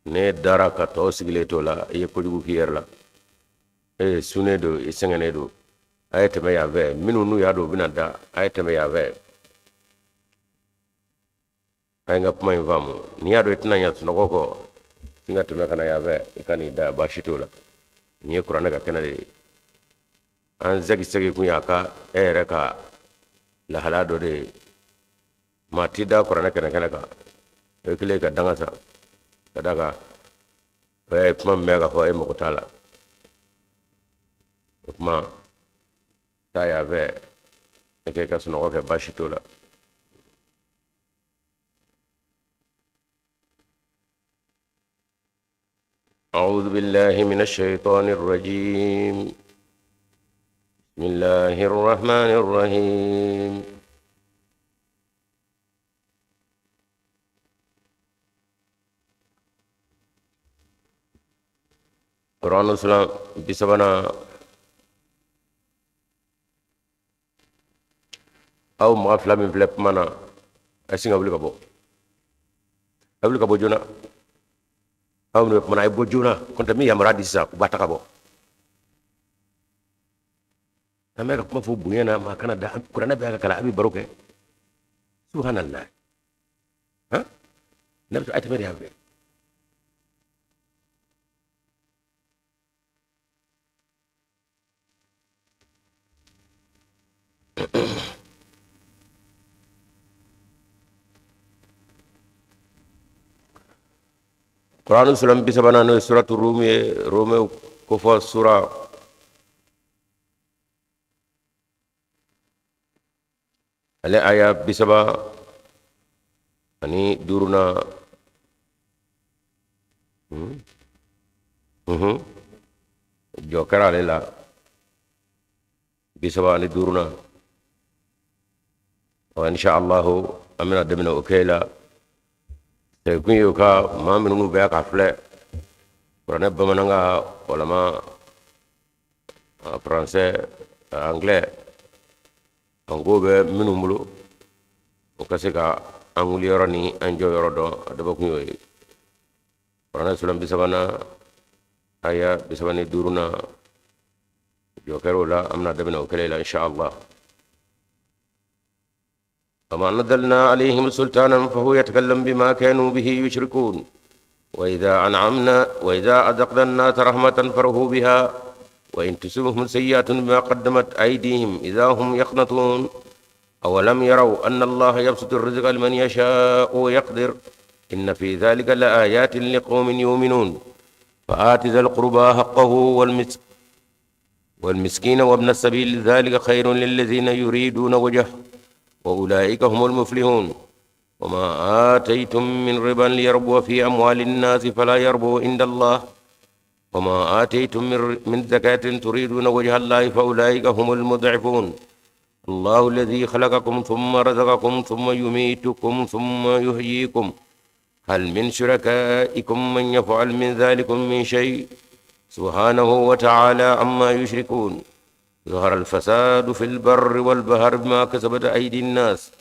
ne dara ka to sigile to la ye kojugu kiyar la sune do sengene do ayete me ya ve minu nu ya do binada ayete me ya ve ay nga kuma invamu ni ya do itina nya tuno ko singa tume kana ya ve ikani da bashito la ni qur'ana ka kenade an zagi sagi kun ya ka ere ka la halado de mati da qur'ana kana ka kile ka danga sa kadaka kuma mega ko e mo tala kuma ta ya ve ke ka suno ko bashito la أعوذ بالله من الشيطان الرجيم بسم الله الرحمن الرحيم قرآن السلام بسبنا أو مغفلة من فلپ منا أسين أبلي كبو جونا أو منا يبو جونا كنت مي يمرادي سا كباتا كبو أما كما فو بنينا ما كان دا قرآن بها كلا أبي بروكه سبحان الله ها نبتو أتمنى هذا Quran sulam bisa banana surat Rumi kufa surah ale aya bisaba ani duruna jokara lela bisaba ani duruna wa insha Allah amina demina okela te kunyo ka maminu nu be ka fle Quran bamananga walama français anglais ango be minu mulu o kase ka anguli yoro ni anjo yoro do adaba kunyo Quran sulam bisabana aya bisabani duruna jokero la amna demina okela insha Allah وما نزلنا عليهم سلطانا فهو يتكلم بما كانوا به يشركون وإذا أذقنا الناس رحمة فرحوا بها وإن تصبهم سيئة بما قدمت أيديهم إذا هم يقنطون أولم يروا أن الله يبسط الرزق لمن يشاء ويقدر إن في ذلك لآيات لقوم يؤمنون فآت ذا القربى حقه والمسكين وابن السبيل ذلك خير للذين يريدون وجهه وأولئك هم المفلحون وما آتيتم من ربا ليربو في أموال الناس فلا يربو عند الله وما آتيتم من زكاة تريدون وجه الله فأولئك هم المضعفون الله الذي خلقكم ثم رزقكم ثم يميتكم ثم يحييكم هل من شركائكم من يفعل من ذلكم من شيء سبحانه وتعالى عما يشركون ظهر الفساد في البر والبحر بما كسبت أيدي الناس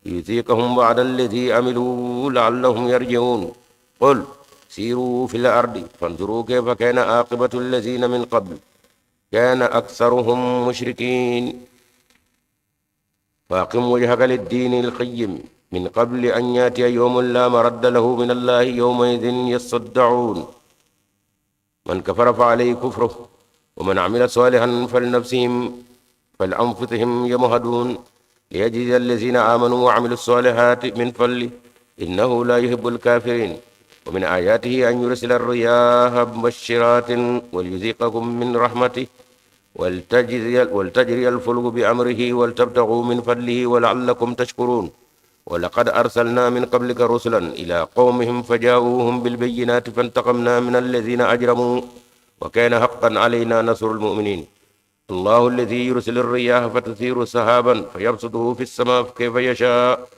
ليذيقهم بعد الذي عملوا لعلهم يرجعون قل سيروا في الأرض فانظروا كيف كان عاقبة الذين من قبل كان أكثرهم مشركين فأقم وجهك للدين القيم من قبل أن يأتي يوم لا مرد له من الله يومئذ يصدعون من كفر فعليه كفره ومن عمل صالحا فلأنفسهم يمهدون ليجزي الذين آمنوا وعملوا الصالحات من فضله إنه لا يحب الكافرين ومن آياته أن يرسل الرياح مبشرات وليذيقكم من رحمته ولتجري الفلك بأمره ولتبتغوا من فضله ولعلكم تشكرون ولقد أرسلنا من قبلك رسلا إلى قومهم فجاءوهم بالبينات فانتقمنا من الذين أجرموا وكان حقا علينا نصر المؤمنين الله الذي يرسل الرياح فتثير سحابا فيبسطه في السماء كيف يشاء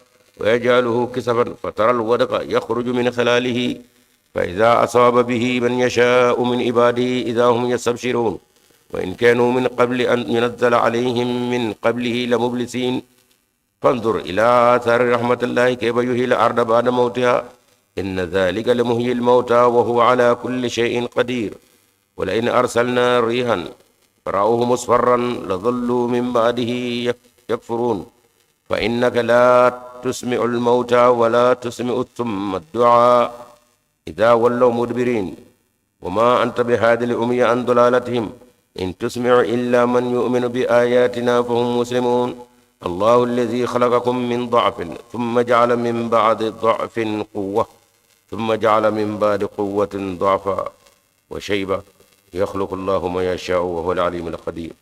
ويجعله كسفا فترى الودق يخرج من خلاله فإذا أصاب به من يشاء من عباده إذا هم يستبشرون وإن كانوا من قبل أن ينزل عليهم من قبله لمبلسين فانظر إلى آثار رحمة الله كيف يحيي الأرض بعد موتها إن ذلك لمحيي الموتى وهو على كل شيء قدير ولئن أرسلنا ريحا فرأوه مصفرا لظلوا من بعده يكفرون فإنك لا تسمع الموتى ولا تسمع الصم الدعاء إذا ولوا مدبرين وما أنت بهاد الأمي عن ضلالتهم إن تسمع إلا من يؤمن بآياتنا فهم مسلمون الله الذي خلقكم من ضعف ثم جعل من بعد ضعف قوة ثم جعل من بعد قوة ضعفا وشيبة يخلق الله ما يشاء وهو العليم القدير.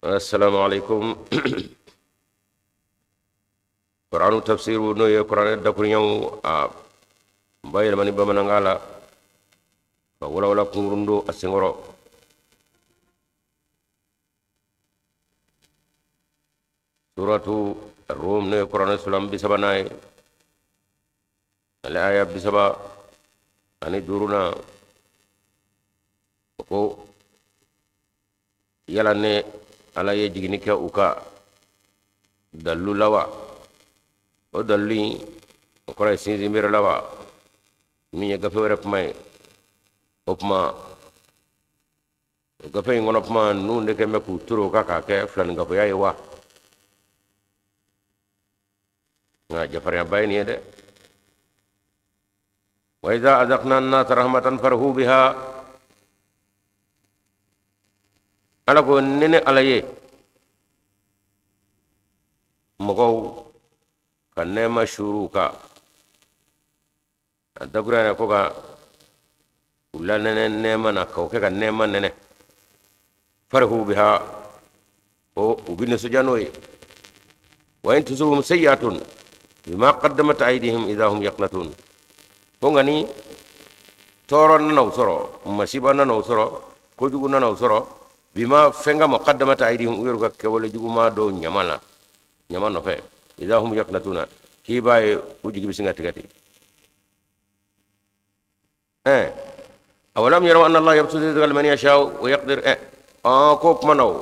السلام عليكم. Qur'anu tafsiru no ye Qur'an da kunyaw a bayel mani bamanangala ba wala kungurundo asengoro suratu Rum no ye Qur'an sulam bisabanaye ala aya bisaba ani duruna ko yala ne ala ye jigini ke uka dallu lawa o dalli o kora sinzi mbir lawa mi ye gafe were pmay opma gafe ngono pma nu ndeke meku turo kaka ke flan gafe yayi wa nga jafar ya bayni de wa idha azaqna an-nas rahmatan farhu biha ala ko nene alaye mogo ka nema shuru ka adagura ko ka ulla nene nema na ko ka nema nene farhu biha o ubin sujanoy wa in tusubum sayyatun bima qaddamat aydihim idahum yaqnatun ko ngani toron na usoro masiba na usoro ko jugu na usoro bima fenga muqaddamat aydihim uyoru ka kewole jugu ma do nyamala nyamano fe idahum yaqnatuna ki baye ujigi bisinga tigati awalam yaraw anna allah yabsutu rizqa liman yasha'u wa yaqdir ko manaw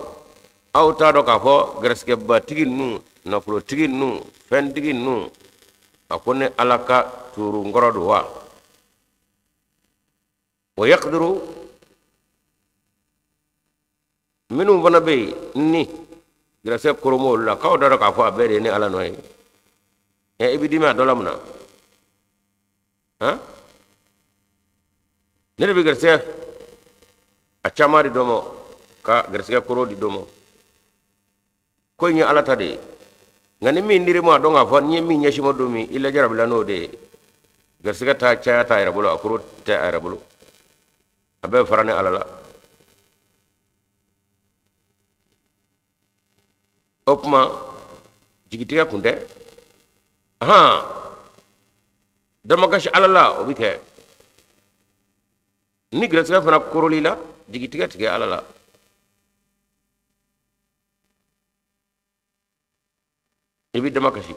aw ta do ka fo greske ba tigin nu na pro tigin nu fen tigin nu akone alaka turu ngorodo wa yaqdiru minum bana be ni grase koromo la ka do ka fo abere ni ala noy ibidima dolamna ne be grase a chamari domo ka grase koro di domo ko ni ala tade ngani mi ndire mo do nga fo ni mi nyashi mo do mi illa jarabla no de grase ta cha ta ira bolo akoro ta ira bolo abe farane ala la opma jigitiya kunde dama gashi alala obike ni grasa fana korolila jigitiya tige alala ibi dama gashi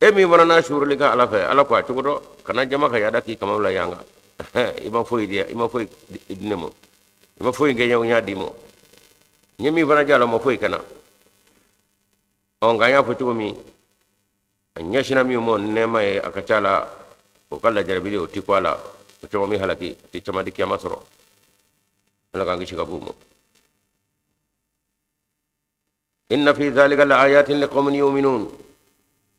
emi wana na shuruli ka ala fa ala ko tugodo kana jama ka yada ki kamala yanga ima foi dia ima foi idnemo ima foi ngenya nya dimo nyemi wana jalo mo foi kana on ganya futu mi anya shina mi mo nema e akachala o kala jarabili o tikwala o to mi halaki ti chamadi kiyama soro ala kangi shiga bumo inna fi dhalika la ayatin liqaumin yu'minun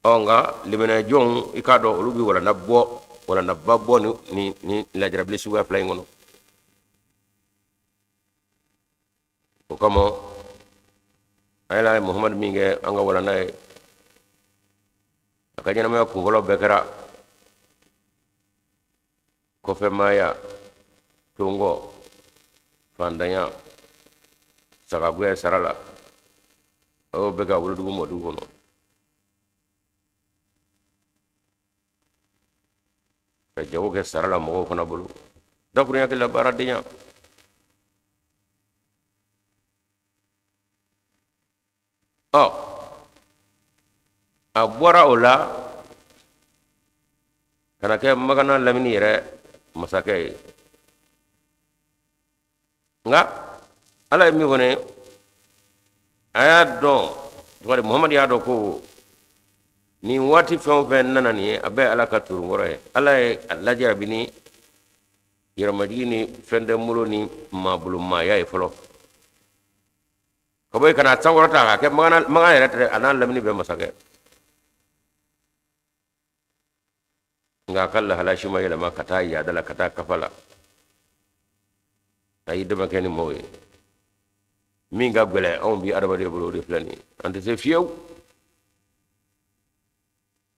onga limena jong ikado lubi wala nabbo ni la jarabili suwa play ngono o kamo ayla muhammad minge anga wala nay akanya na ko golo bekara ko fe maya tungo fandanya saka gue sarala o bega wulu dugo mo dugo no ka jawo ke sarala mo ko na bulu dakuru ya ke la baradinya abora ola kana ke magana lamini yere masake nga ala mi wone aya don wala muhammad ya do ko ni wati fen fen nana ni abe ala ka turu ngore ala la jarabini yaramadini fende mulo ni mabulu ma yayi folo ko boy kana sangorata ka ke magana rete anan lamni be masake nga kala halashi ma yala ma kata ya dala kata kafala ay de makeni moy mi nga gele on bi araba de bolo de flani ante se fiew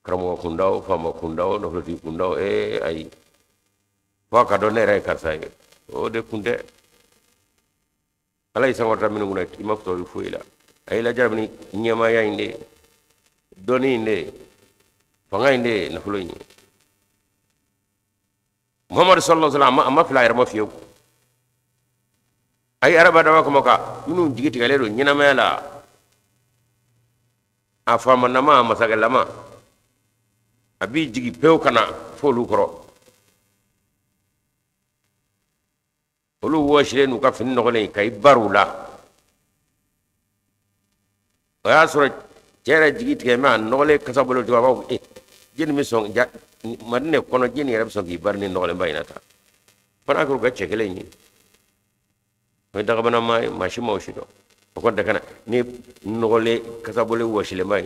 kramo kundaw fama kundaw no floti kundaw ay fa ka do ne ray karsay o de kunde alay sangorta min nguna imafto fuila ay la jarabni nyama yainde doni inde fanga inde na fuloyi muhammad sallallahu alaihi wasallam amma fila yarma fiyo ay araba da ko maka minu jigiti gale do nyina mela afama nama masagalama abi jigi pew kana folu koro olu washire nu ka fin nogole kay barula ya sura jere jigiti ke ma nogole kasabolo to ba jeni mi song ja madne kono jeni rab song gi barni nogole baynata fana ko ga cekele ni may daga bana may mashi mawshido ko de kana ni nogole kasabolo washile may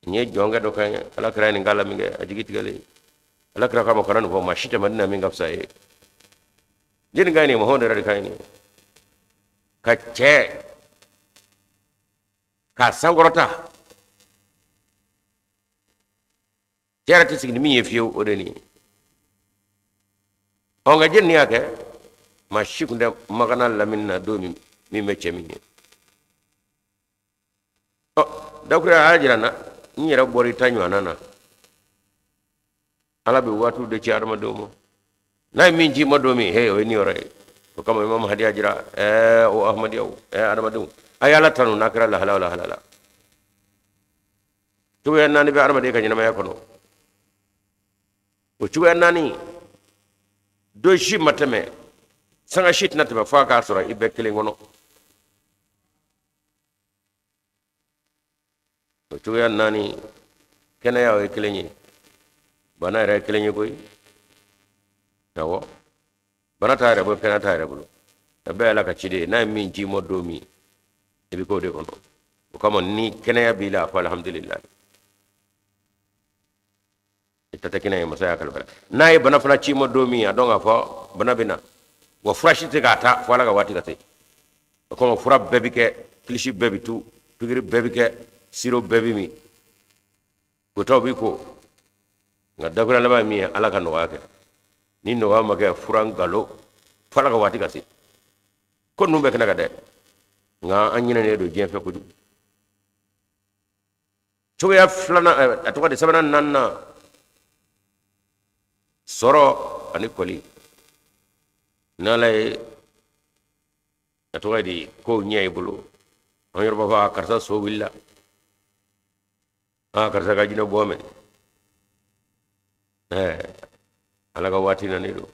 nye jonga do kay ala kra ni ngala mi nge jigiti gale ala kra ka mo kana no mashite madna mi ngapsa e jeni gani mo honde radi kay ni ka ce ka sangorota jara ti signi mi yefiyo odeni onga jenni ake ma shikunde magana laminna do mi mecce mi o dakura ajira na nyira bori tanyo nana ala be watu de ci adama domo nay min ji madomi he o ni ore ko kama imam hadi ajira o ahmad yaw adama domo ayala tanu nakra la halala halala to ya nani be adama de kanyina ma yakono o cuga nani do shi matame sanga shit natame fa ka sura ibe kele ngono o cuga nani kena ya o kele ni bana ra kele ni koy yawo bana tare bo kena tare bo be ala ka cide na min ji modomi e bi ko de kono o kama ni kena ya bila fa alhamdulillah tata kina ya masaya kalbala nayi bana fana ci mo domi ya donga fo bana bina wa fresh te gata fo la ga wati gate ko mo fura bebi ke klishi bebi tu pigiri bebi ke siro bebi mi ko to bi ko ngadda ko la mi ala kan waake ni no wa ma ke furan galo fo la ga wati gate ko numbe kana ga de nga anyina ne do jen fe ko du to ya flana atwa de sabana nanna soro ani koli nalay atoy di ko nyay bulu on yor baba karta so willa karta ga jino bome ala ga wati na nido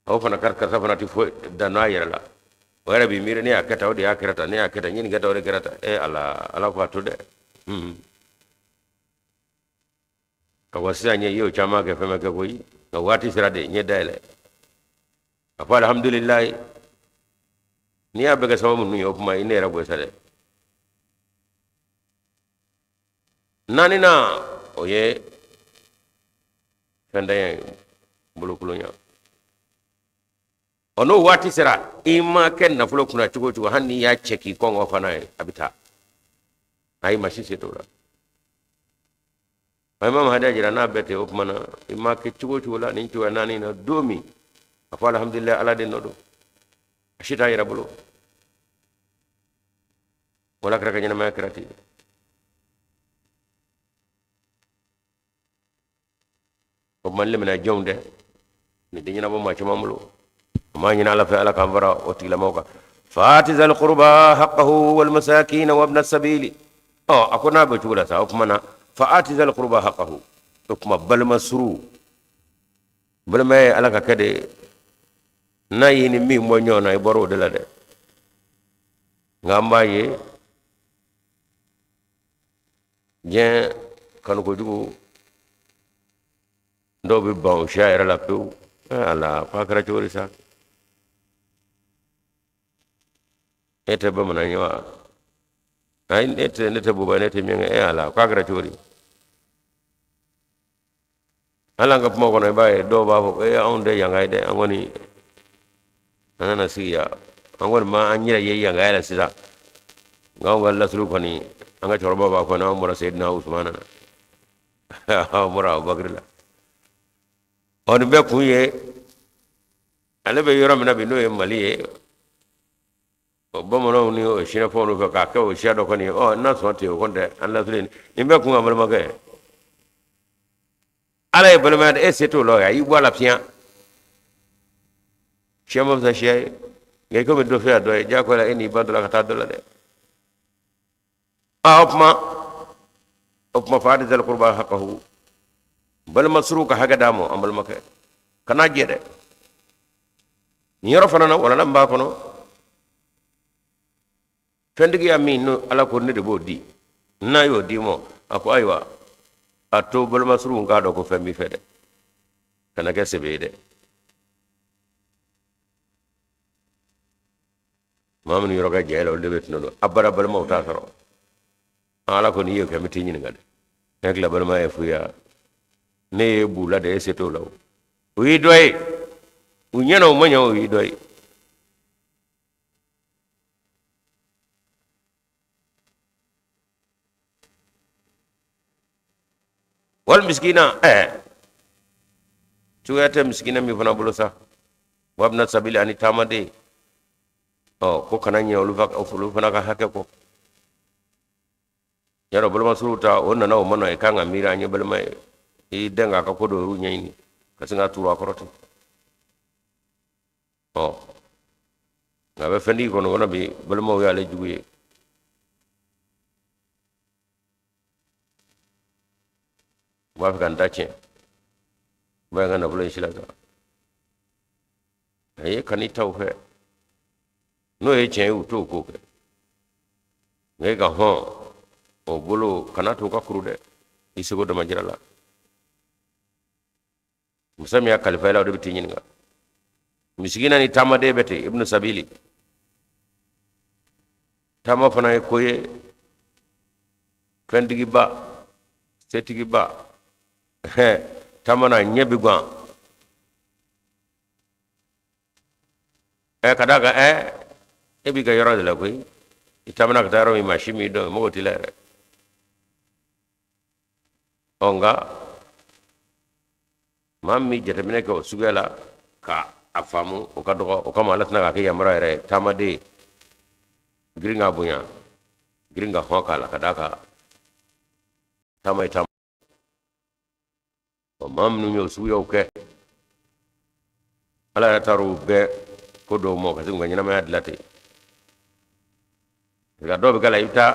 aw fana karta fana ti fo da na yara wara bi mire ne akata odi akirata ne akata nyin ga dawre kirata ala ko to de kawasa nye yo chama ke fema ke koyi ka wati sirade nye dale apa alhamdulillah ni abega sababu nu yo kuma ine rabo sare nani na oye fende bulukulonya ono wati sira ima ken na fulo kuna chugo hanni ya cheki kongo fana abita ai masisi to imam hada jira na bete o mana imma ke chugo la nin chuwa nani na domi afa alhamdulillah ala den nodo ashita yira bulu wala kra kanyana ma krati o malle mena jonde ni dinyina bo ma chuma mulo ma nyina ala fa ala kamvara o tila moka fatizal qurba haqqahu wal masakin wa ibn as-sabil akona be chula sa o mana fa'ati zal qurba haqqahu kuma balma suru balma ala ka kade na yini mi mo nyona e boro de la de ngamba ye je kan ko jugo ndo be ban shaira la pew ala fa kara chori sa ete ba mana nyawa ay nete buba nete mi ala fa kara chori ala nga mo kono baye do ba fo on de yangay de angoni anana siya angoni ma anyira ye yangay la sida ngaw wala sulu fani anga chorba ba ko na mura sayyidina usman mura abubakar la on be kuye ale be yoro mina bi no e mali e bomono ni o shina fo no ka ka o shado ko ni o na so te o konde an la sulu ni be ku ngamal ma ke ala e bele ma e seto lo ya yi bola pia chemo sa shay ngay ko be do fe do ja ko la eni bandula ka ta do la de opma faadi zal qurba haqqahu bal masruka haga damo amal make kana jede ni yoro fanana wala lamba kono fendigi ami no ala ko ne de bodi na yo dimo ako aywa ato bal masru nga do ko femmi fede kana ke sebede mamun yoro ga jelo de betno abara bal mawta saro ala ko ni yo ke miti ni ngade nek la bal ma e fuya ne bula de seto law wi doy u nyano mo nyaw wi doy wal miskina tuyate miskina mi fana bulu sa wabna sabili ani tamade ko kana nyaw lu fana ka hakke ko yaro bulu masuruta onna na o mano e kanga mira nya bulu mai e denga ka kodo ru nyini kasinga turu akorote ngabe fendi ko no bi bulu mo yale juguye wa fa kan dace ba ga na bulu shila ga ay kani tawfe no e chen u to ko ke ngai ga ho o bulu kana to ka krude isigo da majirala musami ya kalifa ila do bitinyin nga misigina ni tamade bete ibnu sabili tama fana koye kendigi ba setigi ba tamana nyebi gwa kadaga ebi ga yoro de la koy itamana ka taro mi mashimi do mo tilere onga mammi jetemine ko sugela ka afamu o ka dogo o kama latna ka yamra ere tamade gringa bunya gringa hokala kadaka tamay tam o mamnu nyo suyo ke ala taru be ko do mo ka singa nyina ma adlate ga do be kala ita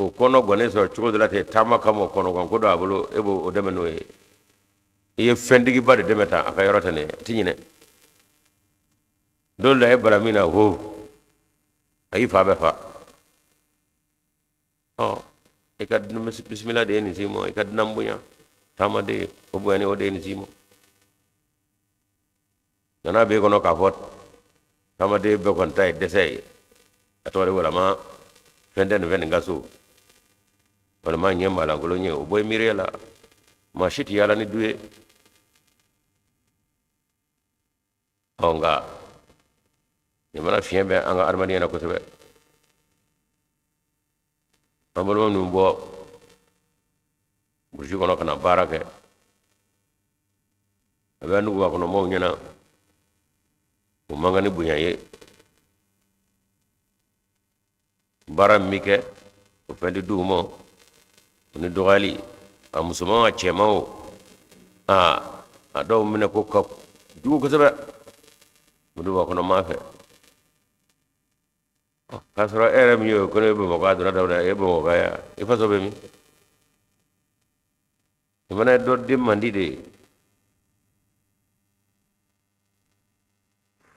o kono gone so chugo dilate tama kamo kono gon ko do abulo ebo o demeno e fendigi bade demeta aka yorota ne tinyine dole e baramina ho ayi fa be fa e kad bismillah de ni simo e kad nambunya tamade o boni o de ni simo nana be kono ka fot tamade be kon tay desay atore wala ma fenden ven ngaso wala ma nyamba la golo nye o boy mirela ma shiti yala ni duwe onga ni mana fiembe anga armani na ko tebe amolo no bo burju kono kana barake abanu ko kono mo nyana o mangani bunya ye baram mike o fendi dumo ni dogali a musulman a cemawo a do mine ko ka du ko sebe mudu ba kono mafe kasro erem yo kono be mo ga do na dawda e bo ga ya e fa so be mi mana do dim mandi de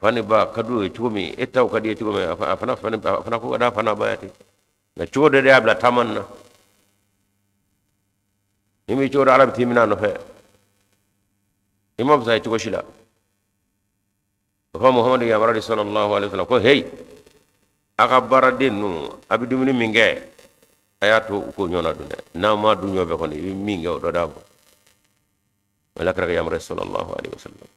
fani ba kadu chumi etaw kadi chumi afana ko da fana bayati na chode de abla tamanna imi chode arab timina no fe imam sai to shila fa muhammad ya maradi sallallahu alaihi wasallam ko hey aka baradin nu abidumini minge ayato ko nyona dunne na ma dunyo be ko ni minge o do dabo wala kara ya maradi sallallahu alaihi wasallam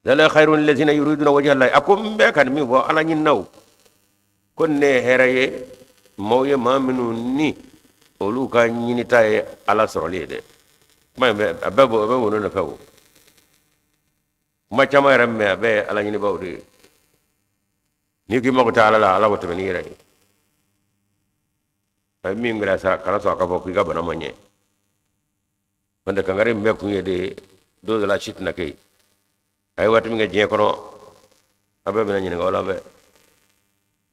dala khairun allazina yuriduna wajha allah akum be kan mi bo ala nyin naw kon ne heraye mawye maminu ni olu ka nyini tay ala sorole de may be ababo ababo no fawo ma chama ramme be ala nyini bawde ni ki mako taala la ala woto ni ray ay mi ngira sa kala so ka bokki ga bana manye bande ka ngare mbe ku yede do la chit na kay ay watu nga je kono abe be nyini wala be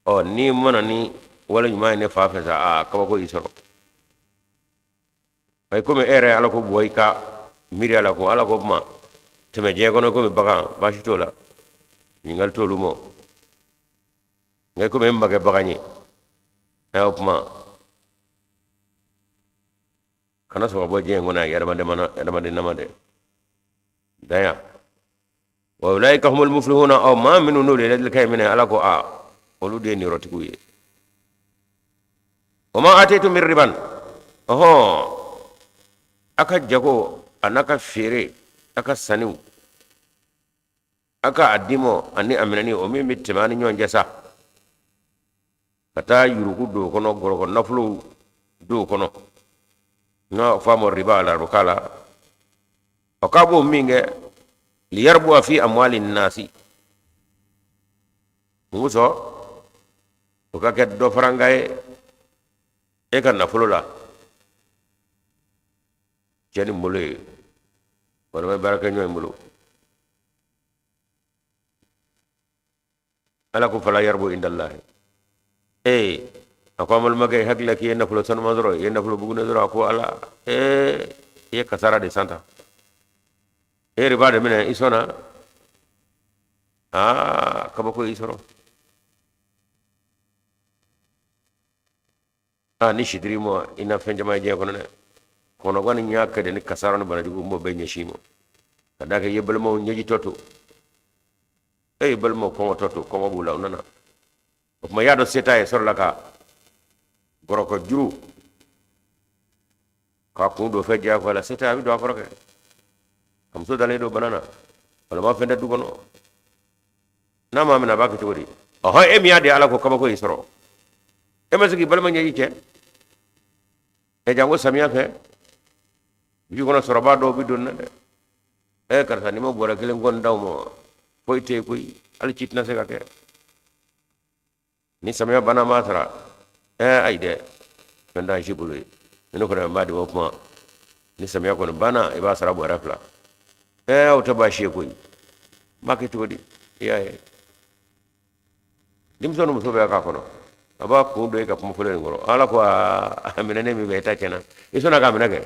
o ni mona ni wala nyuma ne fa fa sa ka ko isoro ay ko me ere ala ko boy ka miri ala ko ma teme je kono ko be baga ba shi tola ni ngal tolu mo ngay ko me mbage baga ni ay ma kana so bo je ngona yara mande mana yara mande namade daya wa ulaika humul muflihuna aw ma minu nuli ladil kaymina ala ko olu de ni rotikuye wa ma ataytum min riban aka jago anaka fere aka saniu aka adimo ani aminani o mi mittimani nyon jesa kata yuruku do kono goro naflu do kono na famo riba ala rukala akabo minge liyarbu fi amwalin nasi nguso uka ket do farangaye e kan nafulula jeni mule wala baraka nyoy mulu ala ko fala yarbu indallah akwamul magay hagla ki nafulo son mazro ye nafulo buguna zro ko ala ye kasara de santa riba de mine isona kaba ko isoro ni shidri mo ina fenjama je kono ne kono gani nyaka de ni kasara no bana digu mo be nyeshimo kada ke yebal mo nyeji toto bal mo ko toto ko mo bula nana ko ma yado seta e sorlaka goroko juru ka ko do fejja ko la seta bi do ko ke kam so dale do banana wala ma fenda du kono na ma mena ba ko tori mi ade ala ko kaba ko isoro masiki balma nyi ce jango samia fe bi kono soroba do bi don de karta ni mo bora kele ngon daw mo poite koy al citna se ka ke ni samia bana matara ayde fenda jibulu ni ko na madi wo ma ni samia ko bana e ba sara bo rafla o to ba shi koy makiti wodi yaye dim sonu so be ka kono aba ko do ka mo fole ngoro ala ko amina ne mi be ta cena isona ka mina ke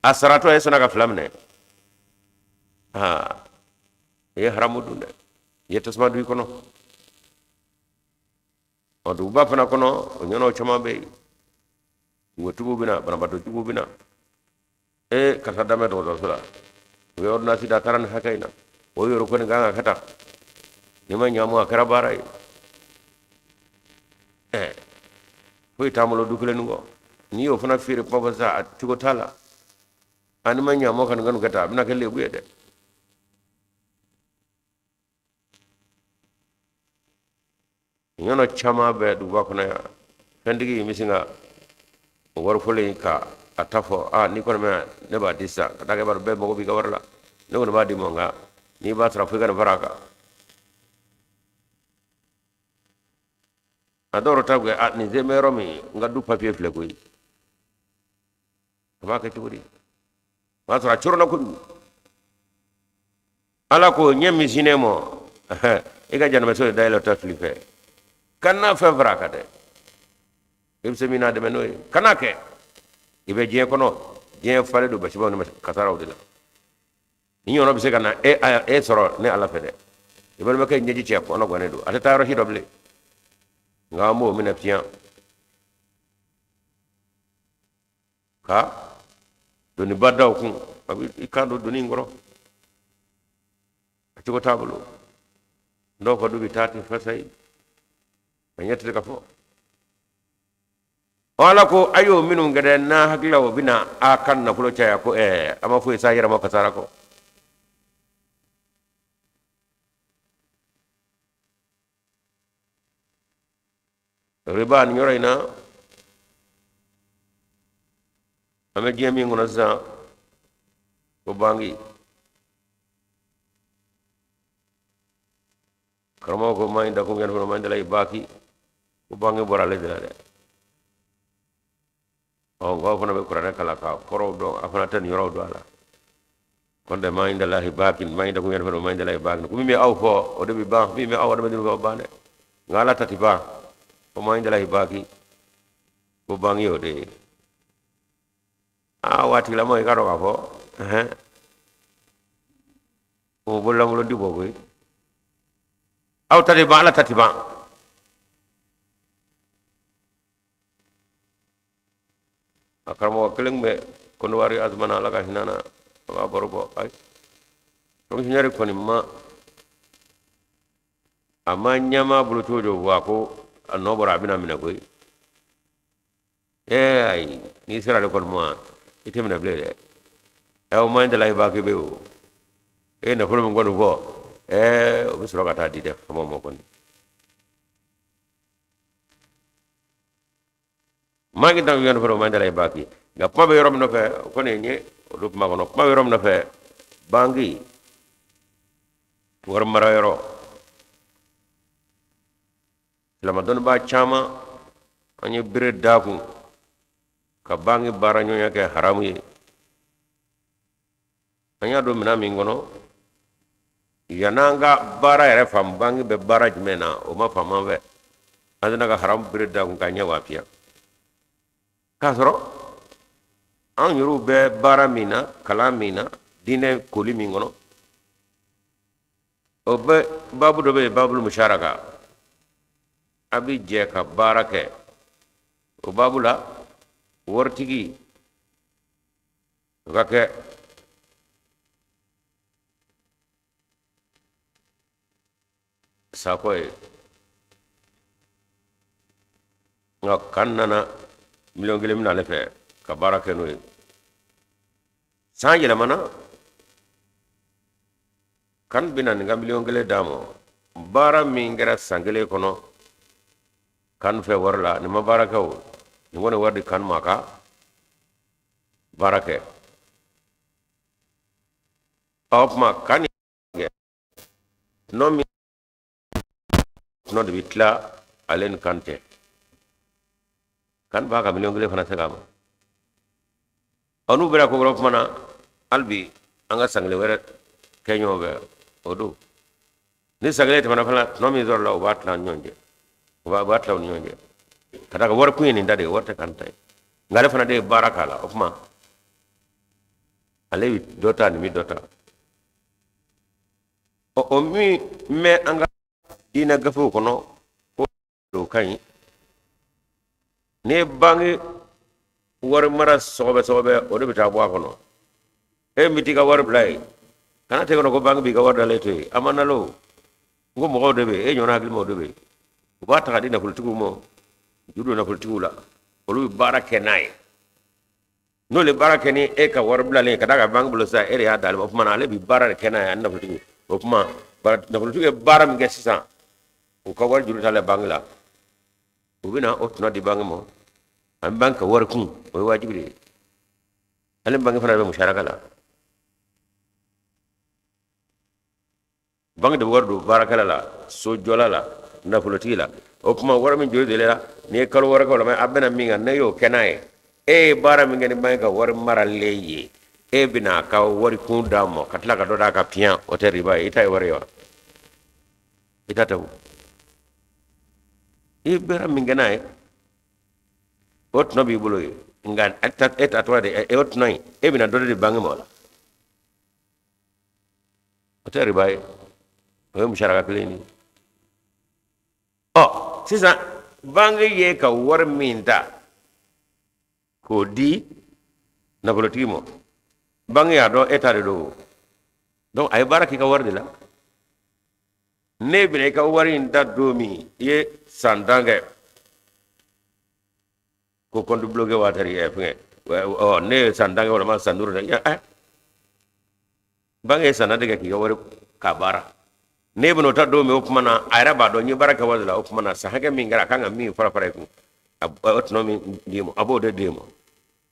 asarato isona ka flamne ye haramu dunde ye tasma du kono o du ba fana kono o nyono chama be ngotugo bina bana bato tugo bina kasa dame do sala we ordna sida taran hakaina o yoro ko nga kata ni ma nyamu akara barai foi tamulo dukule ngo ni yo fana fire papa sa tugo tala ani ma nyamu kan nganu kata bina kele buyede nyono chama be du ba kono ya fendigi misinga war fole ka atafo ni kono me ne ba disa daga bar be mo bi ka warla ne kono ba di mo nga ni ba tra fuga na baraka adoro tagwe ni zemero mi ngadu papier fle koy ba ka turi ma tra churna ko ala ko nyemi sinemo e ga janama so daylo ta flipe kanna fa baraka de semina de menoy kanake ibe je kono je fale do basibo ne kasara odila ni yono bi se kana e soro ne ala fede ibe be kay nyeji ci ko no gone do ata taro hidoble ngamo mina fian ka doni baddaw kun abi ikando doni ngoro ati ko tablo ndo ko dubi tati fasay anyete ka fo wala ko ayo minu ngade na hakila wo bina akan na fulo caya ko ama fu sa yara mo kasara ko riba ni yorayna ame jemi ngona sa ko bangi karamo ko mainda ko ngene ko mainda lay baki ko bangi borale de ngo fana be kurana kala ka koro do afana tan yoro do ala konde ma inda lahi bakin ma inda ko yen fana ma inda lahi bakin ko mi aw fo o de bi ba mi aw de ko bane ngala tati ba ko ma inda lahi baki ko bang yo de wati la moy karo ka fo o bolam lo di bogoy aw tati ba ala tati ba akaramo keleng be kono wari azmana la ka hinana wa borobo ay to nyari ko ni ma amanya ma bulutojo wa ko no bora bina mina koy ay ni sera le ko mo ite mina blede o mo ndela ba ke be o na fulo ngonu go o bisro ka ta di def mo ko ni magi dang yon fero mandala baki ga pama be rom no fe ko ne nye lu ma kono pama be rom no fe bangi war mara yoro lama don ba chama anye bire daku ka bangi baranyo yake haramu ye anya do mina mingono yananga bara ere fam bangi be bara jmena o ma fama be adana ka haram bire daku ka nya wapia kasoro an yuru be bara mina kala mina dine koli mingono o be babu do be babul musharaka abi je ka barake o babula wortigi gake sakoy nga kannana million gele mina lefe ka barake no sanje la mana kan binan nga million gele damo bara mingera sangele kono kan fe warla ni ma baraka o ni wona wardi kan maka barake op ma kan no mi no de bitla alen kante kan baga million gele fana segama anu bera ko grop mana albi anga sangle wera kenyo be odu ni sagle te mana fana no mi zorla o batla nyonje o batla nyonje kada ko wor kuini ndade worte kan tay ngale fana de barakala ofma alewi dota ni mi dota o mi me anga ina gafu kono ko do kany ne bangi war mara sobe o de bita bo kono miti ka war blay kana te kono ko bangi bi ka war dale to amana lo ngo mo de be nyona agli mo de be ba ta dina politiku mo judo na politiku la olu barake nay no le barake ni ka war blale kada ka bangi blo sa ya dal mo mana le bi barake nay an na politiku o kuma bar na politiku baram ngesa ko ka war judo tale bangla ubina otuna di bangi mo am banka war kun o wajibi de alim bangi fana be musharaka la bangi de wardu barakala la so jola la na fulotila o kuma war min jodi la ne kal war ko la may abena minga ne yo kenaye bara mi ngani banka war mara leye bina ka war kun damo katla ka doda ka pian o te riba ita e warewa ita taw bera mi nganaye ot no bi bulo ngan eta to de e ot noy e bina do de bangi mola ota riba o musharaka klini sisa bangi ye ka war minta ko di na volotimo bangi ya do eta de do donc ay baraki ka war de la ne bine ka wari inta domi ye sandange ko kondu bloge watari e fnge ne sandange wala ma sanduru de ya bange sanade ki wari ka bara ne bino ta domi opmana ayra ba do nyi baraka wala opmana sahaga mi ngara kanga mi fara fara ku otno mi dimo abode dimo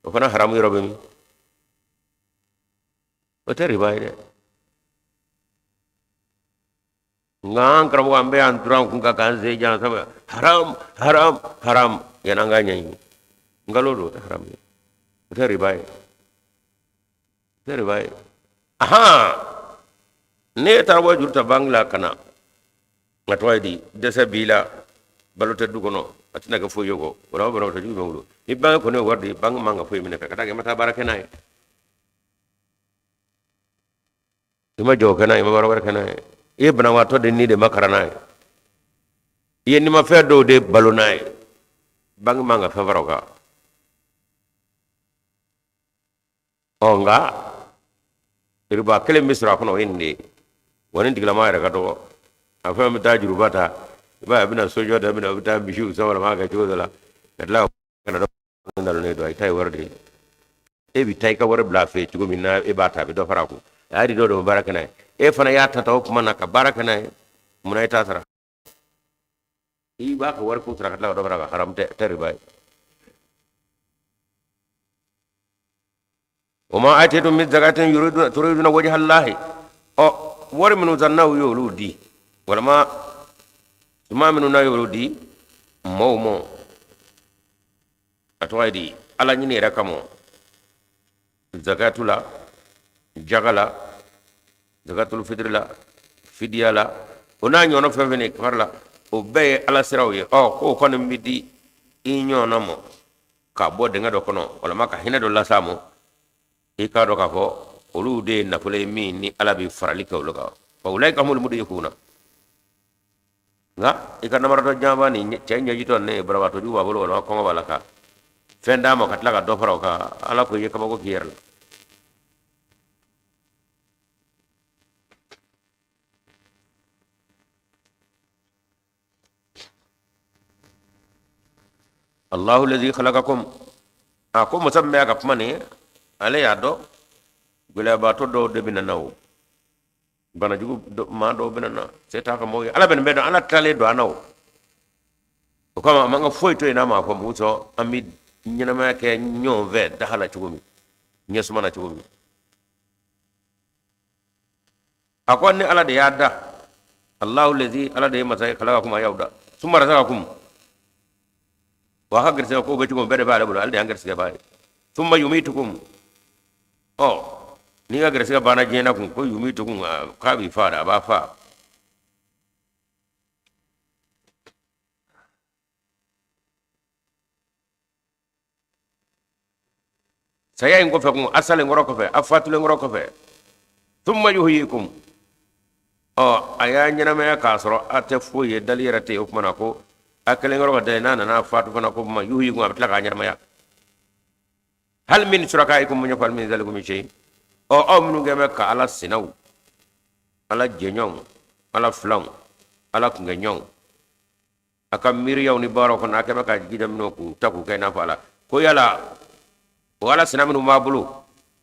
o fana haramu yobe mi o tari bayde ngang karabu ambe anturan kun ka kan se jana sama haram haram haram yana nganya yi ngalo do haram tari bay aha ne tarwa jurta bangla kana ngatwai di desa bila balota dugono atina ga foyo go wala wala to jume wulo ni bang ko ne wardi bang manga foyo mine ka kata ga mata baraka nay ima jo kana ima baraka kana e bana wato de ni de makarana ye ni ma fe do de balonay bang manga fe baroka onga irba kele misra kono indi woni digla ma ra gato afa mi tajuru bata ba bina sojo da bina bita bishu sama ma ga jodala kadla kana do ndal ne do ay tay warde e bi tay ka war bla fe ci minna e bata bi do faraku ari do baraka nay e fana ya tata kuma na ka baraka nay munay tasara i ba ka war ku tra kadla do baraka haram te riba وما آتيتم من زكاة تريدون وجه الله ورمنو زناو يولودي ولما ما منو نا يولودي مو أتوايدي على نيني ركمو زكاة لا جغلا زكاة الفطر لا فدية لا ونانيو نففني كفرلا وبي على سراوي كو كون ميدي إنيو نمو كابو دنگا دو كنو ولما كهنا دو لا سامو ika do ka fo olu de na fule mi ni ala bi farali ka ulu ka fa ulai ka mul mudu yakuna nga ika namara to jamba ni cenya jito ne braba to juba bolo wala ko wala ka fenda mo katla ka do faro ka ala ko ye ka ko kiyerla الله الذي خلقكم ako musamma ka pmane ale ya do gula ba to do de binanaw bana jugu ma do binana seta ka moy ala ben bedo ala tale do anaw ko ma nga foyto ina ma ko muso ami nyina ma ke nyon ve da hala chugumi nyesuma na chugumi akon ni ala de yadda allah allazi ala de masay khalaqakum ayawda summa razaqakum wa hagar se ko be chugum bede ba ala bulu ala de hangar se ba summa yumitukum ni ga garsiga bana jena kun ko yumi to kun ka bi fara ba fa saya ngo fe kun asale ngoro ko fe afatule ngoro ko fe thumma yuhyikum aya nyina me ka soro ate foye dalira te ko mana ko akale ngoro ko de na fatu fana ko ma yuhyikum abtla ka nyama ya hal min shurakaikum mun yafal min zalikum shay munu ngeme ka ala sinaw ala jenyon ala flan ala kungenyon aka miriyaw ni baro ko na kebe ka gidam no ku taku kay na fala ko yala wala sinaminu mabulu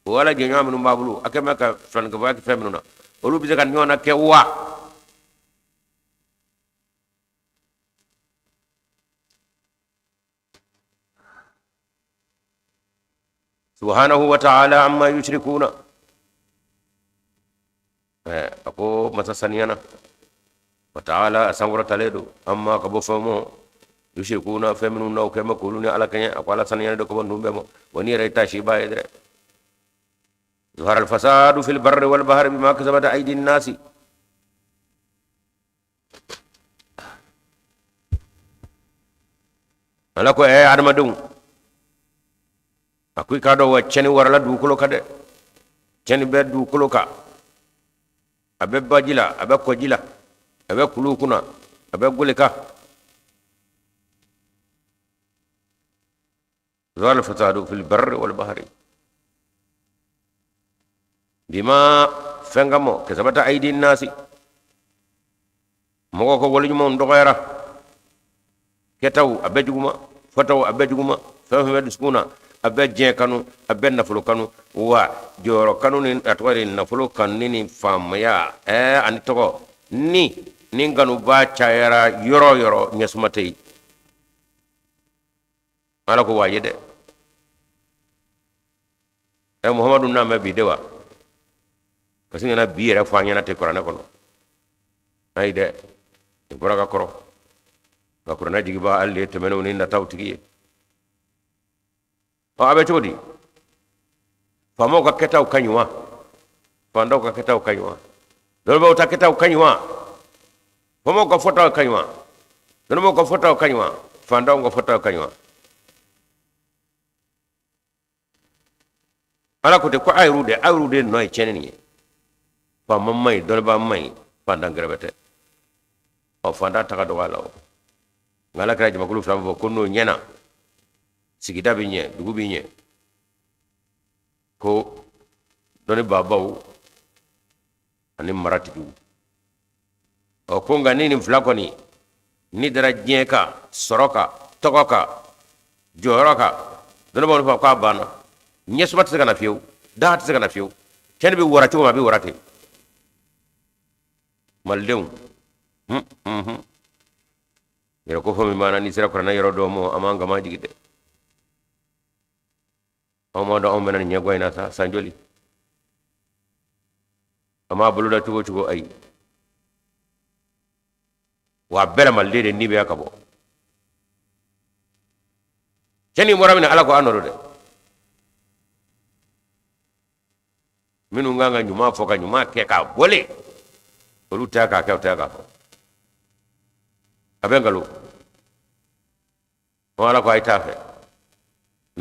wala jenyon minu mabulu akema ka flan ko ba feminu na olu bi kan nyona ke wa subhanahu wa ta'ala amma yushrikuna ako masa saniyana wa ta'ala asawra taledo amma kabo famo yushrikuna feminu no kema kuluni ala kanya ako ala saniyana do ko ndumbe mo woni reta shi ba edre ظهر الفساد في البر والبحر بما كسبت ايدي الناس ala ko adama dum akui kado wa cheni warala dukulo kade cheni be dukulo ka abe bajila abe kojila abe kulukuna abe gulika ظهر الفساد في البر والبحر بما فنغمو كسبت أيدي الناس موكو ولجمون دغيرا كتاو أبجوما فتاو أبجوما فهم دسكونا أبجين كانوا أبن نفلو كانوا وجورو كانوا أتواري نفلو كانوا فاميا أني تغو نينغانو باچا يرا يرو نسمتي ala ko waje de muhammadu na ma bidewa kasi na biira fanya na te korana kono ay de gora ga koro ga korana jigi ba alle te meno ni na tawtigi o abe todi famo ka ketaw kanywa fando ka ketaw kanywa dol ba uta ketaw kanywa famo ka fotaw kanywa dol mo ka fotaw kanywa fando ka fotaw kanywa ala ko te ko ayrude no cheneni pa mamay dolba may pandan grebete o fanda taka do wala ngala kraji makulu flambo ko no nyena sigida binye dugu binye ko doni babaw ani marati du o ko ngani ni flakoni ni dara jeka soroka tokoka joroka doni bon fa ka bana nyesuma tse kana fiu da tse kana fiu ken bi worati ko ma bi worati maldew yero ko fomi mana ni sira ko na yero do mo amanga ma jigide o mo do o mena ni goyna sa sanjoli ama buluda tugo ay wa bela malde ni be akabo keni moramina ala ko anoro de minu nganga nyuma foka nyuma ke ka bole olu ta ka abengalo wala ko ay tafe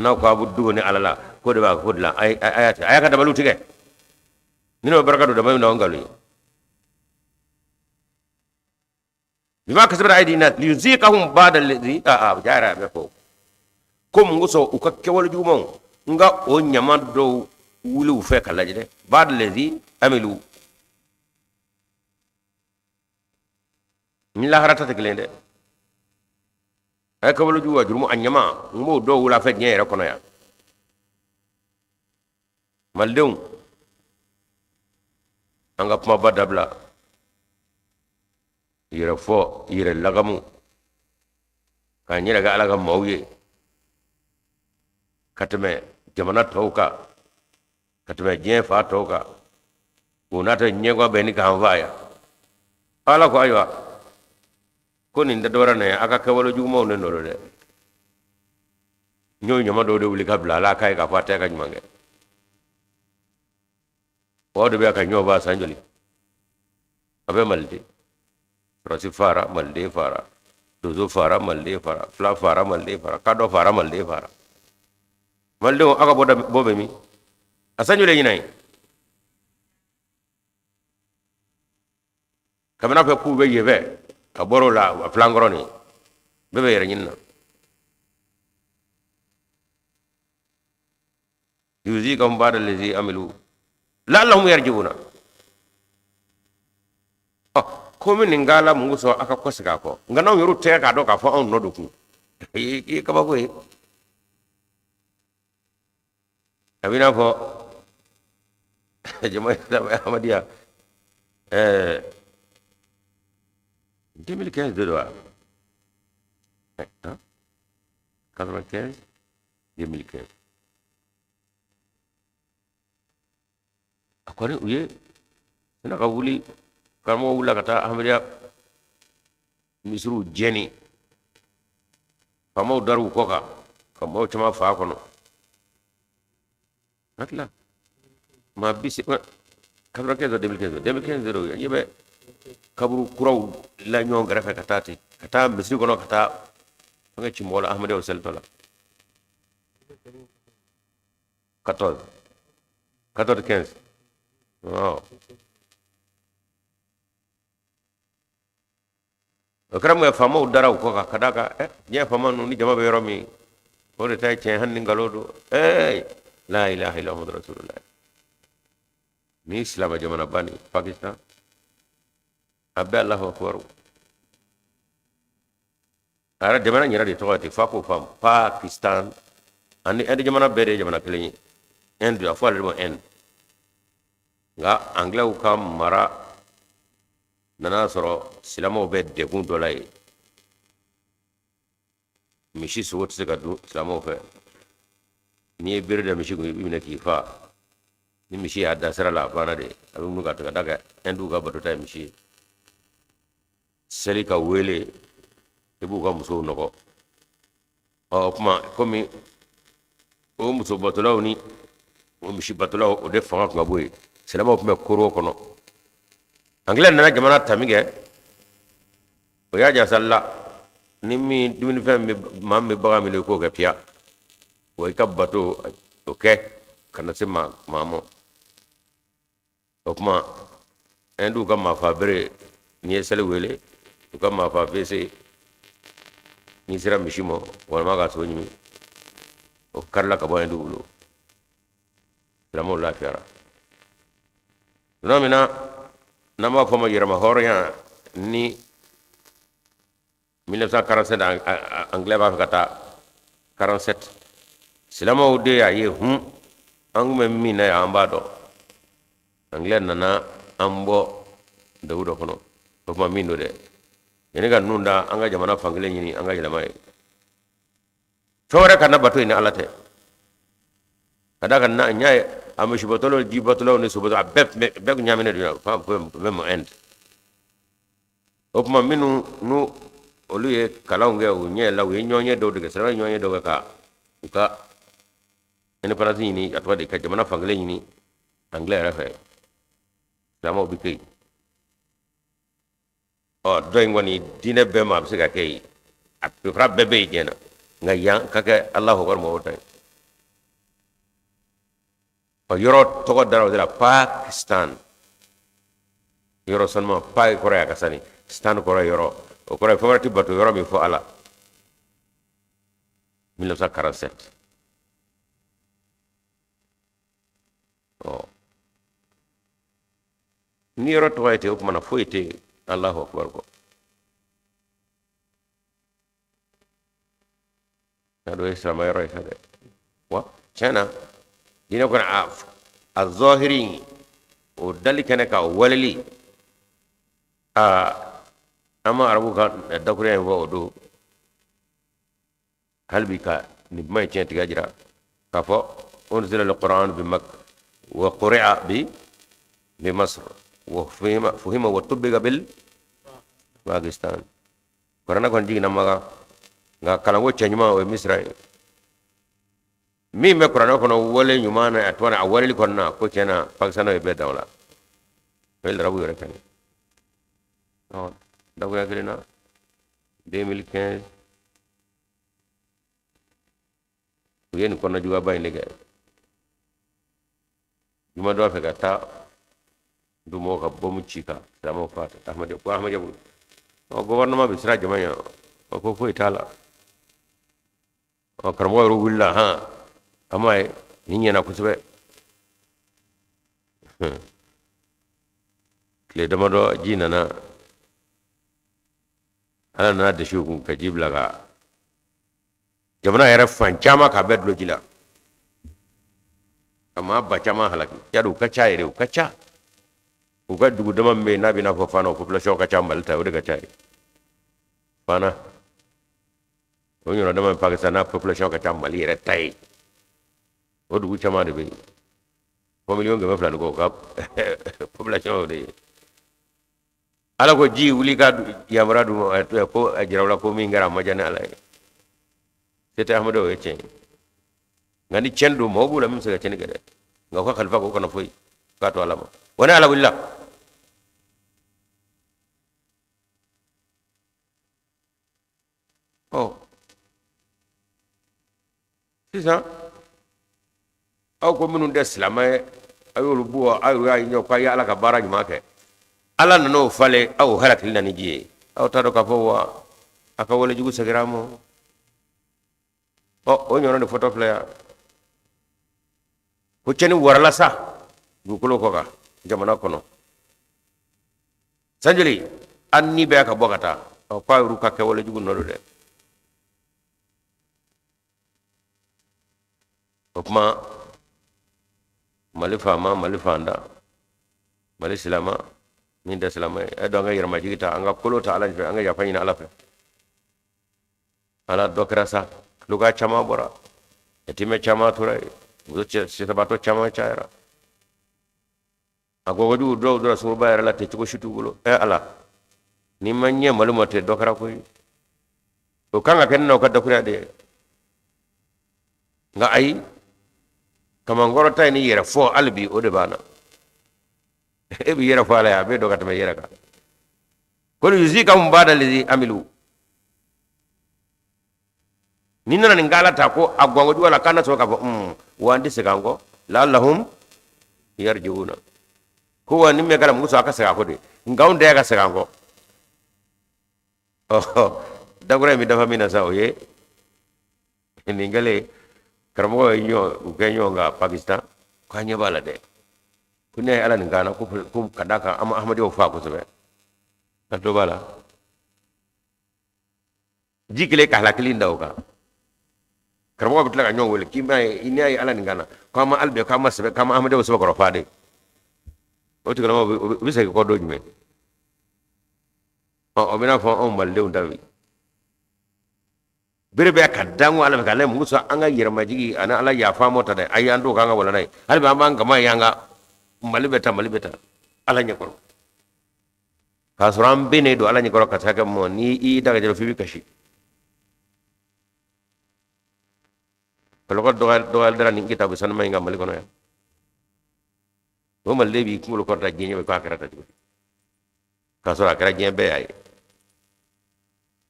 na ko abu ni alala ko de ba ko la ay ayaka da balu tige nino barakatu da mayna ngalo bima kasabara aidina liyuzikahum ba'da alladhi jara be ko kum nguso ukakkewol jumon nga o nyama do wulu fe kala jide ba'da alladhi amilu min la harata teglende ay kawolu juwa jurumu anyama ngo do wula fe nyere kono ya maldew anga puma badabla yere fo yere lagamu ka nyere ga alaga mawye katme jamana toka katme jen fa toka unata nyego beni ka vaya ala ko aywa koni ndadora ne aka kawalo jumo ne noro de nyoy nyama do de wuli ka bla la kay ka fata ka nymange o de be ka nyoba sanjoli abe malde rosi fara malde fara dozo fara malde fara fla fara malde fara kado fara malde fara malde o aka boda bobe mi asanjole nyinai kamana fe ku be yeve ka boro la flangoroni bebe yere nyinna yuzikahum ba'da allazi amilu la'allahum yarjiuna ko min ngala mungu so aka kosika ko ngana yoru te ka do ka fo on nodo ku e ka ba ko e abina fo jama ahmadia 2015 de doa 95 2015 akwani uye ina ka wuli kamo wula kata ahmadia misru jeni kamo daru koka kamo chama fa kono atla ma bisi 95 2015 do yebe kaburu kuraw la ñoo grafe kata misri kono kata nga ci mbola ahmadi o seltola 14 14 15 oh kram ga famo dara ko ka kadaka je famo ni jama be romi ko de tay cen hanni ngalodo la ilaha illa muhammad rasulullah ni islam jamana bani pakistan abbe allahu akbar ara jamana nyira de tawati fako fam pakistan andi jamana bere jamana keleni end afwa le mo end nga anglais kam mara nana soro silamo be de kun dolay mishi so wote ka du silamo fe ni bere da mishi ko ibina ki fa ni mishi ada sara la bana de abu nu ka daga endu ga bado tay mishi seli ka wele ibu ka muso noko kuma komi o muso batulaw ni o mishi batulaw o de fanga ko boy silamo ko me koro kono anglais nana jamana tamige o ya ja salla nimi dumini fem mammi baga mi ko ga pia o ka bato okay kana sema mamo o kuma endu ka ma fabre ni sele wele o ka ma fa bese ni sira mishimo wala ma ga so nyimi o karla ka bo endu ulo ramo la fiara nomina nama fama yirama horoya ni 1947 anglais ba kata 47 silama ude ya ye angume mina ya ambado anglais nana ambo dawudo kono ko ma mindo de ene ga nunda anga jamana fangle nyini anga jama tore kana bato ina alate kada kan na nyaay amishi botolo di botolo ne subo be nyamene do fa mo end opma minu nu oluye kalawnge o nyela we nyonye do de sara nyonye do ka ene parati ni atwa de ka jamana fangle ni anglais rafa damo bikay o doy ngoni dine be ma bsika kay ap fra bebe jena ngaya kake allah akbar mo tay o yoro to dara de la Pakistan yoro seulement pas Korea kasani stan Korea yoro o Korea favorite bato yoro mi fo ala 1947 ni yoro to ayte o mana fo ite allahu akbar ko ado islam yoro ifade wa chana dina ko az-zahirin o dali kana ka walali ama arabu ka dakure wo do halbi ka ni may centi gajira ka fo unzila al-quran bi makkah wa quri'a bi masr wa fuhima wa tubiga bil pakistan korana kon jigi namaga nga kala wo chanyuma o misra mi me korana kono wole nyumana atwana awali konna ko kena pakistan e be dawla fel rabu yore kan dago ya grena 2015 yen kono juga bay nege juma do fe gata du mo ka bomu chika damo fata ahmad jabu o gouvernement bi sira jamanya o ko fo itala o karmo ru willa ha amay ni na ko sebe le damado jina na ala na de shugun ka jibla ga jamana yara fan chama ka bedlo jila amma ba chama halaki yadu ka chaire ka cha u ga dugu dama me na bina fo fano population ka cha malta o de ka chaire fana o nyoro dama pakistan na population ka cha mali re tai o dugu chama de be ko million ga flan ko ka population de ala ko ji wuli ka yamra du ko ajrawla ko mi ngara majana ala sete ahmado e chen ngani chendu mo bula mi sega chen gede nga ko khalfa ko kono foy ka to alama wona ala willa c'est ça aw ko minnu tɛ silamɛ ayolu bɔ aw y'a ɲɔ ko a ye ala ka baara ɲuman kɛ ala nan'o falen aw halakili na ni ji ye aw t'a dɔn k'a fɔ wa a ka walejugu segira ma o ɲɔgɔn de fɔtɔ filɛ yan ko cɛni warala sa dugukolo kɔ kan jamana kɔnɔ sanjeli an ni bɛ ka bɔ ka taa ko a y'olu ka kɛwalejugu nɔ don dɛ o kuma mali faama mali fanda mali silama min tɛ silama ye dɔn an ka yɛrɛmajigi ta an ka kolo ta ala fɛ an ka yafa ɲini ala fɛ ala dɔ kɛra sa luka caman bɔra yatimɛ caman tora yen muso sitabatɔ caman cayara a gɔgɔjugu dɔw dɔra sunguruba yɛrɛ la ten cogo si t'u bolo ala ni ma ɲɛ mali ma ten dɔ kɛra koyi o kan ka kɛ ne n'aw ka dakuruya de ye nka ayi kamankɔrɔta ni yɛrɛ fɔ hali bi o de b'an na e b'i yɛrɛ fɔ ala ye a bɛ dɔ ka tɛmɛ yɛrɛ kan kolo yuzikahum ba'da allazi amilu ni nana nin kala ta ko a gɔngɔjugu la kana sɔrɔ k'a fɔ wa an tɛ segin an kɔ la'allahum yarji'una ko wa ni min kɛra muso a ka segin a kɔ de nka anw tɛ ka segin an kɔ dakura in bɛ dafa min na sa o ye nin kɛlen karamɔgɔ ye u kɛ ɲɔgɔn kan Pakistan k'a ɲɛ b'a la dɛ ko ne ye ala nin kan na ko ka d'a kan an ma ahmadiyɛw faa kosɛbɛ ka dɔ b'a la ji kelen ka halakili da o kan karamɔgɔ bɛ tila ka ɲɔgɔn wele k'i b'a ye n'i y'a ye ala nin kan na k'an ma alibi k'an ma sɛbɛn k'an ma ahmadiyɛw sɛbɛkɔrɔ faa de o tigilamɔgɔ o bɛ segin kɔ don jumɛn o bɛna fɔ anw malidenw ta bi bere bɛ ka dango ala fɛ k'ale muso an ka yɛrɛmajigi ani ala yafa mɔ ta dɛ ayi an t'o k'an ka walana ye hali bi an b'an gama ye an ka mali bɛ ta ala ɲɛkɔrɔ k'a sɔrɔ an bɛnnen don ala ɲɛkɔrɔ ka taa kɛ mɔ ni i daga jɛ f'i bɛ kasi kalɔgɔ dɔgɔyali dara nin kitabu sanuma in ka mali kɔnɔ yan o maliden b'i kunkolo kɔrɔta diɲɛ ɲɛ k'a kɛra ta cogo k'a sɔrɔ a kɛra diɲɛ bɛɛ y'a ye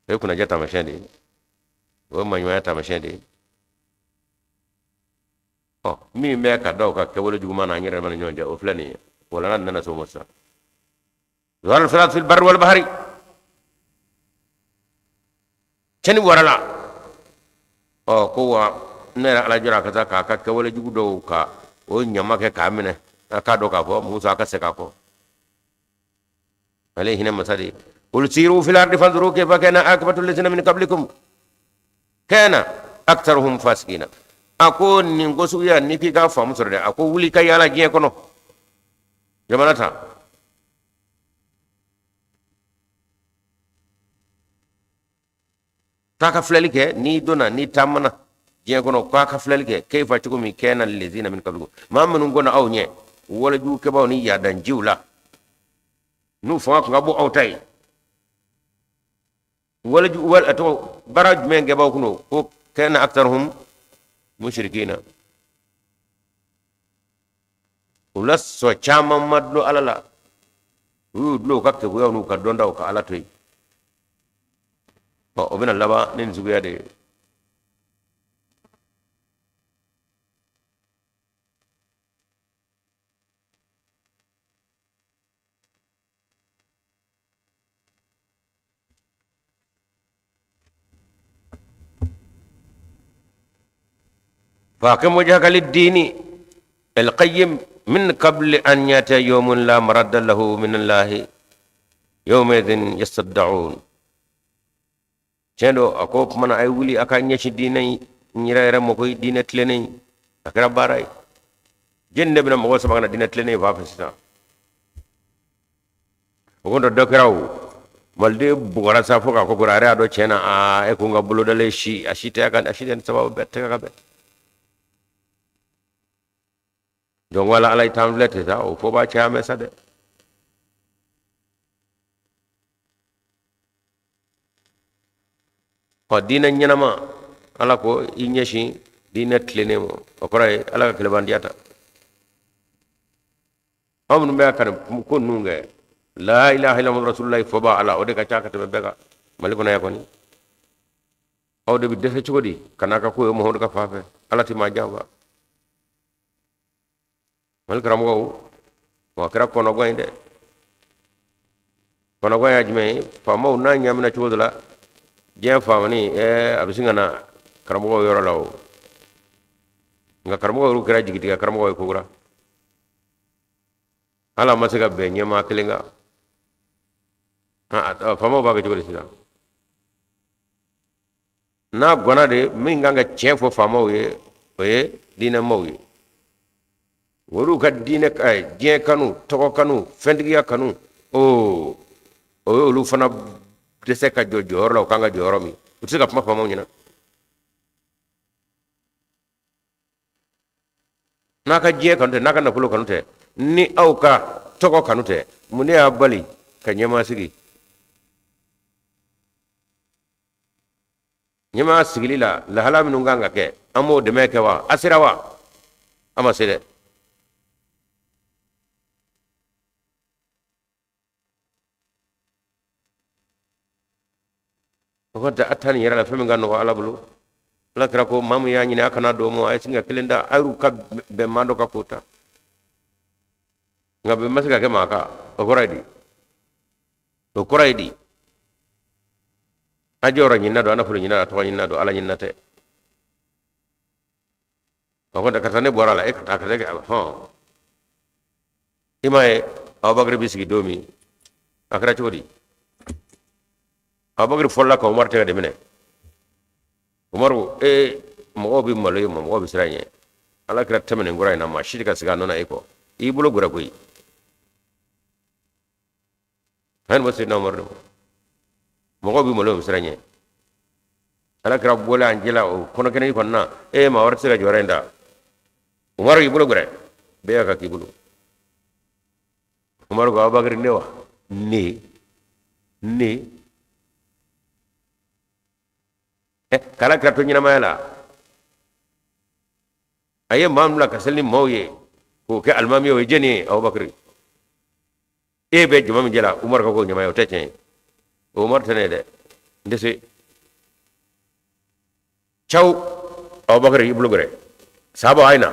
o ye kunnajɛ taamasiyɛn de ye o ye maɲumanya taamasiyɛn de ye min bɛ ka da o ka kɛwale juguman na an yɛrɛ ni ɲɔgɔn cɛ o filɛ nin ye wala nana s'o ma sisan zuhara al-fasad fil barri wal bahri cɛni warala ko wa ne yɛrɛ ala jɔra ka taa k'a ka kɛwale jugu dɔw ka o ɲama kɛ k'a minɛ a k'a dɔn k'a fɔ muso a ka segin a kɔ ale ye hinɛ masa de ye qul siru fil ardi fanzuru kayfa kana aqibatu allazina min qablikum kana aktharuhum fasikina a ko nin ko suguya ni k'i ka faamu sɔrɔ dɛ a ko wuli ka yaala diɲɛ kɔnɔ jamana ta taa ka filɛli kɛ n'i donna n'i taamana diɲɛ kɔnɔ k'a ka filɛli kɛ kayfa cogo min kana allazina min qablikum maa minnu kɔnɔ aw ɲɛ walajugukɛbaw ni yaadanjiw la n'u fanga tun ka bɔ aw ta ye bara jumɛn kɛbaw kun ko kana aktharuhum mushrikina u la sɔ caman ma dulon ala la u y'u dulon u ka keguyaw n'u ka dɔntaw ka ala to yen o bɛna laban ni nin suguya de ye فأقم وجهك للدين القيم من قبل أن يأتي يوم لا مرد له من الله يومئذ يصدعون cendo ako mana ay wuli aka ñeci dinay ñira mo koy dina tlenay akara baray jenne bina mo so magana dina tlenay fa fa sita o gondo dokiraw malde bugara sa foka ko gurare ado cena a e ko ngabulo dale shi ashite kan ashite sababu bette ka be donc wala alay tamlete ta o fo ba ciame sa de ko dina ñanama ala ko i ñeshi dina tlene mo o koray ala ka keleban diata amnu be kan ko nunge la ilaha illallah rasulullah fo ba ala o de ka ciaka te bega maliko na yakoni o de bi defe cogodi kana ka ko mo hodo ka fafe ala ti ma jamba mal karamgo wa kara kono go inde kono go ya jime famo na nyamna chodla je famani abisinga na karamgo yoro law nga karamgo ru kara jigiti karamgo ko gura ala masiga be nyama kelinga famo ba ga jogori sida na gona de minga nga chefo famo ye oye dina mawye woru ka dina kay je kanu to kanu fendiya kanu o lu fana dese ka jojo la kanga joro mi utsiga pama famo nyina naka je kanu te naka na pulo kanu te ni auka to kanu te muni abali ka nyama sigi nyama sigili la hala minu nganga ke amo de meke wa asira wa ama sire wata atani yara la femi ngano ala bulu la kra ko mamu ya nyina kana do mo ay singa kelenda ayru ka be mando ka kota ngabe masika ke maka o koraidi ajora nyina do ana fulu nyina to nyina do ala nyina te ko da katane borala e kata ke imae abagre bisigi domi akra chodi abagre folla ko umar tege de mine umaru mo bi malo mo bi siranye ala kra temene ngurai na ma shirika siga nona eko ibulo gura koi han wasi na umar mo bi malo siranye ala kra bola anjela o kono kene ko na ma war siga jorenda umaru ibulo gura be ka kibulo umaru ga abagre newa ni kala krato nyina mayala aye mamla kasalni mawye ko ke almami o jeni abubakar be jumam jela umar ko nyama yo tete umar tane de ndese chaw abubakar iblu gore sabo ayna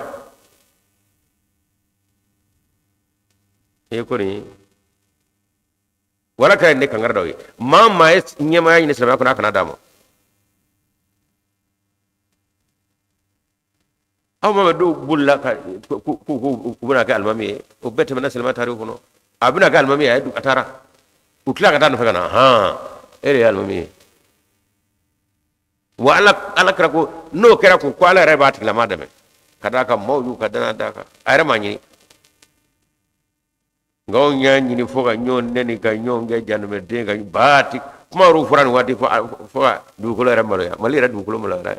ko ni wala kay ne kangar dawi mamma nyama ni sama ko na kana damo aw ma do bulla ka ku buna ka almami o bette man salama tari ko no abuna ka almami ay du atara utla ka tan fa kana ere almami wala ala kra ko no kra ko ala re bat la madame kada ka mawju kada da ka ayra mani ngaw nyaani ni foga nyon neni ka nyonge janme de ga bati kuma ru furan wati foga du ko re malo ya malira du ko malo ra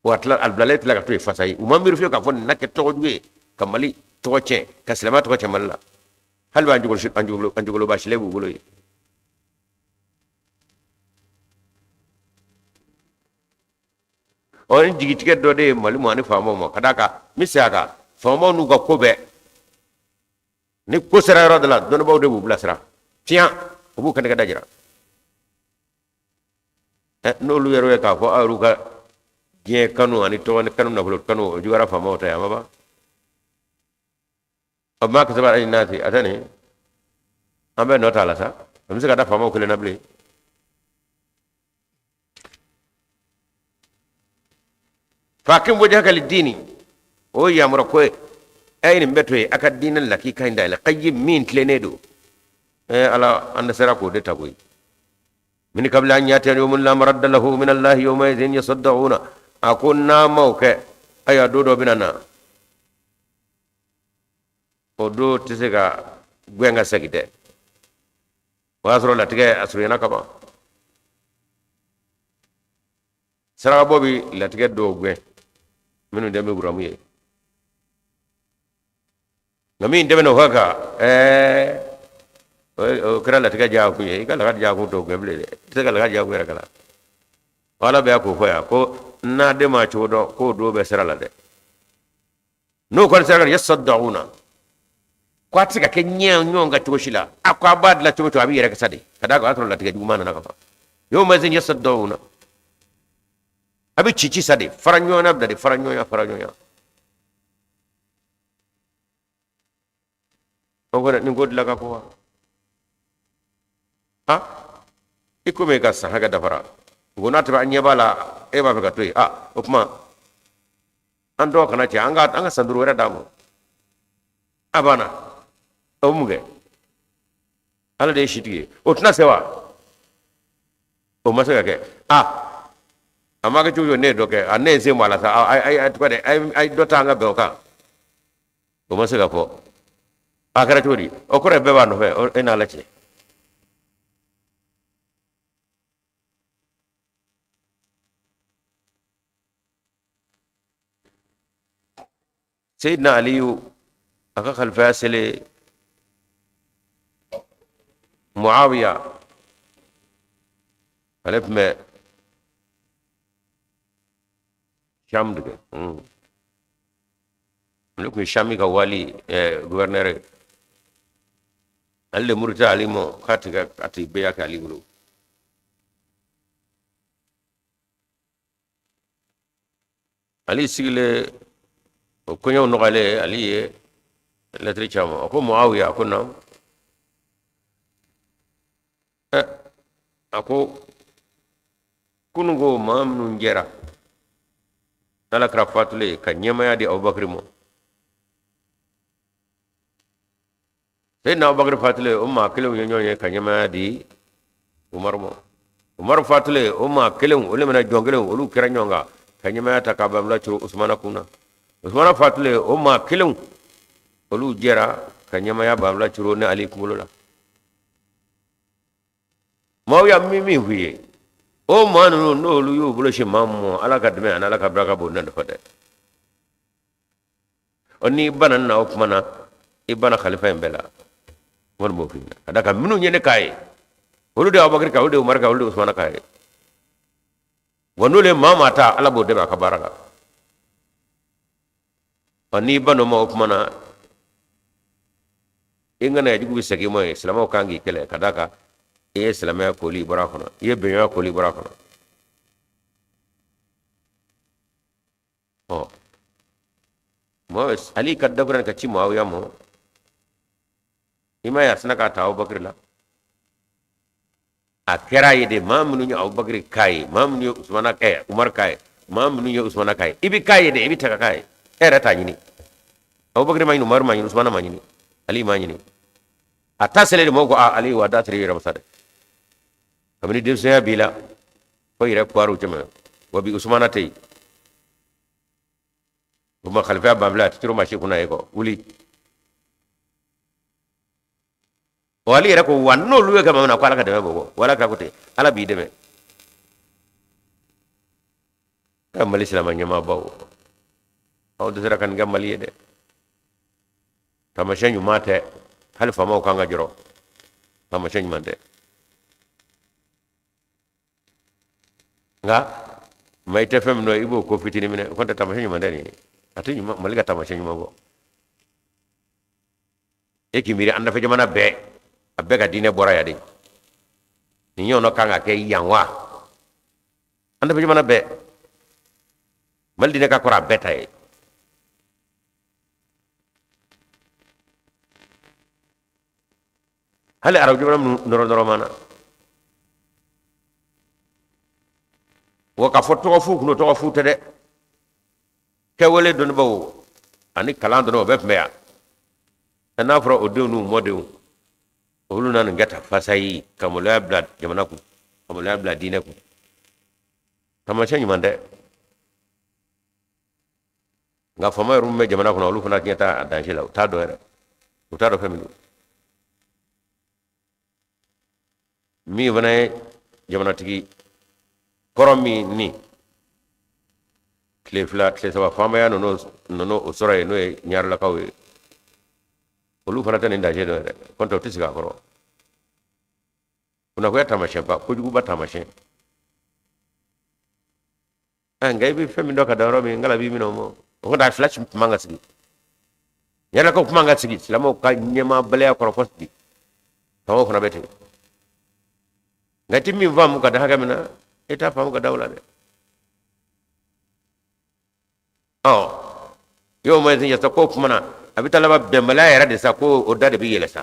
watla alblalet la to fasai umamir fi ka fon nak to duwe kamali to che ka salama to che malla halwa anjugol ba shile bu gulo on jigi tike do de mali mo ani famo mo kadaka misaka famo nu ga kobe ni ko sera radala don baw de bu blasra tian bu kan ga dajira no lu yero ka fo aruka je kanu ani to ne kanu na bulut kanu jugara famo ta ya baba amma ka sabar ani nasi atane ambe no tala sa amse ka da famo kule na ble fakim wajhaka lidini o ya murako ayni mbetoy aka dinan laki kainda la qayyim min tlenedo ala anda sera ko de tagoy min qabla an yati yawmun la maradda lahu min allah yawma idhin yasaddauna akunna mauke aya dodo binana odo tisega gwenga segide wasro latige asrina kaba sara bobi latige do gwen minu dembe buramuye ngami ndebe no haka o kra latige ja ku ye kala ja ku to gwen ble tisega la ja ku era kala wala be ko foya ko na de ma chodo ko do be sera la de no ko sera yasaddauna kwati ka kenya nyonga toshila akwa bad la tumo to abi yere kasade kada ko atro la tiga jumana na kafa yo mazin yasaddauna abi cici sade faranyo na abda de faranyo ya ko ni god la ka ko ha iko me ka sa haga dafara gona ta anya bala e ba ka toy o kuma an do kana ce an ga sanduru wara damu abana o muge ala de shi tige o tuna sewa o masaka ke amma ka juyo ne doke anne sai mala sa ai do ta nga be ka o masaka ko akara tori o kore be ba no fe o ina la ce سيدنا علي aka khalfa sele معاوية alef me sham de لكم شامي كوالي غورنر alle murta alimo khatika ati beya ka libro ali sigle ko nyaw no gale ali letri chama ko muawiya ko nam ako kungo mamnu njera ala krafatule ka nyama ya di abubakar mo na abubakar fatule umma kele nyonye ka nyama ya di umar mo umar fatule umma kele ole mena jongele olu kira nyonga ka nyama ya takabamla churu usmana kuna usmana fatule umma kele olu jera ka nyama ya bamla churu ne ali kumulula mawya mimi huye o manu no lu yu bulo shi mammo ala ka deme ala ka braka bo nan fade oni banan na okmana ibana khalifa embela won mo fi adaka minu nyene kai olu de abakar ka olu de umar ka olu de usman kai wonule mama ta ala bo de ka baraka oni bano mo okmana ingana jugu segi moy islamo kangi kele kadaka ye silamaya koli bɔra kɔnɔ ye bɛnɲɔgɔnya koli bɔra kɔnɔ ali ka dabura ka ci muawiya mo ima ya sina ka ta abubakar la a kɛra ye de maa minnu ye abubakar kai maa minnu ye usmana kai umar kai maa minnu ye usmana kai ibi kai ye de ibi taga kai yɛrɛ t'a ɲini abubakar ma ɲini umar ma ɲini usmana ma ɲini ali ma ɲini a ta sele de mo ko ali wa da tiri yɛrɛ masa de kabini denmisɛnya b'i la fo yɛrɛ kuwaru jama wa bi usmana tɛ yen o ma kalifa banfula a tɛ toro masi kunna ye kɔ wuli o ali yɛrɛ ko wa n'olu ye kama min na ko ala ka dɛmɛ bɔ wala ka ko ten ala b'i dɛmɛ ka mali silama ɲɛmaabaw aw dɛsɛra ka nin kɛ mali ye dɛ taamasiyɛn ɲuman tɛ hali faamaw kan ka jɔrɔ taamasiyɛn ɲuman tɛ nga mai te fem no ibo ko fitini mine ko ta tamashe nyuma ndani ati nyuma malika tamashe nyuma go e ki miri anda fe jamana be abbe ga dine bora ya de ni nyono kanga ke yanwa anda fe jamana be mal dine ka kora beta e hale araw jamana noro mana waka fo togo fu kuno togo fu tede ke wole don bawo ani kalan don be meya ana fro o denu modeu olu nan ngata fasai kamula blad jamana ku kamula blad dine ku tamasha nyuma de nga fama rumme jamana ku olu fana nyata danger la ta do era ta do familu mi vana jamana tigi koromi ni kle fla kle saba fama ya no osora no nyar la kawe olu fana tan inda jedo re konto tisiga koro kuna ko tamashe ba ko jugu ba tamashe ngai bi femi ndo ka daro mi ngala bi mino mo ko da flash manga sigi yalla ko manga sigi lamo ka nyema bale ko fosdi tawo fana bete ngati mi vam ka da haga mina eta famu ka dawla de yo mai tin yasta ko mana abi talaba bembala yara de sa ko odda de bi yele sa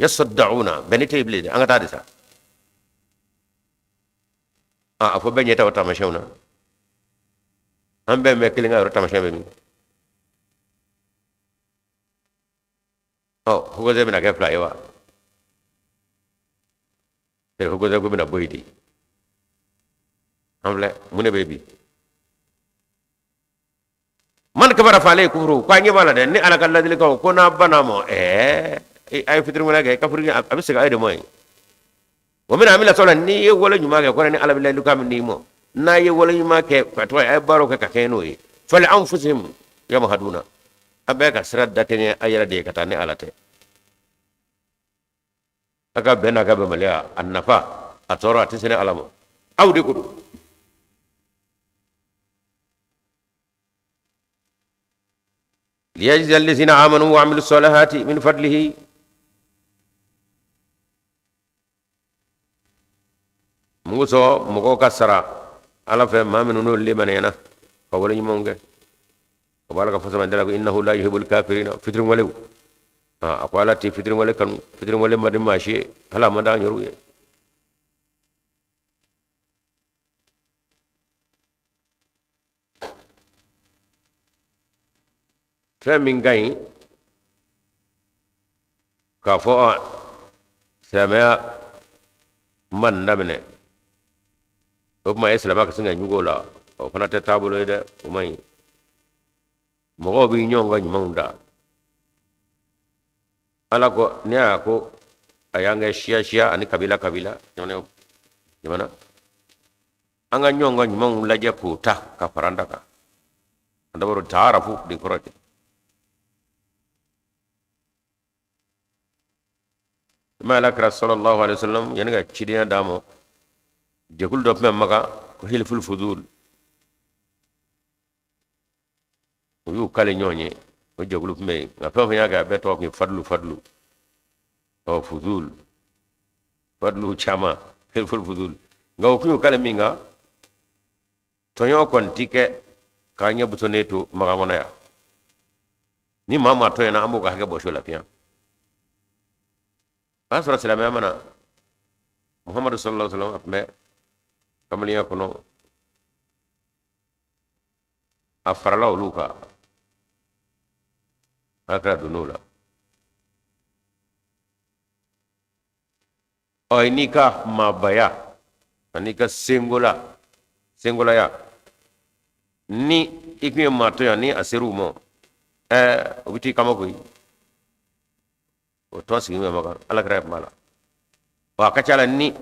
yasaddauna benite iblis anga ta de sa afo be nyeta wata mashawna ambe me kilinga wata mashawna mi hugo ze bina ke fly wa pero hugo ze ko bina boydi amle mune bebi man kabara fale kufru kwa nyebala de ni ala kala dile ko na banamo ay fitru wala ga kafru abi sega ay de moy wa min amila sola ni ye wala nyuma ga ko ni ala billahi lukam ni mo na ye wala nyuma ke fatwa ay baro ka keno yi fal anfusihim yamhaduna abe ka sirat datene ayara de katane alate aga bena ga be malia annafa atora tisene alamo awde kudu ليجزي الذين آمنوا وعملوا الصالحات من فضله موسو مكو كسرا على فهم ما من نقول لمن هنا فقول يمونك وبارك فسما دلك إنه لا يحب الكافرين فطر ولو أقوالاتي فطر ولو كان فطر ولو ما دم ماشي هلا ما دان يروي فمن جاي كفوا سمع من نبني وما يسلم ما كسنجا نقولا وكنا تتابلو إذا وما مغوبي نيون غني موندا ala ko ne ako ayanga shia ani kabila gimana anga nyongo nyimong laje puta ka faranda ka andabaro taarafu di koroti mala kra sallallahu alaihi wasallam yanga chidiya damo jekul do maka ko hilful fudul yu kale nyonye o joglu me nga fa yaga be to ki fadlu o fudul fadlu chama hilful fudul nga ko kale minga to yo kon tike kanya butoneto maga mona ya ni mama to yana ambo ga ga bosho la pian asra salama mana muhammad sallallahu alaihi wasallam apme kamaliya kono afarala uluka akra dunula o inika mabaya anika singular ya ni ikwe mato ya ni asiru mo ubiti kama koi o to sigi me maka ala kra mala wa kachala ni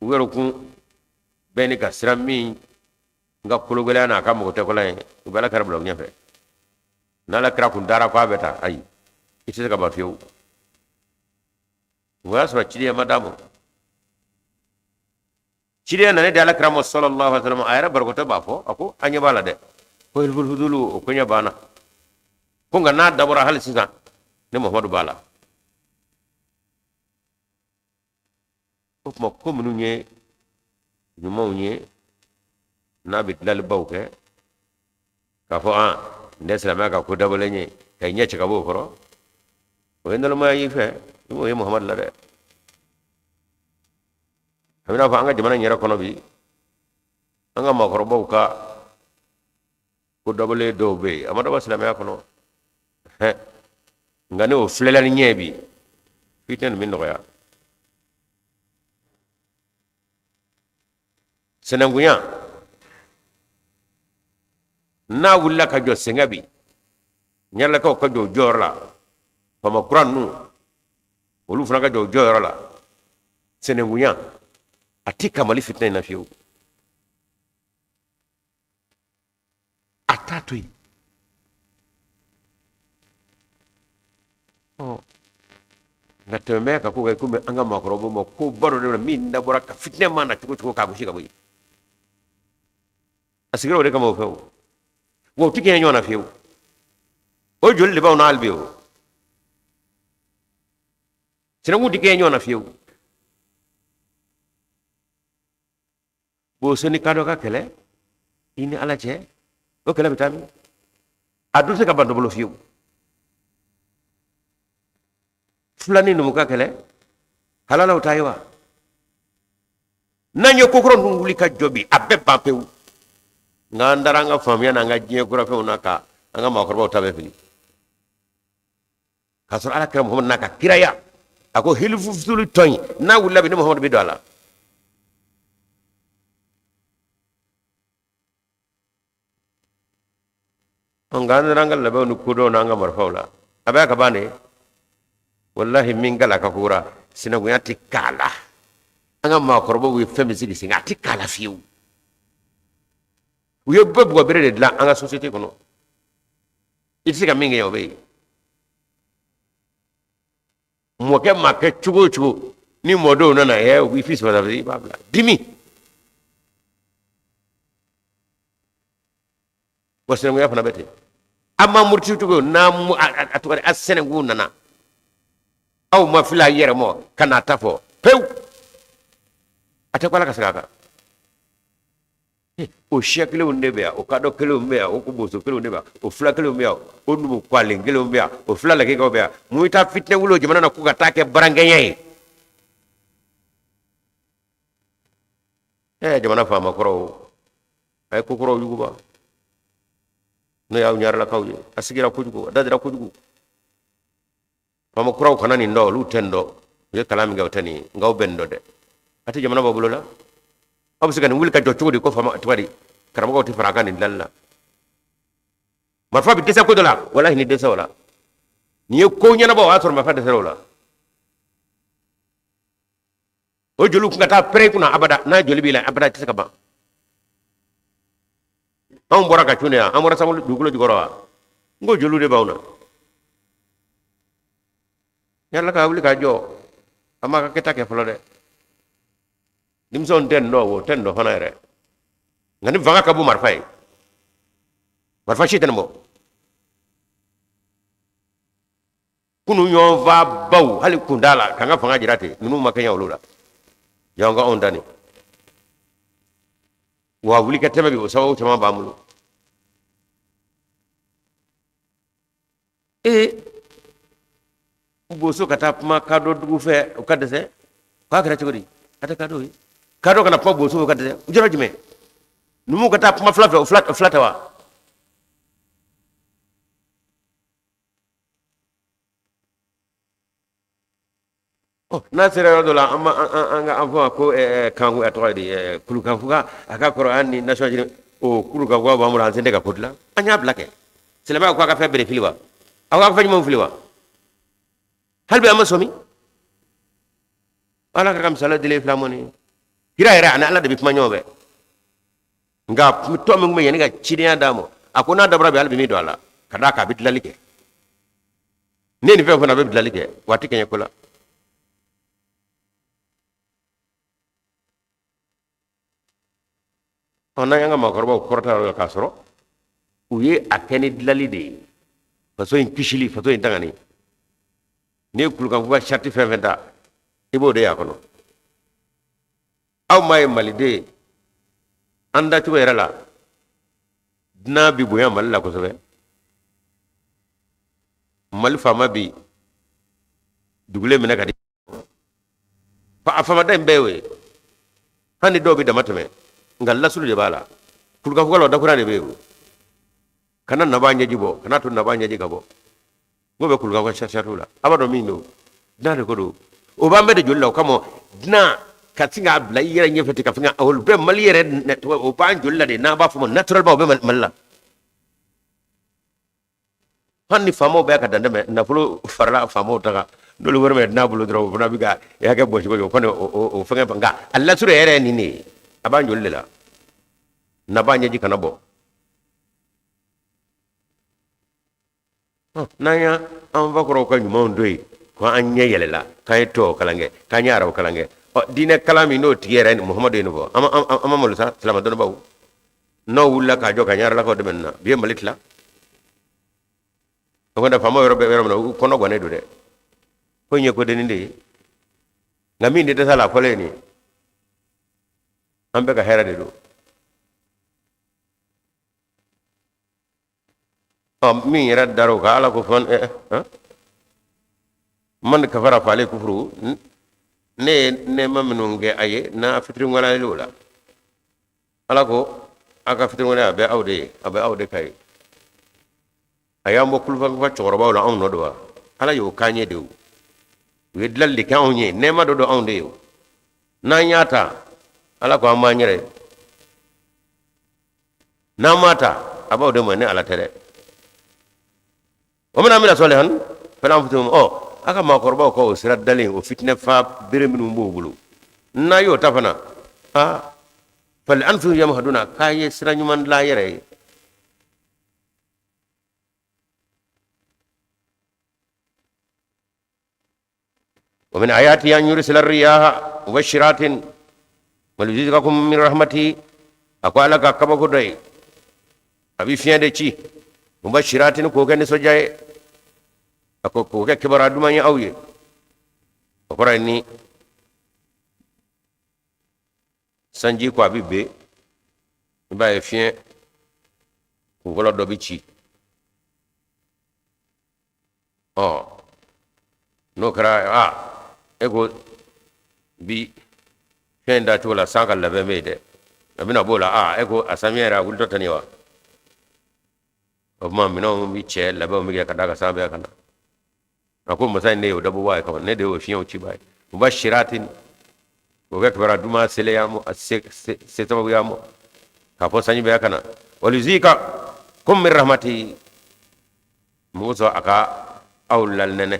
wero ku beni ka sirami nga kulugala na kama ko te ko lay ubala kra blog nyafe nala kra kun dara ko abeta ay ite ka ba fiu wa so chidi madamo chidi na ne dala kra mo sallallahu alaihi wasallam ayra barkota ba fo ako anya bala de ko hilful hudulu ko nya bana ko nga na dabura hal sisa ne muhammadu bala ko ko munu nye nyumo nye na bit lal bawke ka fo nde salama ka ko dabale nye kay nye ci ka bo foro o endal ma yi fe mo ye muhammad la de hamina fa anga jamana nyera kono bi anga ma ko bawka ko dabale do be amada wa salama kono ngane o flelal nyebi fiten min noya senangunya na wulla ka jo sengabi nyalla ka jo jorla pama qur'anu olu fana ka jo jorla senangunya atika mali fitna na fiu atatui ngatembe ka ko kumbe anga makrobo mo ko baro de min da boraka fitne mana ko ka gushi ka boy asigiro de kamo few wo tike nyona few o jolli baw na albiyo sina ngudi ke nyona few bo soni kado ka kele ini ala che o kele bitami adu se ka bando bolo few fulani numu ka kele halalaw taywa nanyo kokoro nguli ka jobi abbe papew nga ndara nga famya na nga jiye kura fe unaka nga makorba tabe fili kasur ala kira muhammad naka kiraya ako hilfu fulu toy na wulla bi muhammad bi dala nga ndara nga labe nu kudo na nga marfawla abaya ka bane wallahi min gala ka kura sinagu yati kala anga makorba wi femisi di singa tikala fiu uye bebu bere de la anga société kono iti ka mingi yobe mo ke make chugo chugo ni modo na ye wi fis wala bi babla dimi wasena mo yafana bete amma murti chugo na mu atukari asene ngunana aw ma fila yere mo kana tafo pew atakwala kasaka o shekle unde bea o kado kele umbea o kubuso kele unde bea o fla kele umbea o nubu kwale kele umbea o fla lake ko bea muita fitne wulo jimana na kuka take barangenya jamana fama koro ay ko koro yugo ba no yaw nyar la kawje asigira kujugo dadira kujugo fama koro kanani ndo lu tendo ye kalami gawtani ngaw bendo de ati jamana babulo la abu sigan wul ka jocco di ko fama twari karamo ko ti faraka ni lalla marfa bi desa ko dola wallahi ni desa wala ni ko nyana ba wa tor ma fa desa wala o jolu ko ngata pre kuna abada na joli bi la abada tisa ba am boraka tune ya amora samul dugulo jigoro wa ngo jolu de bawna yalla ka wuli ka jo ama ka keta ke flode dimson ten do fana ere ngani vanga kabu marfai marfa shi tenmo kunu yo va baw hali kundala kanga fanga jirate nunu makanya ulula yanga ondani wa wuli ka teme bi sawu chama bamulu boso kata ma kado dugu fe o kadese ka kra chogodi ata kado yi kado kana pa boso o kadese ujoro jime numu kata ma flata wa oh na sera dola amma anga amfa ko kangu atoidi kulu kanfuga aka qur'an ni national jine o kulu ka gwa ba mu lansende ka podla anya blake selema ko ka fe bere filiwa awa ka fe mo filiwa halbe amma somi ala ka kam sala dile flamoni hira ana ala de bi manyobe nga to mo me yani ga chidiya damo akona dabra be albi mi do ala kada ka bit lalike neni fe fona be bit lalike wati kenya kula ona yanga makorba korta ro kasro uye akeni dilalide faso in kishili faso in tangani ne kulkan fuga sharti feventa ibo de yakono aw may malide anda tuba yarala dina bi boya malla ko sobe mal fama bi dugule mena kadi fa afama dem bewe hani do bi damatame ngalla sulu de bala kulkan fuga lo dakura de bewe kana nabanya jibo kana to nabanya jigabo ngobe kulga kwa shashatula abado mindo dare ko do o ba mede jolla kamo dina katinga bla yere nyefete ka finga awol be mal yere net o ba jolla de na ba fumo natural ba be malla hanni famo be ka dande me na fulo farla famo taga dole worme na bulo dro na biga ya ke bo ko kono o finga banga alla sure yere ni ni aba jolle la na ba nyaji kana bo nanya an vakoro ka nyuma ndoi ko anya yelela kay to kalange kanya raw kalange o dine kalami no tiere muhammadu no ama molusa salama don baw no wulla ka jo kanya la ko de menna bi malitla ko da famo yoro be no ko no gone do de ko nye ko de ndi ngami ndi de sala ko le ni ambe ka hera de do mi yera daro ka ala ko fon man kafara fale kufru ne mamnunge aye na fitri ngala lula alako aka fitri ngala be awde kay ayambo kulfa fa choroba wala on nodwa ala yo kanye de we dlalli kan onye ne ma do onde yo na nyata ala ko amanyere na mata abawde mo ne ala tere o mana mira solehan falam futum aka ma korba ko sirat dalin o fitna fa bireminu mbobulu na yo tafana fal anfu yamhaduna kaye siranyu man la yere ومن آياته أن يرسل الرياح مبشرات وليذيقكم من رحمته أقول لك كما كدري أبي فين دشي مبشرات كوكا نسوجاي أكو كوكا كبر أدماني أوي أقول إني سانجي كو أبي بي باي فين كوكا دوبيتشي no kara ego bi fenda tola sanga la bemede abina bola ego asamiera wulto taniwa obma mino mi che la ba mi ga daga sabe kana ako masai ne odabu wa ka ne de o fion chi bai mubashiratin o ga kbara duma sele yamo se tabu yamo ka fo sanyi be kana waluzika kum min rahmati muso aka awlal nene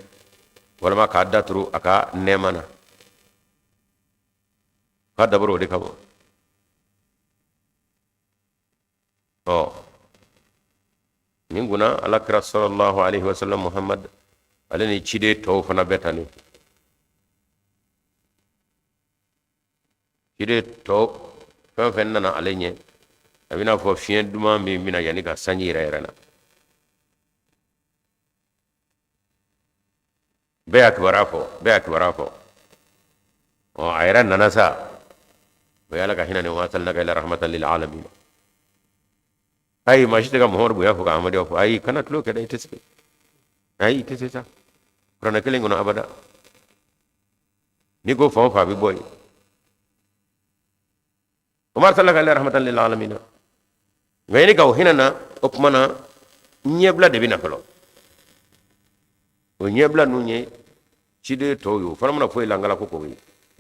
wala ma ka datru aka nemana ka dabro de kabo min guna alakra sallallahu alaihi wasallam muhammad alani cide to fana betani cide to fen nana alenye abina fo fien duma mi mina yani ka sanyi rerena be akbara fo ayran nanasa be ala ka hinane wa sallallahu ila rahmatan lil alamin ay mashi daga muhammad buya fuka amadi wa ay kana tulo kada ite sai ay ite sai sa rana kelen gono abada ni go fa bi boy umar sallallahu ila rahmatan lil alamin ngayni ka hinana okmana nyebla de bina falo o nyebla nunye chide toyo fana muna foi langala ko ko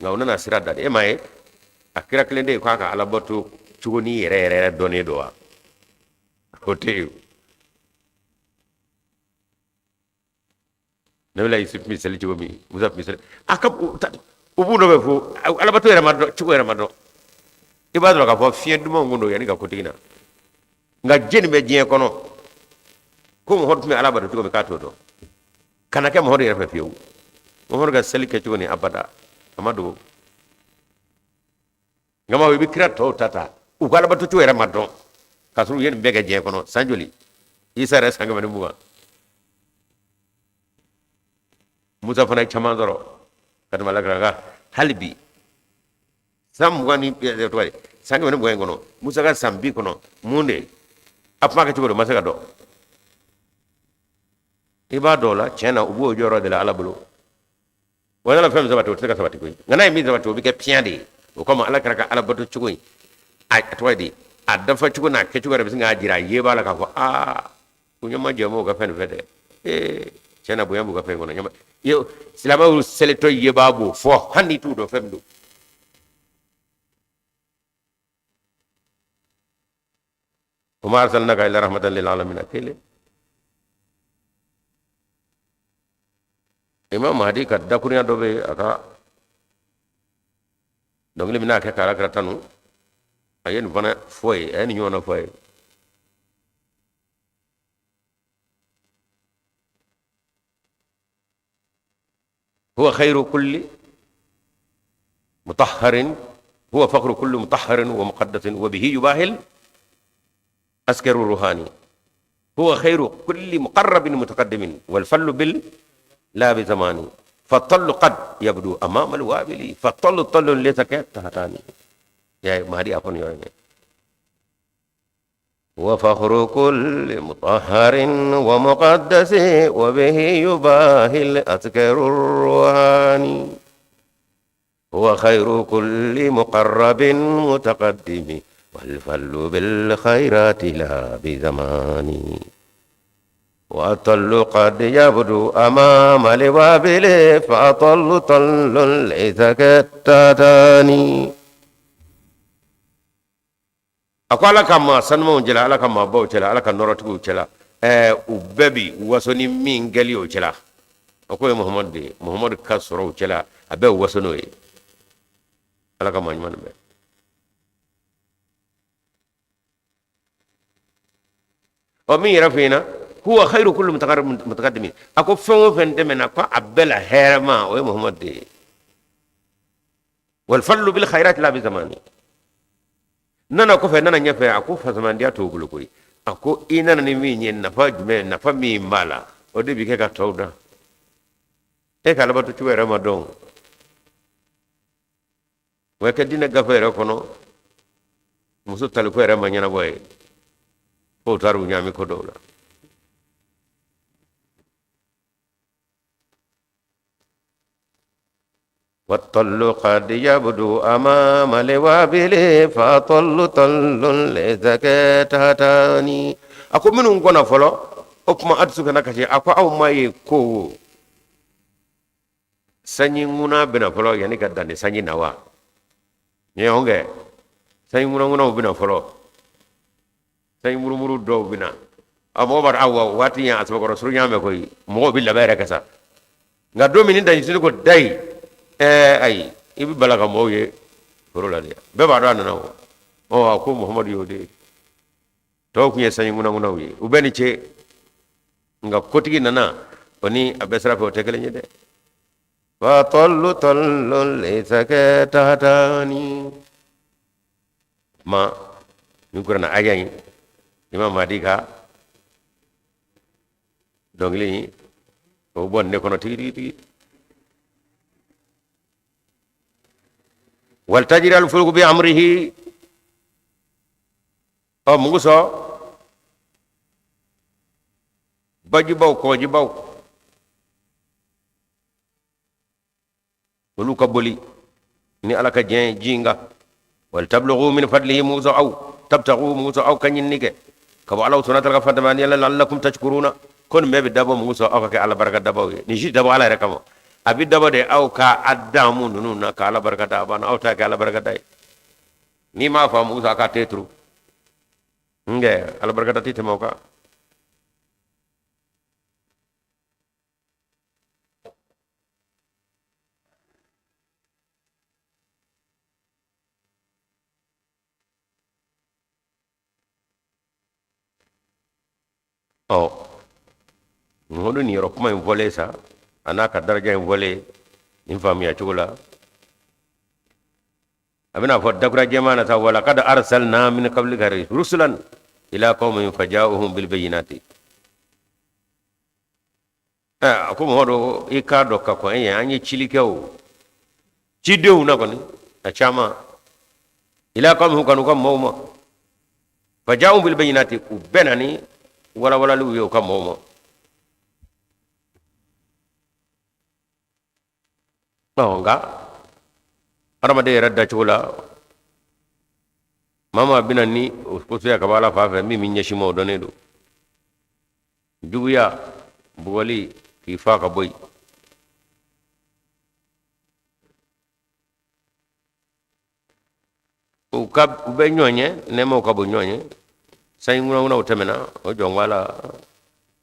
ngawna na sirada e mai akira klende ko aka alaboto chugoni yere doni doa hotel nebla isip misali chugomi musap misali aka ubuno be fo alaboto yere maddo chugo yere maddo ibadro ka fo fienduma ngundo yani ka kotina nga jeni be jien kono ko mo hodmi alaboto chugo be katoto kana ke mohori refa fiu mohor ga seli ke chugoni abada amadu ngama wi bikira to tata u kala batu chuera madon kasuru yen bega je kono sanjoli isa res sanga mane buga musa fana chamandoro kadma lagra halbi sam wani to wari sanga mane buga kono musa ga sambi kono munde apma ka chugo masaka do iba dola chena ubo joro de la alabulo wala la fem sabato teka sabati ko ngana mi sabato bi ke piande o koma ala karaka alabato chugoy ay atwadi adafa chugo na ke chugo rebi nga jira yeba la ka ko kunyo ma jemo ga fen fede chena bu yambu ga fen ngono nyama yo silaba u seleto yeba bu fo handi tu do fem do umar sallallahu alaihi rahmatan lil alamin akele imam mahdi ka dakunya dobe aka dongli mina ka kala kratanu ayen bana foy en nyona foy huwa khairu kulli mutahharin huwa faqru kulli mutahharin wa muqaddasin wa bihi yubahil askaru ruhani huwa khairu kulli muqarrabin mutaqaddimin wal fallu bil لا بزماني فالطل قد يبدو امام الوابل فالطل طل ليس كتهتاني يا مهدي افن يوين وفخر كل مطهر ومقدس وبه يباهي الأذكر الروحاني هو خير كل مقرب متقدم والفل بالخيرات لا بزمان وأطل قد يبدو أمام الوابل فأطل طل ليس كالتاتاني ako ala kama sanmo jela ala kama baw cela ala ka norotigu cela u bebi wasoni min gali o cela ako muhammad ka soro cela abe wasono e ala kama nyman be o mi rafina huwa khairu kullu mutaqaddimin ako fengo fende mena ko abela herma o muhammad wal fallu bil khairat la bi zamani nana ko fe nana nyafe ako fasamandia to gulu koy ako ina ni mi nyen nafa jume nafa mi mala o de bi ke ka tawda e kala batu cuwere ma don we ke dina gafere kono musu tal ko re ma nyana boy ko taru nyami ko dowla والطل قد يبدو أمام الوابل فطل طل لزكاتاني أكو منو كنا فلو أكما أدسوك نكشي أكو أو ما يكو sanyi nguna bina folo yani kadande sanyi nawa ye honge sanyi nguna bina folo sanyi muru do bina amo bar awa wati ya asba ko rasul nyame koy mo bi labere kasa nga do minin dañ ko day ay ibi balaga mo ye foro la dia be ba do na o ko muhammad yode to ku ye sanyi nguna wi u beni che nga kotigi nana oni abesra ko tekele nyede فطل طل ليس كتهتاني ما نقولنا أجاي إمام ماديكا دونغلي وبون نكون تيري والتجري الفلك بأمره أو موسى بجباو كوجباو ولوكا بولي ني على كجين جينغا ولتبلغوا من فضله موسى او تبتغوا موسى او كنينيكه كبا الله سبحانه وتعالى فدمان يلا لعلكم تشكرون كون مبي دابو موسى او كا على بركه دابو ني دابو على ركمو ابي دابو دي او كا ادامو نونا كا على بركه دابان او تا كا على بركه داي ني ما فا موسى كا تيترو نغي على بركه تي تموكا oh ngodo ni ro kuma volé ça anaka daraja volé in famiya chugula abina fo dakura jemana sa wala kad arsalna min qablika rusulan ila qaumin fajaa'uhum bil bayyinati ko modo ikado ka ko en anyi chilikew chidew na ko ni a chama ila qaumin kanu kam mawma fajaa'uhum bil bayyinati ubenani wala lu yo kam momo nga arama de radda chula mama binani uskosu ya kabala fafa mimi nyeshimo donedo juguya buwali ki faka boy u kab be nyonye nemo kabo nyonye sai nguna utemena o jongwala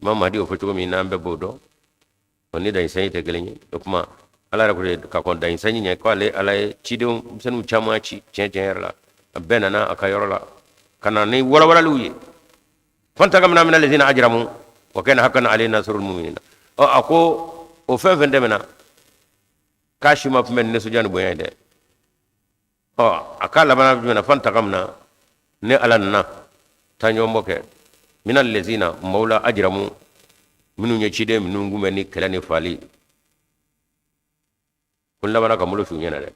mama di o fotugo mi nambe bodo oni dai sai te gelenyi kuma ala ra ko ka kon dai sai nya ko ale ala chido senu chama chi chen la benana akayorola kana ni wala luye fanta gamna min alladhina ajramu wa kana haqqan alaina nasrul mu'minin o ako o fenfende mena kashima men ne sujanu boyande o akala bana mena fanta gamna ne alanna tanyo moke minal lezina maula ajramu minu nyechide minu ngume ni kelani fali kulla bana kamulu fu nyana de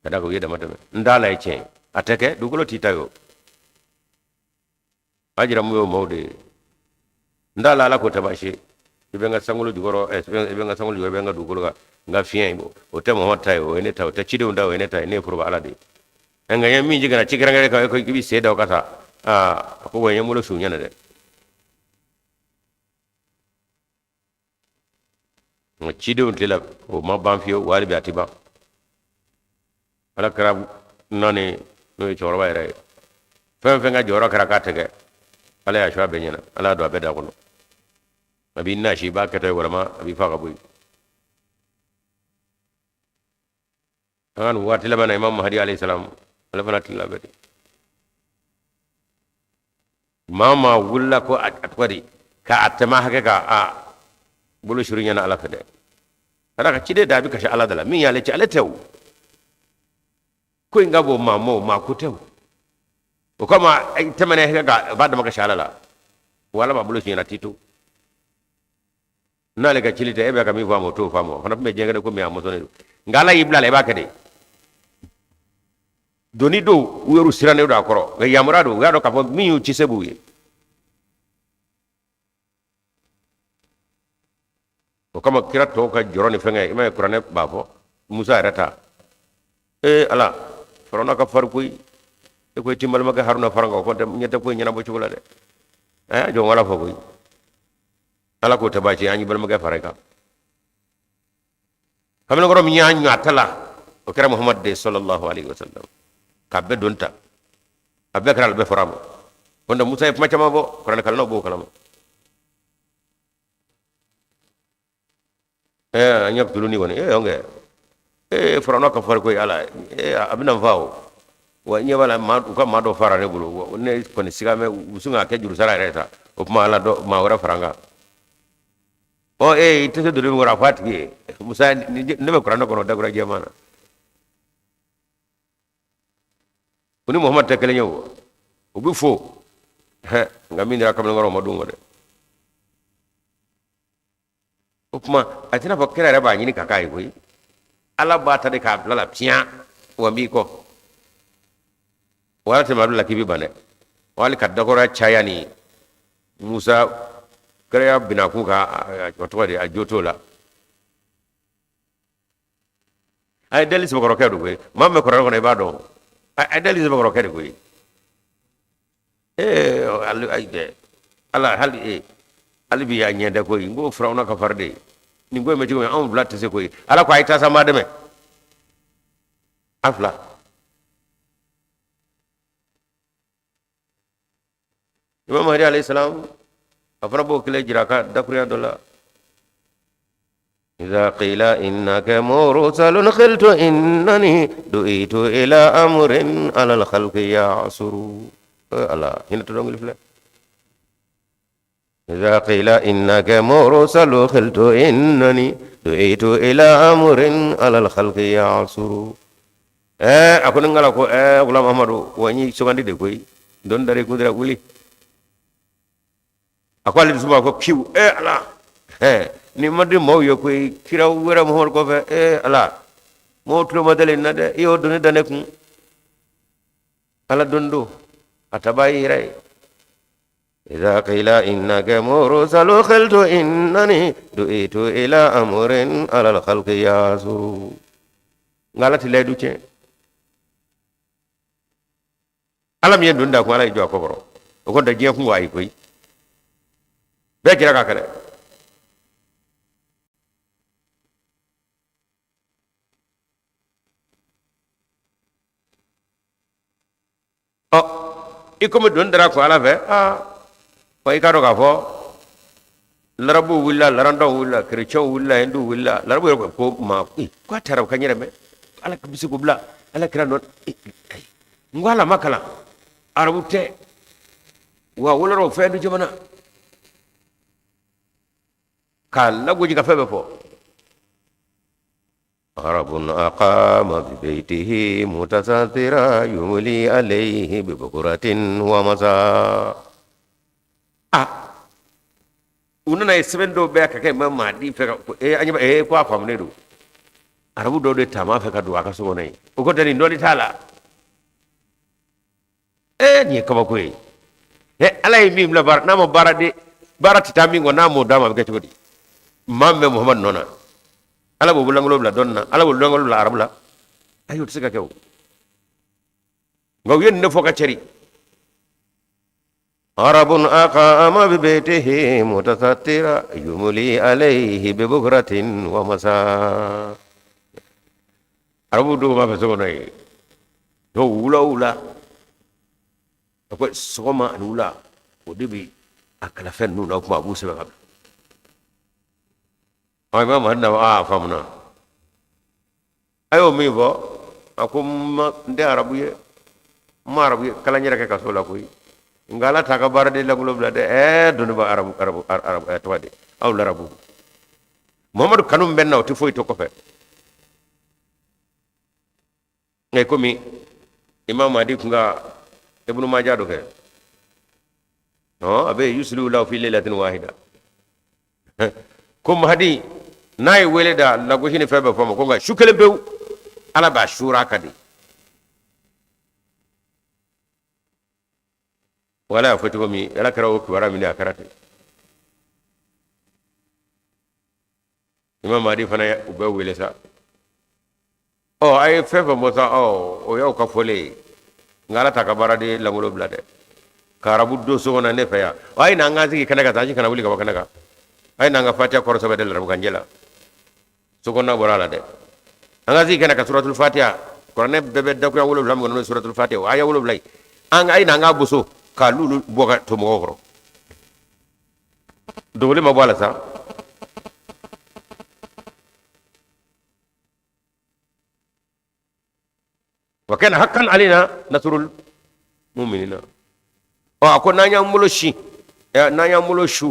kada ko yeda matame ndala eche ateke dugulo titayo ajira mu yo mawde ndala ala ko tabashi ibe nga sangulu jugoro ibe nga sangulu jugoro nga dugolo nga fiyen bo o te mo hotta o ene taw ta chide unda o ene ta ne furba ala de nga yam min jigana cikira ngare ka ko bi seda o kata ko wo yamulo sunya na de mo chide on tela o ma ban fiyo wali bi atiba ala kara nani no choro bayre fe nga joro kara ka tege ala ya shwa benyana ala do abeda ko abi na shi ba ka tay wala ma abi fa ka boy an wati labana imam mahdi alayhi salam ala fana tilabati mama wulla ko atwadi ka atama hake ka bulu shurinya na ala fede ada ka cide dabi ka sha ala dala min ya leci ala tew ko ngabo mamo ma ko tew o kama tamane hake ka ba da maka sha ala wala ba bulu shurinya titu nale ka cilite ebe ka mi famo to famo fana be jenga ko mi amoso ne ngala ibla le ba kade doni do weru sirane do akoro ga yamrado ga do ka fo mi yu ci sebuye o kama kira to ka joroni fenga ima qur'ane ba fo musa rata ala farona ka farkuy e ko timbal maga haruna faranga ko dem nyata ko nyana bo ci wala de jo wala fo koy ala ko tabaci anyi bal maga faraka kamna goro mi nyaa tala o kira muhammad de sallallahu alaihi wasallam kabbe donta abbe kala be faramo wanda musa e macama bo qur'an kala no bo kala anyab tuluni woni onge farano ka far ko ala abina faaw wa nyabala ma ka ma do farane bulu ne ko ni sigame usunga ke juru sara reta o ma ala do ma wara faranga o ite se dole ngora fatki musa ne be qur'an ko no dagura gemana kuni muhammad takale nyawo o bi fo ngamindira kam ngoro madungo de kuma atina fakira raba nyini kakai koy ala bata de ka lala pia wa mi ko wala te mabla kibi bane wali kadda ko ra chayani musa kare bina ku ka to de ajotola ay dalis ko ro kedu koy mamme ko ro ne ba do ay dalis ko ro kedu koy ala hali alibi ya nyenda koy ngo frawna ka farde ni ngoy me jigo am vlatte se koy ala ko ay tasa ma deme afla imam mahdi alayhi salam afra bo kile jiraka dakriya dola idha qila innaka mursalun qiltu innani du'itu ila amrin ala al khalqi ya'suru ala hina to dongli fla إذا قيل إنك مرسل قلت إنني دعيت إلى أمر على الخلق يعصر أكون نقول غلام أحمد واني سوغاندي دكوي دون داري كودرا ولي أقول لي سبا كو كيو ألا ni madi mo yo koy kira wera mo ko fe ala mo tlo madale nade yo doni dane kun ala dondo atabayi ray إذا قيل إنك مرسل قلت إنني دعيت إلى أمر على الخلق يعصر قالت لا دوتي alam yen dunda ko ala jo ko boro ko da je ko ay koy be kira ka kale ikomo dundara ko ala fe ko ikaro ka fo larabu willa larando willa chrétien willa hindu willa larabu ko ma ko tarab kanyere me ala ko bisi ko bla ala kira non ngwala makala arabu te wa wularo fe du jamana kala goji ka febe fo عرب أقام ببيته متسترا يملي عليه ببكرة ومساء unana esebendo be ka ke mama di fe anyaba ko afam ne do arabu do de tama fe ka do aka so nei o ko dani ndoli tala ni ka ba ko ala ye min bila bara n'a ma baara de baara tɛ taa min kɔ n'a m'o d'a ma a bɛ kɛ cogo di maa min bɛ muhamadu nɔ na ala b'o lankolon bila dɔnni na ala b'o lankolon bila arabu la ayi o tɛ se ka kɛ o nka u ye nin de fɔ ka cɛri arabun aqama bi baytihi mutasattira yumli alayhi bi bukratin wa masa arabu dɔw b'a fɛ so kɔnɔ ye dɔw wula a ko sɔgɔma ani wula o de bɛ a kalafɛn ninnu na o kuma a b'u sɛbɛn ka bila Imam Mahdi na faamuna a y'o min fɔ a ko n tɛ arabu ye n ma arabu ye kalan yɛrɛ kɛ ka so la koyi nka ala t'a ka baara de lankolon bila dɛ doni ba arabu tɔgɔ de aw larabu Muhamadu kanu bɛ na o tɛ foyi to kɔfɛ nka komi Imam Mahdi kun ka Ibnu Majah dɔ kɛ a bɛ yusulu la fi lailatin wahida ko Mahdi n'a ye wele da lagosi ni fɛn bɛɛ fɔ ma ko nka su kelen pewu ala b'a sura ka di wala y'a fɔ cogo min ala kɛra o kibaruya min a kɛra ten Imam Mahdi fana u bɛ wele sa a ye fɛn fɛn fɔ sa o y'aw ka fɔlen ye nka ala t'a ka baara de lankolon bila dɛ ka arabu don so kɔnɔ ne fɛ yan a ye n'an k'an sigi kɛnɛ kan sa a kana wuli ka bɔ kɛnɛ kan a ye n'an ka fatiha kɔrɔ sɛbɛn de larabukanjɛ la so kɔnɔna bɔra a la dɛ an ka sigi kɛnɛ ka suratul fatiha kuranɛ bɛɛ bɛ dakuya 7 min kɔnɔ n'o ye suratul fatiha o aya 7 ye a ye n'an ka boso ka lulu bɔ ka to mɔgɔw kɔrɔ dogoli ma bɔ a la sa wa kana haqqan alaina nasrul mu'minina a ko n'an y'an bolo si n'an y'an bolo su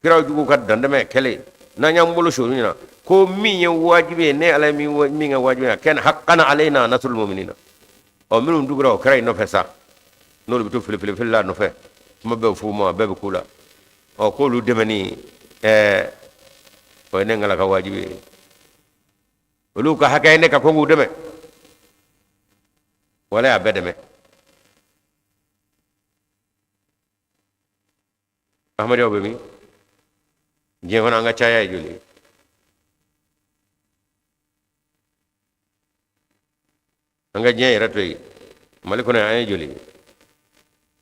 kiraw jugu ka dandamɛ kɛlɛ n'an y'an bolo su ɲina ko min ye wajibi ye ne ala ye min kɛ wajibi ye kana haqqan alaina nasrul mu'minina minnu dugura o kɛra i nɔfɛ sa n'olu bɛ to filifili la nɔfɛ kuma bɛɛ f'u ma bɛɛ bɛ k'u la k'olu dɛmɛni o ye ne ngala ka wajibi ye olu ka hakɛ ye ne ka ko k'u dɛmɛ wala y'a bɛɛ dɛmɛ ahmadiyaw bɛ min diɲɛ kɔnɔ an ka caya ye joli an ka diɲɛ yɛrɛ to yen mali kɔnɔ an ye joli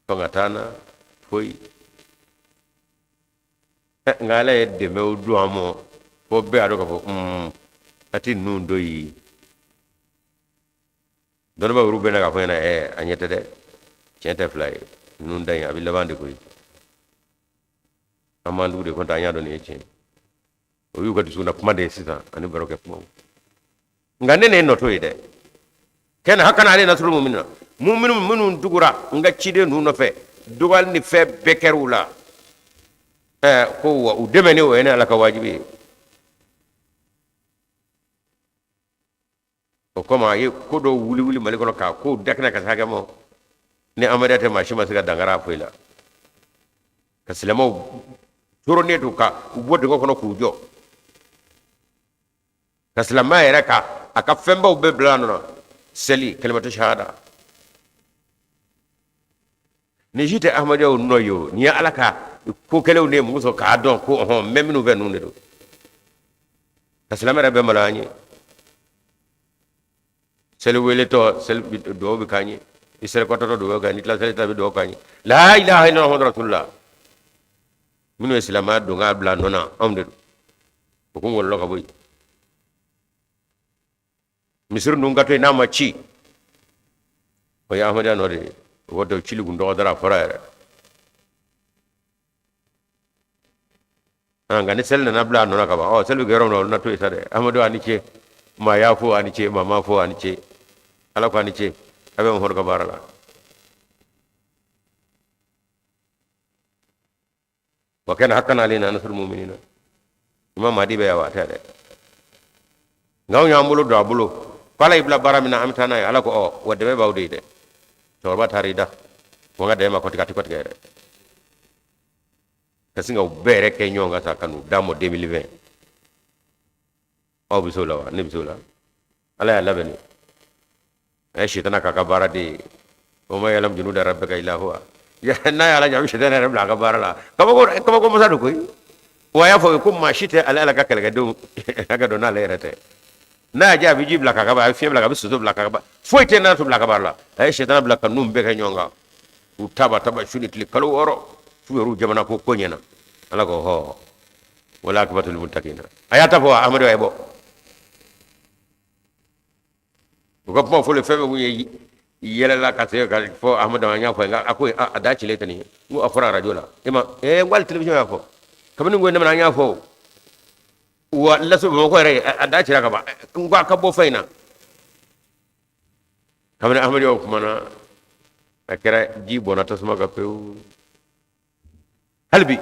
fanga t'an na foyi nka ala ye dɛmɛw don an ma fo bɛɛ y'a dɔn k'a fɔ a tɛ ninnu dɔ yi dɔnniba wuru bɛ na k'a fɔ ɲɛna a ɲɛ tɛ dɛ tiɲɛ tɛ fila ye ninnu da in a bɛ laban de koyi an b'an dugu de kɔntan an y'a dɔn nin ye tiɲɛ o y'u ka dusukun kuma de ye sisan ani baro kɛ kumaw nka ne ye nɔtɔ ye dɛ kɛnɛ hakana ale nasuru mu'minina minnu dugura n ka ciden ninnu nɔfɛ dɔgɔyali ni fɛn bɛɛ kɛra u la ko wa u dɛmɛ ni o ye ne ala ka wajibi ye o kama a ye ko dɔw wuli mali kɔnɔ k'a ko dakɛnɛ ka se hakɛ ma ni amadiya tɛ maa si ma se ka dankara foyi la ka silamɛw toronen don ka u bɔ dingɛ kɔnɔ k'u jɔ ka silamɛya yɛrɛ a ka fɛnbaw bɛɛ bila nɔ seli kalimatu shahada ni si tɛ ahmadiyaw nɔ ye o ni ye ala ka ko kɛlɛw ne mugu sɔrɔ k'a dɔn ko mɛ minnu fɛ ninnu de don ka silamɛ yɛrɛ bɛɛ malo an ye seli weletɔ seli duwawu bɛ k'an ye i seli kɔtɔtɔ duwawu k'an ye ni tila seli ta bɛ duwawu k'an ye la ilaha illallah muhammadu rasulullah minnu ye silamɛya don k'a bila nɔ na anw de don o ko n wɔlɔlɔ ka bɔ yen misiri ninnu ka to yen n'a ma ci o ye ahmadiya nɔ de ye o ko tɛ cili kun tɔgɔ dara a fɔra yɛrɛ nka ni seli nana bila a nɔ na ka ban seli bɛ kɛ yɔrɔ min na olu na to yen sa dɛ ahmadu a ni ce maa y'a fɔ a ni ce maa ma fɔ a ni ce ala ko a ni ce a bɛ muhamadu ka baara la wa kana haqqan alaina nasrul mu'minina Imam Mahdi bɛ yan wa a tɛ dɛ nka anw y'an bolo don a bolo ko ala y'i bila baara min na an bɛ taa n'a ye ala ko wa dɛmɛ b'aw de ye dɛ cɛkɔrɔba taara i da ko n ka dɛmɛ ma kɔtigɛ a tɛ kɔtigɛ yɛrɛ ka sin ka u bɛɛ yɛrɛ kɛ ɲɔgɔn kan sa ka n'u d'a ma 2020 aw bɛ se o la wa ne bɛ se o la ala y'a labɛn a ye sitana k'a ka baara de ye wa ma ya'lamu junuda rabbika illa huwa ya na ya la jam shaitan ya bla ka barala kaba ko masa ko wa ya fo ko ma shite ala ka kala do aga do na le rete na ja bi jibla ka ba fi bla ka bi su bla ka ba fo ite na to bla ka barla ay shaitan bla ka num be ka nyonga u taba shuni tli kalo woro fu ru jamana ko nyena ala ko ho wala akbatul muttaqina ayata fo ahmadu ay bo ko mo fo le febe bu yele la ka se ka fo ahmadu nya fo nga ako ada chile tani mu afra radio la ima wal television ya fo kamani ngo ndema nya fo wa la so mo ko re ada chira ka ba ngwa ka bo faina kamani ahmadu yo kuma na akira ji bona tasma ka pe halbi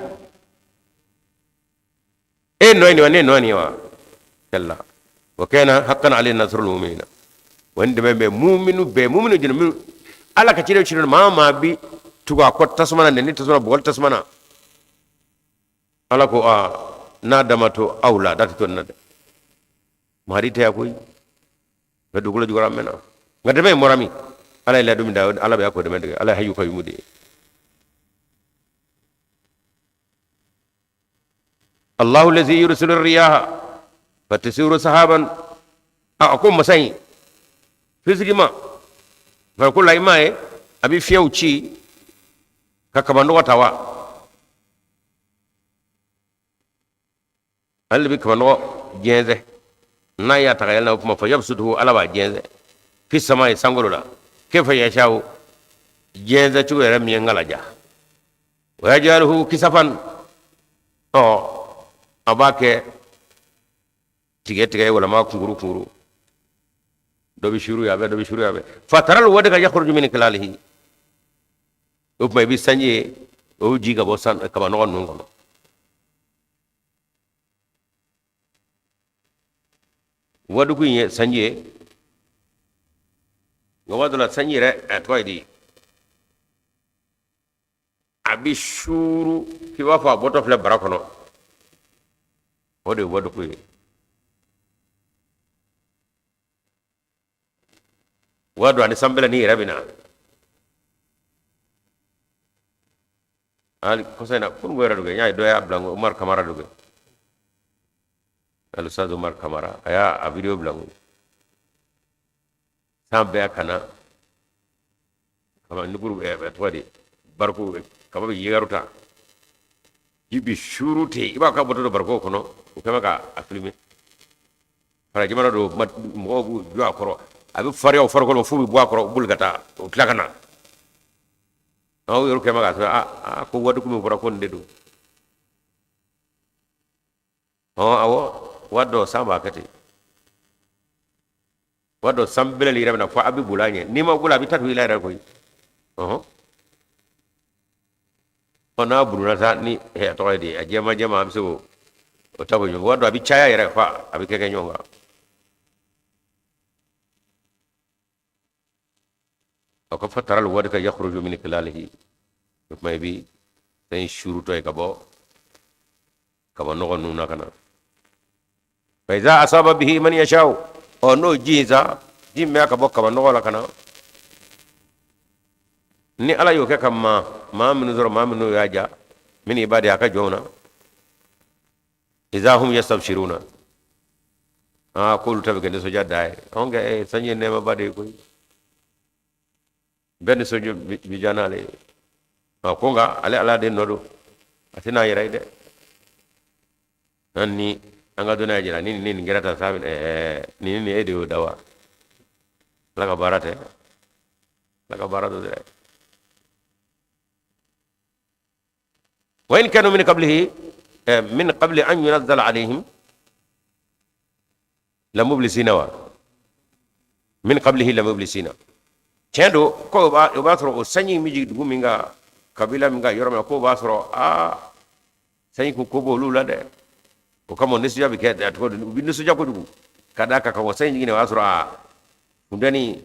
نواني كلا وكان حقا علينا نصر المؤمنين وعندما بمؤمن جنمين على كثير من ما بي تقع قط تسمعنا نني تسمعنا بقول تسمعنا على كو نادماتو أولى داتو ناد ماري تيا كوي بدوغلو جورا منا غدمي مرامي على لا دوم داود على بيا كو دمي على هيو كاي مودي الله الذي يرسل الرياح فتسير سحابا أقوم مساي فيزيك ما فكل لا ما أبي فيوتشي ككمانو توا هل بكمانو جنزة نايا تغيرنا وما فيبسطه على بعض جنزة في السماء سانغولا كيف يشاء جنزة شو يرمي ينغلاجا ويجعله كسفا abake tige wala ma kunguru do bi shuru yabe fataral wada ka yakhruju min kilalihi o may bi sanje o jiga bo san ka ba non ngono wadu ku ye sanje ngawadula sanje re atwaidi abi shuru ki wafa boto fle barakono wadu ku wadu ani sambela ni rabina al kosena kun wera duge nyaay doya blango Umar Kamara duge al Ustaz Umar Kamara aya a video blango sambe akana kama nuguru e twadi barku kama yigaruta yibi shurute iba ka boto barko kono kama ka afilme para jamana do mo bu jo akoro abi fari o farko fu bi bo akoro bulgata o tlakana aw yoru kama ka ko wadu ko mi bora ko ndedu awo wado samba kati wado sambele li rabna fa abi bulanye ni ma bula bi tatu ila ra koy ona buruna ta ni he to de ajema jema am so o tabo yo wado abi chaya yere fa abi keke nyonga o ko fatara lu wada ka yakhruju min kilalihi may bi tay shuru toy ka bo no nu nakana fa iza asaba bihi man yashau o no jiza jimme ka bo ka no la kana ni ala yo ke kamma ma min zoro ma min yaja min ibadi aka jona iza hum yastabshiruna qulu tabe ke so jadday onga sanye ne ma bade ko ben so bi janale ko nga ala de nodo atina yere de nanni anga dona jira ni ngirata sabin ni edo dawa laga barado de وإن كانوا من قبل أن ينزل عليهم لمبلسين من قبله لمبلسين كندو كو باسرو سني ميجي دغو ميغا قبيله ميغا يورما كو باسرو سني كو بولو لا ده ko kamo nesiya bi kete atko bindu suja ko dugu kada ka ko sey ngine wasro undani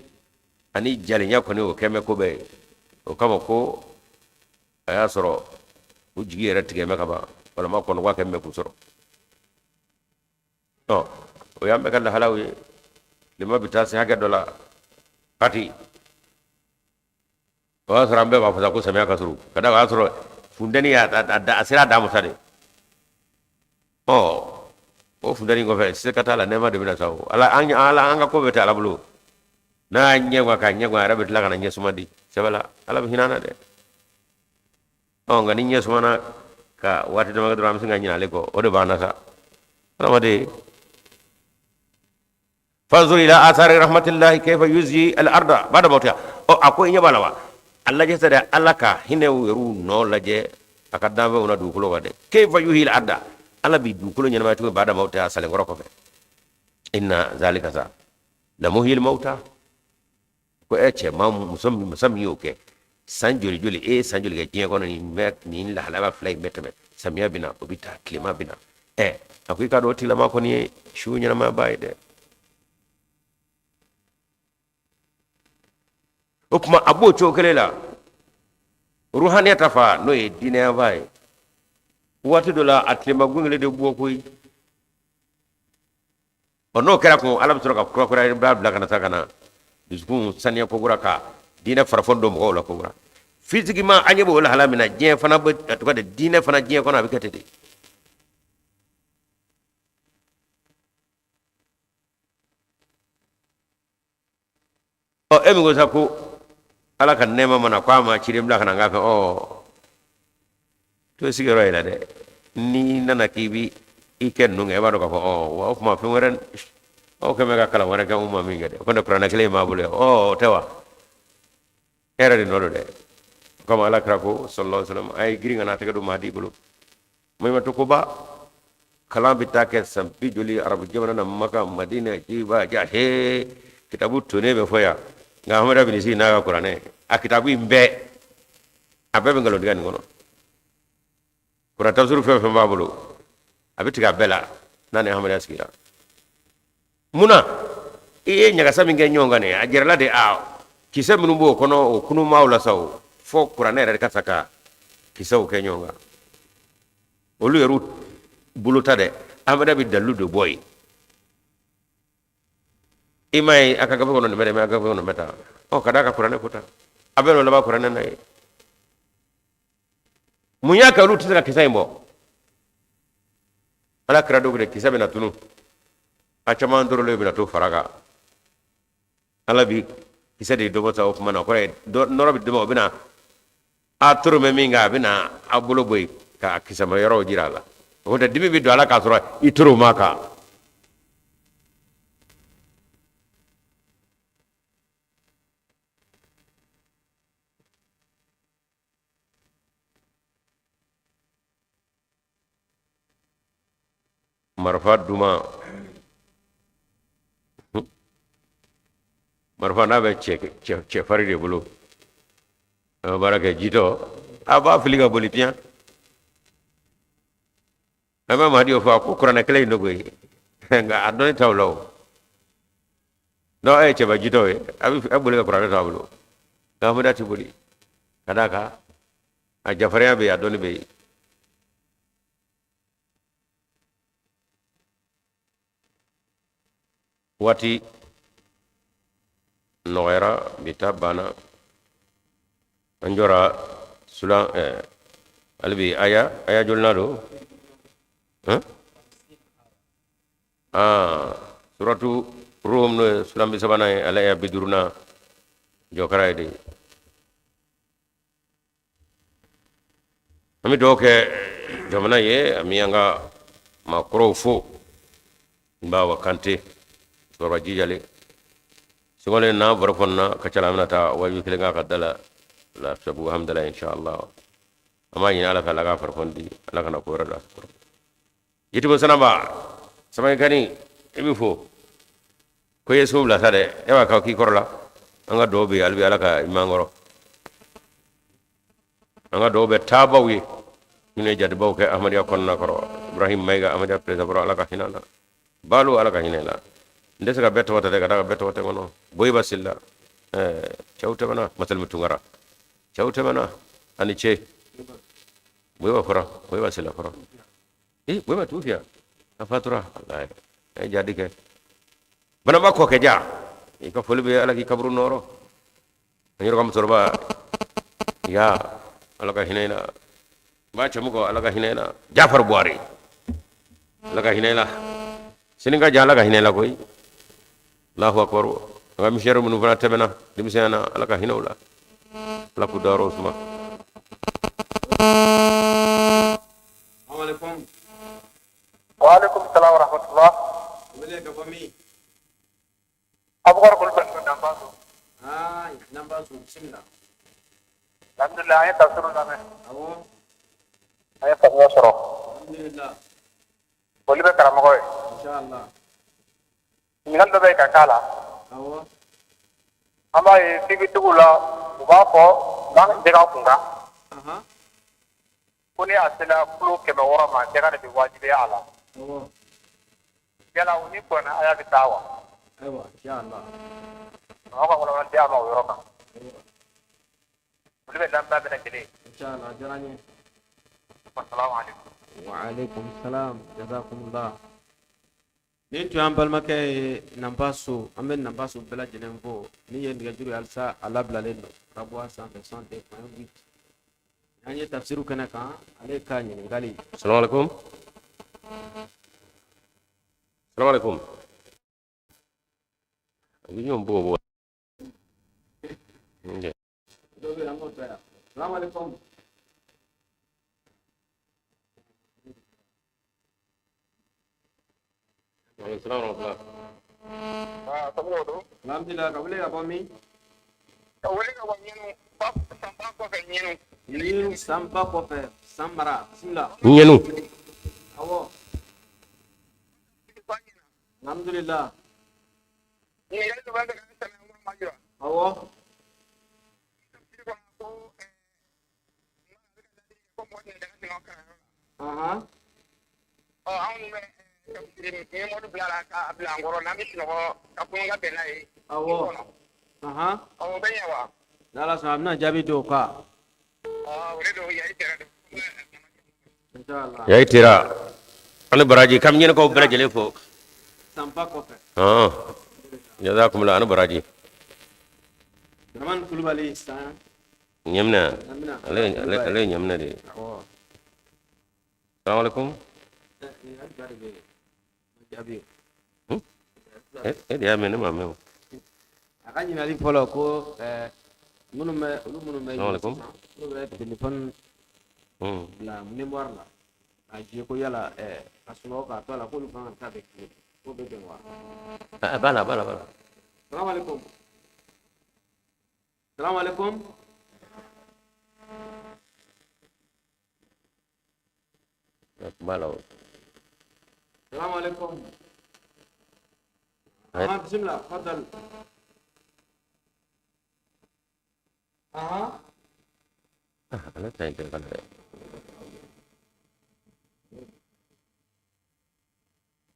ani jale nya ko ne o keme ko be o kamo ko aya soro ujigi era tige me kaba wala ma ko no wa keme ko soro no o yambe kala halawi lima bitasi haga dola kati wa sarambe ba fasa ko samia kasuru kada wa soro fundani ya da asira da musade o fundani go fe se kata la nema de bina sawo ala anga ko beta ala bulu na nyewa ka nyewa rabe la kana nyesumadi sebala ala bi hinana de ngani nyesumana ka wati de maga dram singa nyina le ko o de bana sa ramade fanzur ila athari rahmatillahi kayfa yuzyi al arda bada mawtiha akoy nyabalawa Allah je sada Allah ka hine weru no laje akadambe una dukulo wade kayfa yuhil adda Allah bi dukulo nyama to bada mawta sale ngoro fe inna zalika za la muhil mawta ko eche mam musam yoke sanjuli juli sanjuli ge tiye kono ni la halaba flay metame samia bina obita klima bina akoy ka do tilama ko ni shu nyama bayde kuma abo chokele la ruhaniya tafa no e dine vai wati dola atlema gungle de bokoy ono kera ko alam sura ka ko ra bla bla kana sakana disku sanya ko guraka dine farfondo mo la ko gura physiquement anyebo la halamina je fana be to de dine fana je ko na be ketede emi go sako ala kan nema mana kwa ma chirim la kana ngafe to sigero ila de ni nana kibi iken nu ngeba do ko wa ma fi waren ke mega kala wara ga umma mi ngade ko do prana kele ma bule tewa era di nodo de ko ala krako sallallahu alaihi wasallam ay giringa na tagadu mahdi bulu moy ma to ko ba kala bitake sampi joli arabu jemana na maka madina jiba jahe kitabu tune be foya nga hamada bin si na Qur'ane akitabu imbe ababe ngalo digan ngono Qur'an tafsir fe babulu abitiga bela nane hamada askira muna nyaga sami nge nyonga ne ajerla de kisa minu bo kono kunu maula saw fo Qur'ane re kasaka kisa o ke nyonga olu yeru buluta de hamada bi dalu de boy imai akaga kono ne mere akaga kono meta kada ka Qur'ane kuta abelo laba Qur'ane nay munya ka lu tisa kisa imbo ala krado gure kisa bena tunu achaman doro le bena to faraga ala bi kisa de dobo sa ofuma na ko noro bi dobo bena aturu me minga bena abulo boy ka kisa ma yoro jirala o de dimi bi do ala ka soro ituru maka marfa duma marfa na be che fari de bulu baraka jito aba filiga boli pian aba ma dio fa ko Qur'ane kele no goy nga adoni tawlo no che ba jito abi abuli ga Qur'ane tawlo ga mo dati boli kadaka a jafariya be adoni be wati noera bita bana anjora sula albi aya jolna do suratu rum no sulam bi sabana ala ya biduruna jokara de ami doke jamana ye ami anga makro fo bawa kante soro jijale singole na barfonna kacalamna ta wayu kilenga kadala la sabu hamdala inshallah amma yin ala kala ga farfondi ala kana ko rada yiti bo sanaba samay kani emi fo ko yeso la sade e wa ka ki korla anga dobe albi ala ka imangoro anga dobe tabawi ne jad bawke ahmadiya konna koro ibrahim mayga ahmadiya presa bro ala ka hinala balu ala ka hinela ndesa ka beto wata daga daga beto wata ngono boy basilla chawte mana masal mutungara chawte mana ani che boy wa fara boy basilla fara boy ma tufia afatura allah jadi ke bana ba ko ke ja ko fulbe ala ki kabru noro nyoro kam sorba ya alaka hinayla ba chamugo alaka hinayla Jafar Buhari alaka hinayla sininga jala ka hinayla koy Allahu akbar wa misheru mun fana tabana dimsana alaka hinawla la ku daro suma Assalamualaikum. Waalaikumsalam warahmatullah. Boleh ke kami? Abu Bakar Kulban nampak tu. Nampak tu. Bismillah. Alhamdulillah ayat tafsirul lama. Awak. Ayat tafsir surah. Alhamdulillah. Boleh berkeram kau. InsyaAllah. Ingat tu baik kakala. Awak. Amba ini tu gula. Ubah bang jaga punga. Aha. Kuni asila flu kema orang mah jaga lebih wajib ya Allah. Awak. Jala uni pun ayat ditawa. Awak. InsyaAllah. Apa kalau nanti ama urama. Boleh berlambak benda jadi. InsyaAllah. Jalannya. Assalamualaikum. Waalaikumsalam. Jazakumullah. Ni tu an balimakɛ nampaso an bɛ nampaso bɛɛ lajɛlen fo ni ye nɛgɛjuru ye halisa a labilalen don rabuwa sanfɛ 102.8 an ye tafsiru kɛnɛ kan ale ka ɲininkali. Assalamualaikum. Assalamualaikum. Ini yang bawa. Okay. Assalamualaikum. Assalamualaikum. Tunggu tu. Alhamdulillah, kau boleh apa mi? Boleh kau nyenu. Bab sampai kau nyenu. Ini sampah kopi, samara, bismillah. Nyenu. Awak. Alhamdulillah. Ini tu bang kita sama maju. Awak. Aha. Ini mau belah angkoro nanti sih aku nggak benar ini. Awak. Aha. Awak benar apa? Dalam sahamna jadi doka. Boleh tu ya itu. Insyaallah. Ya itira. Anu baraji kam nyenu ko baraji lefo. Sampah kopi. Jazakumullah anu baraji. Zaman Kulubali sana. Nyamna. Amina. Ale nyamna de. Awak. Assalamualaikum. Jadi. Dia mena mama. Akan nyari follow ko minnu bɛ Assalamualaikum. minnu bɛ telefɔni bila mémoire la a je ko yala a sunɔgɔ k'a to a la k'olu kan ka taa bɛ tile ko bɛ bɛn wa. Bala. Salamaleykum. Salamaleykum. Bala. Salamaleykum. Bismillah, fadal. Aha. Ala tay te kala.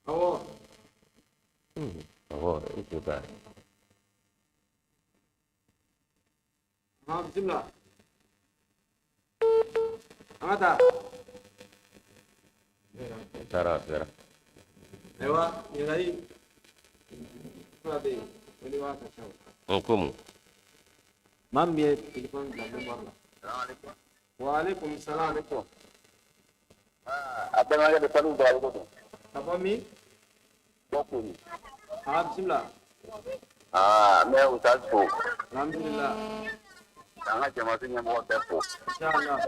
Awak. Oh, itu dah. Bismillah. Amata. Tara. Ewa, nyari. Berarti, ini wah kacau. Hukum. Mam ye telefon bila mémoire la. Assalamualaikum. Waalaikumsalam itu. Apa yang ada di palu bawah itu? Apa mi? Bokuni. Bismillah. Saya Ustaz Fu. Alhamdulillah. Sangat jemaatnya mau depo. Insyaallah.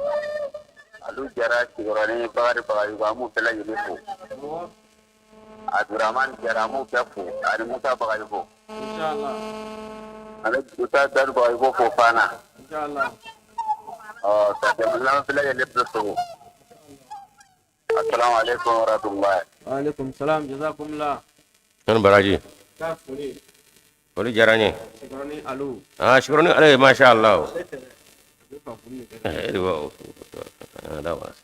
Alu jarak kiorani bagari kamu telah jadi Fu. Oh, Abdurrahman jaramu depo. Ada Musa bagari Fu. insyaallah. Ada Ustaz dan bagari Fu Fana. Insyaallah. Saya malam telah jadi Fu. Assalamualaikum warahmatullahi. Waalaikumsalam. Jazakumullah. Anu baraji. Kaf boleh. Boleh jaranya. Sekarang ni alu. Syukur ni ale masyaallah. Lupa boleh. Wow. Ada was.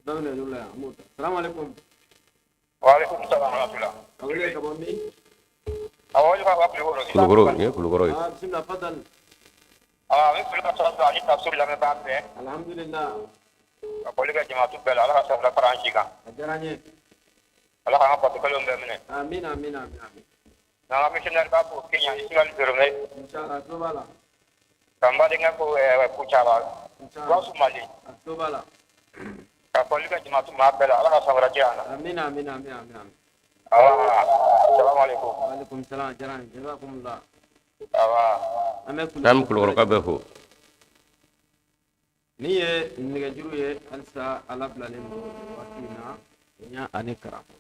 Dah boleh dulu ya. Assalamualaikum. Waalaikumsalam warahmatullahi. Boleh ke mami? Awak juga apa peluru? Kulugoro. Bismillah, fadal. Ini peluru soal ini tafsir dalam bahasa. Alhamdulillah. Boleh ke jemaat tu bela Allah saya berperan jika. Ajarannya. Allah kan apa tu kalau bermene. Amin. Nama missioner babu Kenya Ismail Zurmai. Insyaallah, coba lah. kamba dengan kucala wasu mali tobala kapoli ka jima tu ma bela ala ka sabara jana amin amin amin amin assalamu alaikum wa alaikum salam jaran jazakumullah nam kulor ka be fo ni ye nɛgɛjuru ye halisa ala bilalen don waati in na bonya ani karama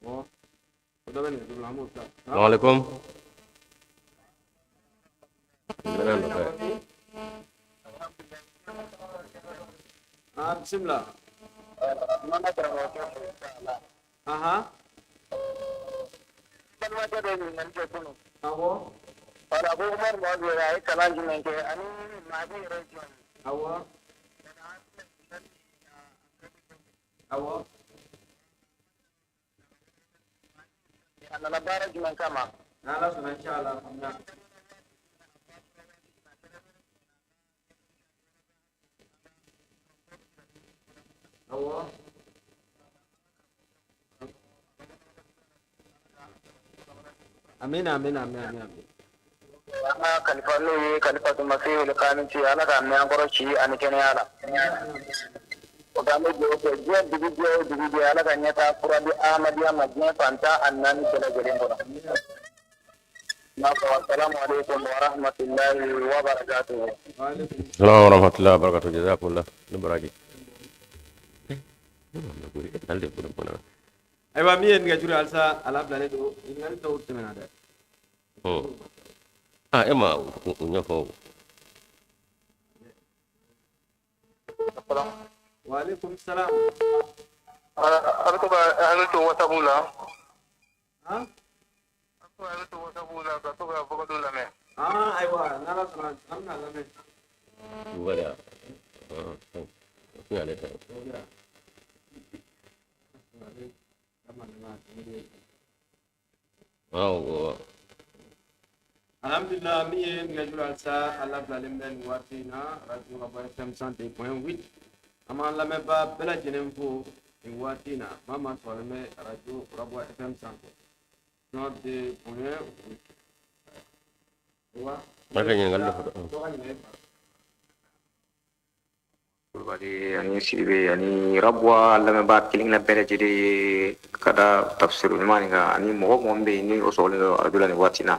o dɔ bɛ nɛgɛjuru la an b'o ta assalamu alaikum bisimila awɔ wala ko umar ma be ay kalan jumɛn kɛ ani maadi yɛrɛ jɔn awɔ awɔ a nana baara jumɛn kama n'ala sɔnna inchallah faamuya awɔ amin amin amin amin amin ana kalifa n'o ye kalifa tuma se wele kanin ci ala ka mɛn kɔrɔ ci ani kɛnɛya la o ka an bɛ dugawu kɛ diɲɛ dugu o dugu jɛ ala ka ɲɛtaa kura di adamadeya ma diɲɛ fantan ani naani bɛɛ lajɛlen kɔnɔ n'a fɔ assalamu alaikum wa rahmatullahi wa barakatuhu assalamu warahmatullahi wabarakatuh jazakumullah ni baraji ayiwa min ye nɛgɛjuru ye halisa ala bilalen don ɲininkali dɔw tɛmɛna dɛ Emma ɲɛfɔ wa alaikum salam ala to ka ala to whatsapp la han ala to whatsapp la ka to ka fɔ dɔ lamɛn ayiwa n'ala sɔnna an bɛna lamɛn wala ya le ta alhamdulillah min ye nɛgɛjuru halisa ala bilalen bɛ nin waati in na radio Raboua FM 102.8 an b'an lamɛnbaa bɛɛ lajɛlen fo nin waati in na maa maa sɔrɔlen bɛ radio Raboua FM sanfɛ 102.8 wa maka ɲininkali dɔ fɔ kulubali ani siribe ani Raboua lamɛnbaa kelen na bɛɛ lajɛlen ye ka da tafsiru ɲuman nin kan ani mɔgɔ mɔgɔ min bɛ yen ni o sɔgɔlen don radio la nin waati in na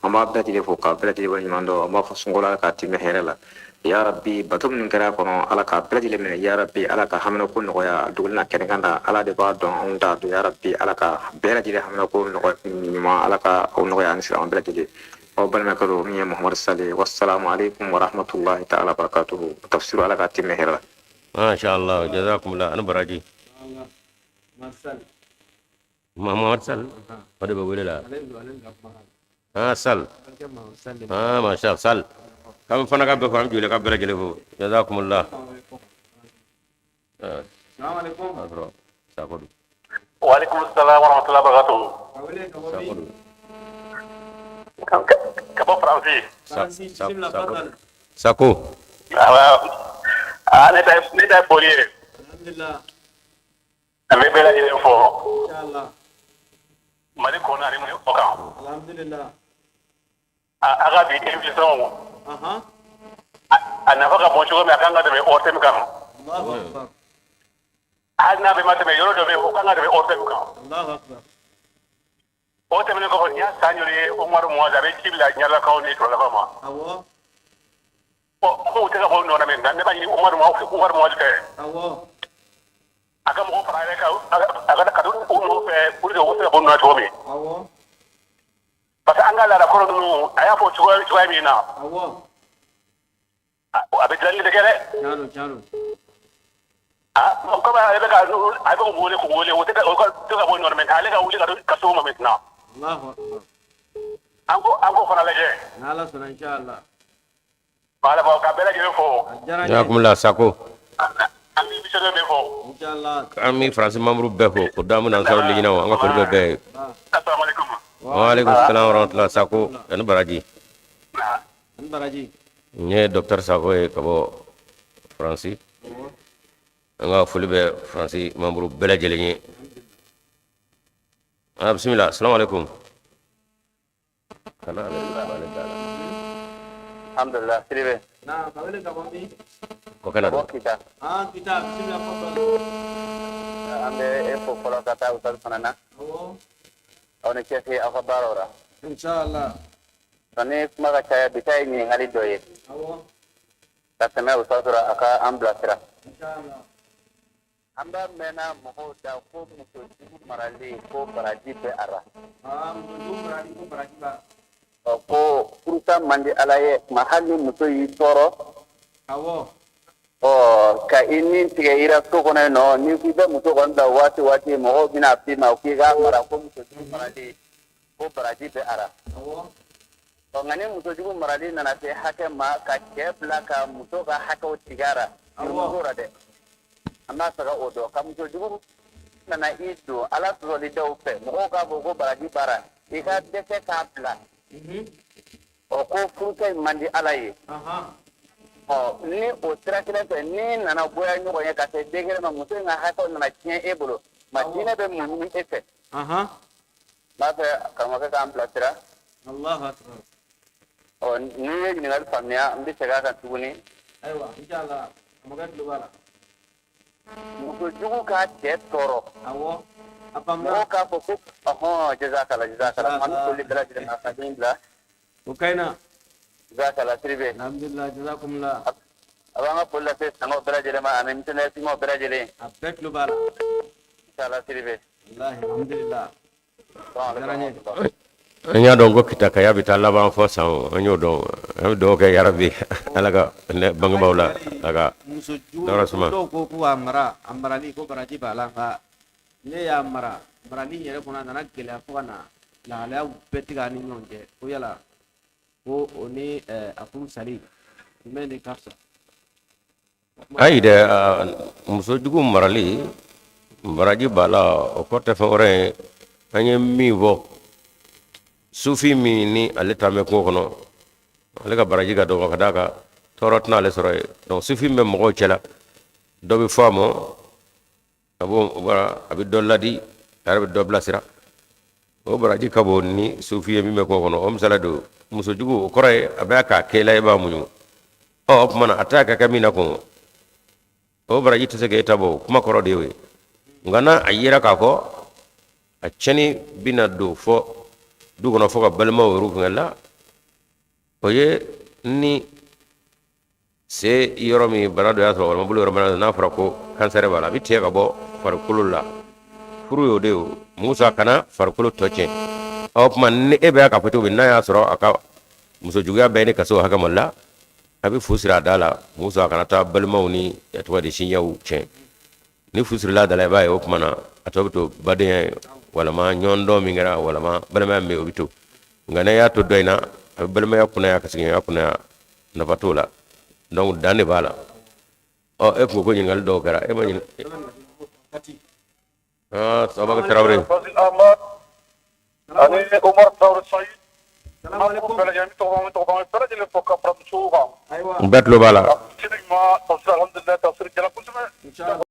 an b'a bɛɛ lajɛlen fo k'a bɛɛ lajɛlen waleɲuman dɔn an b'a fɔ sunkola ala k'a tɛmɛ hɛrɛ la ya rabbi bato minnu kɛra a kɔnɔ ala k'a bɛɛ lajɛlen minɛ ya rabbi ala ka haminako nɔgɔya duguli na kɛnɛkan da ala de b'a dɔn anw t'a dɔn ya rabbi ala ka bɛɛ lajɛlen haminako ɲuman ala ka o nɔgɔya ani silamɛ bɛɛ lajɛlen aw balimakɛ don min ye Muhamadu Sale wassalamu alaikum wa rahmatullahi ta'ala barakatuhu tafsiru ala k'a tɛmɛ hɛrɛ la masha Allah jazakumullah ani baraji Muhammad Sal pada boleh lah Sal masya Sal kami fana ka bɛɛ fɔ an joli ka bɛɛ lajɛlen fo jazakumullah assalamualaikum sakodu waalaikum assalam wa rahmatullahi wa barakatuhu sakodu ka bɔ faransi sako ne ta foli ye alhamdulillah an bɛ bɛɛ lajɛlen fo inshallah mali kɔnɔ ani mun o kan alhamdulillah a ka bi émission a nafa ka bon cogo min a kan ka tɛmɛ hors thème kan Allahu akbar hali n'a bɛ ma tɛmɛ yɔrɔ dɔ bɛ yen o kan ka tɛmɛ hors thème kan Allahu akbar o tɛmɛnen kɔfɛ n y'a san joli ye Umaru Muwazi a bɛ ci bila ɲarelakaw ni turelakaw ma awɔ ko u tɛ ka bɔ nɔ na min na ne b'a ɲini Umaru Muwazi fɛ awɔ a ka mɔgɔ fara yɛrɛ kan a ka don u nɔfɛ pour que u bɛ se ka bɔ nɔ na cogo min awɔ parce que an ka laada kɔrɔ ninnu a y'a fɔ cogoya min na awɔ a bɛ dilanni de kɛ dɛ jalo comme ale bɛ ka wele k'u wele o tɛ ka bɔ nɔ na mɛ ale ka wuli ka se o ma maintenant Allahu akbar an ko fana lajɛ n'ala sɔnna inshallah voilà bon ka bɛɛ lajɛlen fo jazakumullah sako an bɛ émission dɔ bɛ fɔ inshallah kami faransi membre bɛɛ fo ko damu nan sɔrɔ ligina an ka foli bɛ bɛɛ assalamu alaikum wa alaikum salam wa rahmatullahi sako ani baraji an baraji n ye docteur sako ye ka bɔ faransi an ka foli bɛ faransi membre bɛɛ lajɛlen ye bisimila assalamu alaikum kana ale alhamdulillah siribe na kawele ka wami ko kana do kita kita bismillah ko ambe fo fola kata usal fanana awo awne kesi afabarora inshallah tane maga caya bitai ni ngali doye awo katame usasura aka amblasira inshallah amba mena moho da ko muso marali ko baraji be ara mutu marali ko baraji ba ko puruta mandi alaye mahali muso yi toro awo ka ini tiga ira to kono no ni ki be muso kon da wati moho bina fi ma ki ga mara ko muso marali ko baraji be ara awo ngane muso jugu marali nana te hake ma ka ke blaka muso ka hako tigara awo de amma saga odo ka muso jugu nana ido ala to li do pe mo ka bo ko baraji bara e ka dete ka bla o ko fruta mandi alaye ni o trakina te ni nana boya nyugo ya ka te degere ma muso nga hako nana kien ebolo ma dina be mu efe ma fe ka ma ka am platira Allahu akbar ni ni ngal famia mbi sega ka tuguni aywa inshallah amagat lubala muso jugu ka te toro awo mo ka fo ko jazakallah man kulli daraja ma ka dinla ukaina jazakallah tribe alhamdulillah jazakumullah abanga pulla fe sango daraja ma amin tene simo daraja le abet lubala inshallah tribe wallahi alhamdulillah jarane anya don go kita kaya bitalla ban fo san anyo don do ke yarabi alaga bang bawla aga dora suma do ko ku amara li ko baraji bala nga ne ya amara li yere kuna nana gele afana la la betiga ni nyonje ko yala ko oni afum sali mene kafsa ai de muso jugu marali baraji bala o ko te fore anye mi vo sufi mi ni ale tame ko kono ale ka baraji ga do ka daga torotna ale soro donc sufi me mo cela do bi famo abo bara abi dolladi arbe do blasira o baraji kabo ni sufi mi me ko kono om sala do muso jugu kore abaka kela e ba munyu o mana ataka kamina ko o baraji to sege tabo kuma koro dewe ngana ayira ka ko a ceni bina do fo du kono fo ka balma woru ngala oye ni se yoromi barado ya to wala bulu yoro barado na fara ko kansere bala bi te ka bo far kululla furu yo de musa kana far kulu toche op man ne e be ka fito bin na ya soro aka muso juga be ne kaso haka malla abi fusira dala musa kana ta balma ni ya to de shinyawu che ni fusira dala ba yo kuma na atobto badin wala ma nyondo mi ngara wala ma balma me obito ngana ya to doyna balma ya kuna ya kasin ya kuna na fatula donc dane bala o e ko ngal do gara e ma ni sabaka Traoré ani Umar Traoré Saïd salam alaikum bela jami to bela jele foka pram suga aywa betlo bala sidi ma tafsir alhamdulillah tafsir jala kuntum inshallah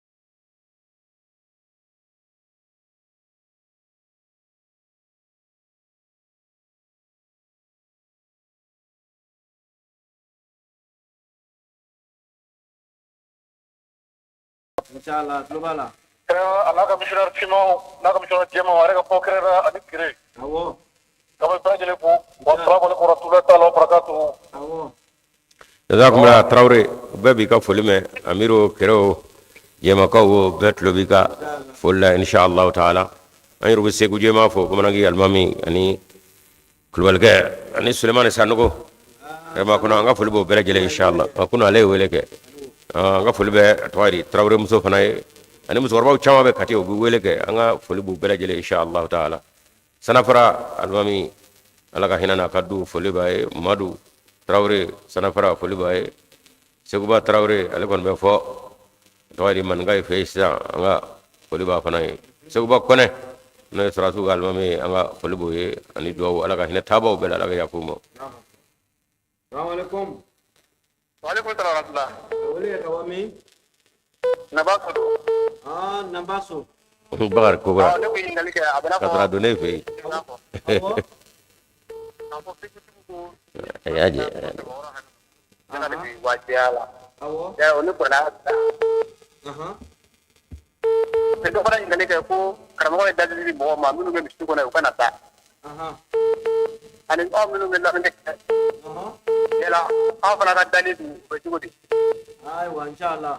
inshallah globala alaga missioner timo naga missioner jema warega pokrera ani kire awo kama bela jele bu wa assalamu alaikum warahmatullahi ta'ala wabarakatuh awo jazakumullah Traoré bebi ka folime amiro kero jema ka wo betlo bi ka folla inshallah taala ay rubu segu jema fo ko managi almami ani kulbalga ani Suleiman sanugo ma kuna nga fulbo bela jele inshallah kuna le wele ke nga fulbe tawari Traoré muso fanay ani muso warba chama be kati o bu wele ke nga fulbo bela jele inshallah taala sanafara almami alaga hinana kaddu fulba e madu Traoré sanafara fulba e seguba Traoré ale kon be fo tawari man ngay fe sa nga fulba fanay seguba kone no surasu almami nga fulbo e ani do alaga hina tabo bela alaga yakumo salam alaikum wa alaikum assalam warahmatullah wale kawami nabaso nambaso bagar ko bara ne ko yingali ke abana ko katra do ne fe awo yaji yana da wajiyala awo ya wani kwana aha sai to fara ingane ka ko karama da dalili mo ma minu ga mishi ko na kana ta aha ani o minu ga na ngake aha yala a fara da dalili ko jigodi ai wa inshallah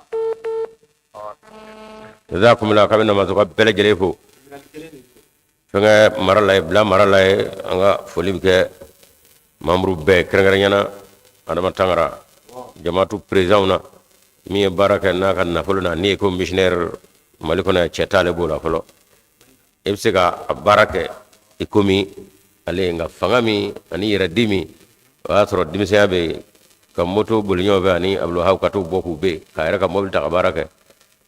jazakumullah kabina ma ka bele jele fo fenga maralay bla maralay anga foli ke mamru be krengaranyana adama tangara jamatu president na mi baraka na kan na folo na ni ko missionaire maliko na chetale bola folo ebsega baraka ikomi ale nga fangami ani radimi wa tro dimisa be kam moto bolnyo be ani ablo haw katu boku be kayra kam mobil ta baraka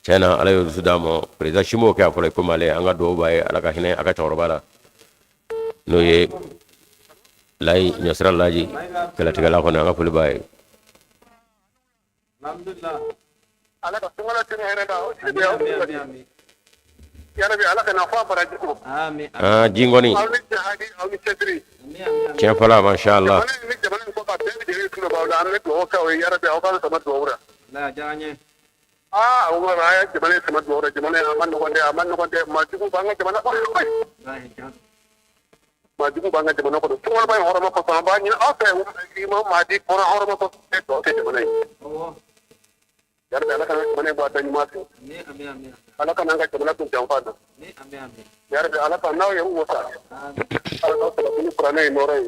chena ala yo sudamo president shimo ke afole ko male anga do baye ala ka hine aka tawro bala no ye lay nyasra laji kala tigala ko na anga fuli baye alhamdulillah ala ka tungala tin hene da amin ya rabbi ala ka na fa bara jiku amin jingoni awni jahadi awni cedri amin chen fala masha Allah ni jaman ko ka be de kuno bawla an ne do ka ya rabbi awka sama do wura la jaranye umar ya jaman sama do wura jaman aman no konde ma jiku banga jaman ko la hijab ma jiku banga jaman ko to wala bay horoma ko sama ba ni afa ma ma di ko horoma ko to te jaman awo ya rabbi ala ka jaman ba tan ma amin ala ka nanga jaman ko jamfa da amin ya rabbi ala ka nawo ya wusa ala ka ni qur'ana no rai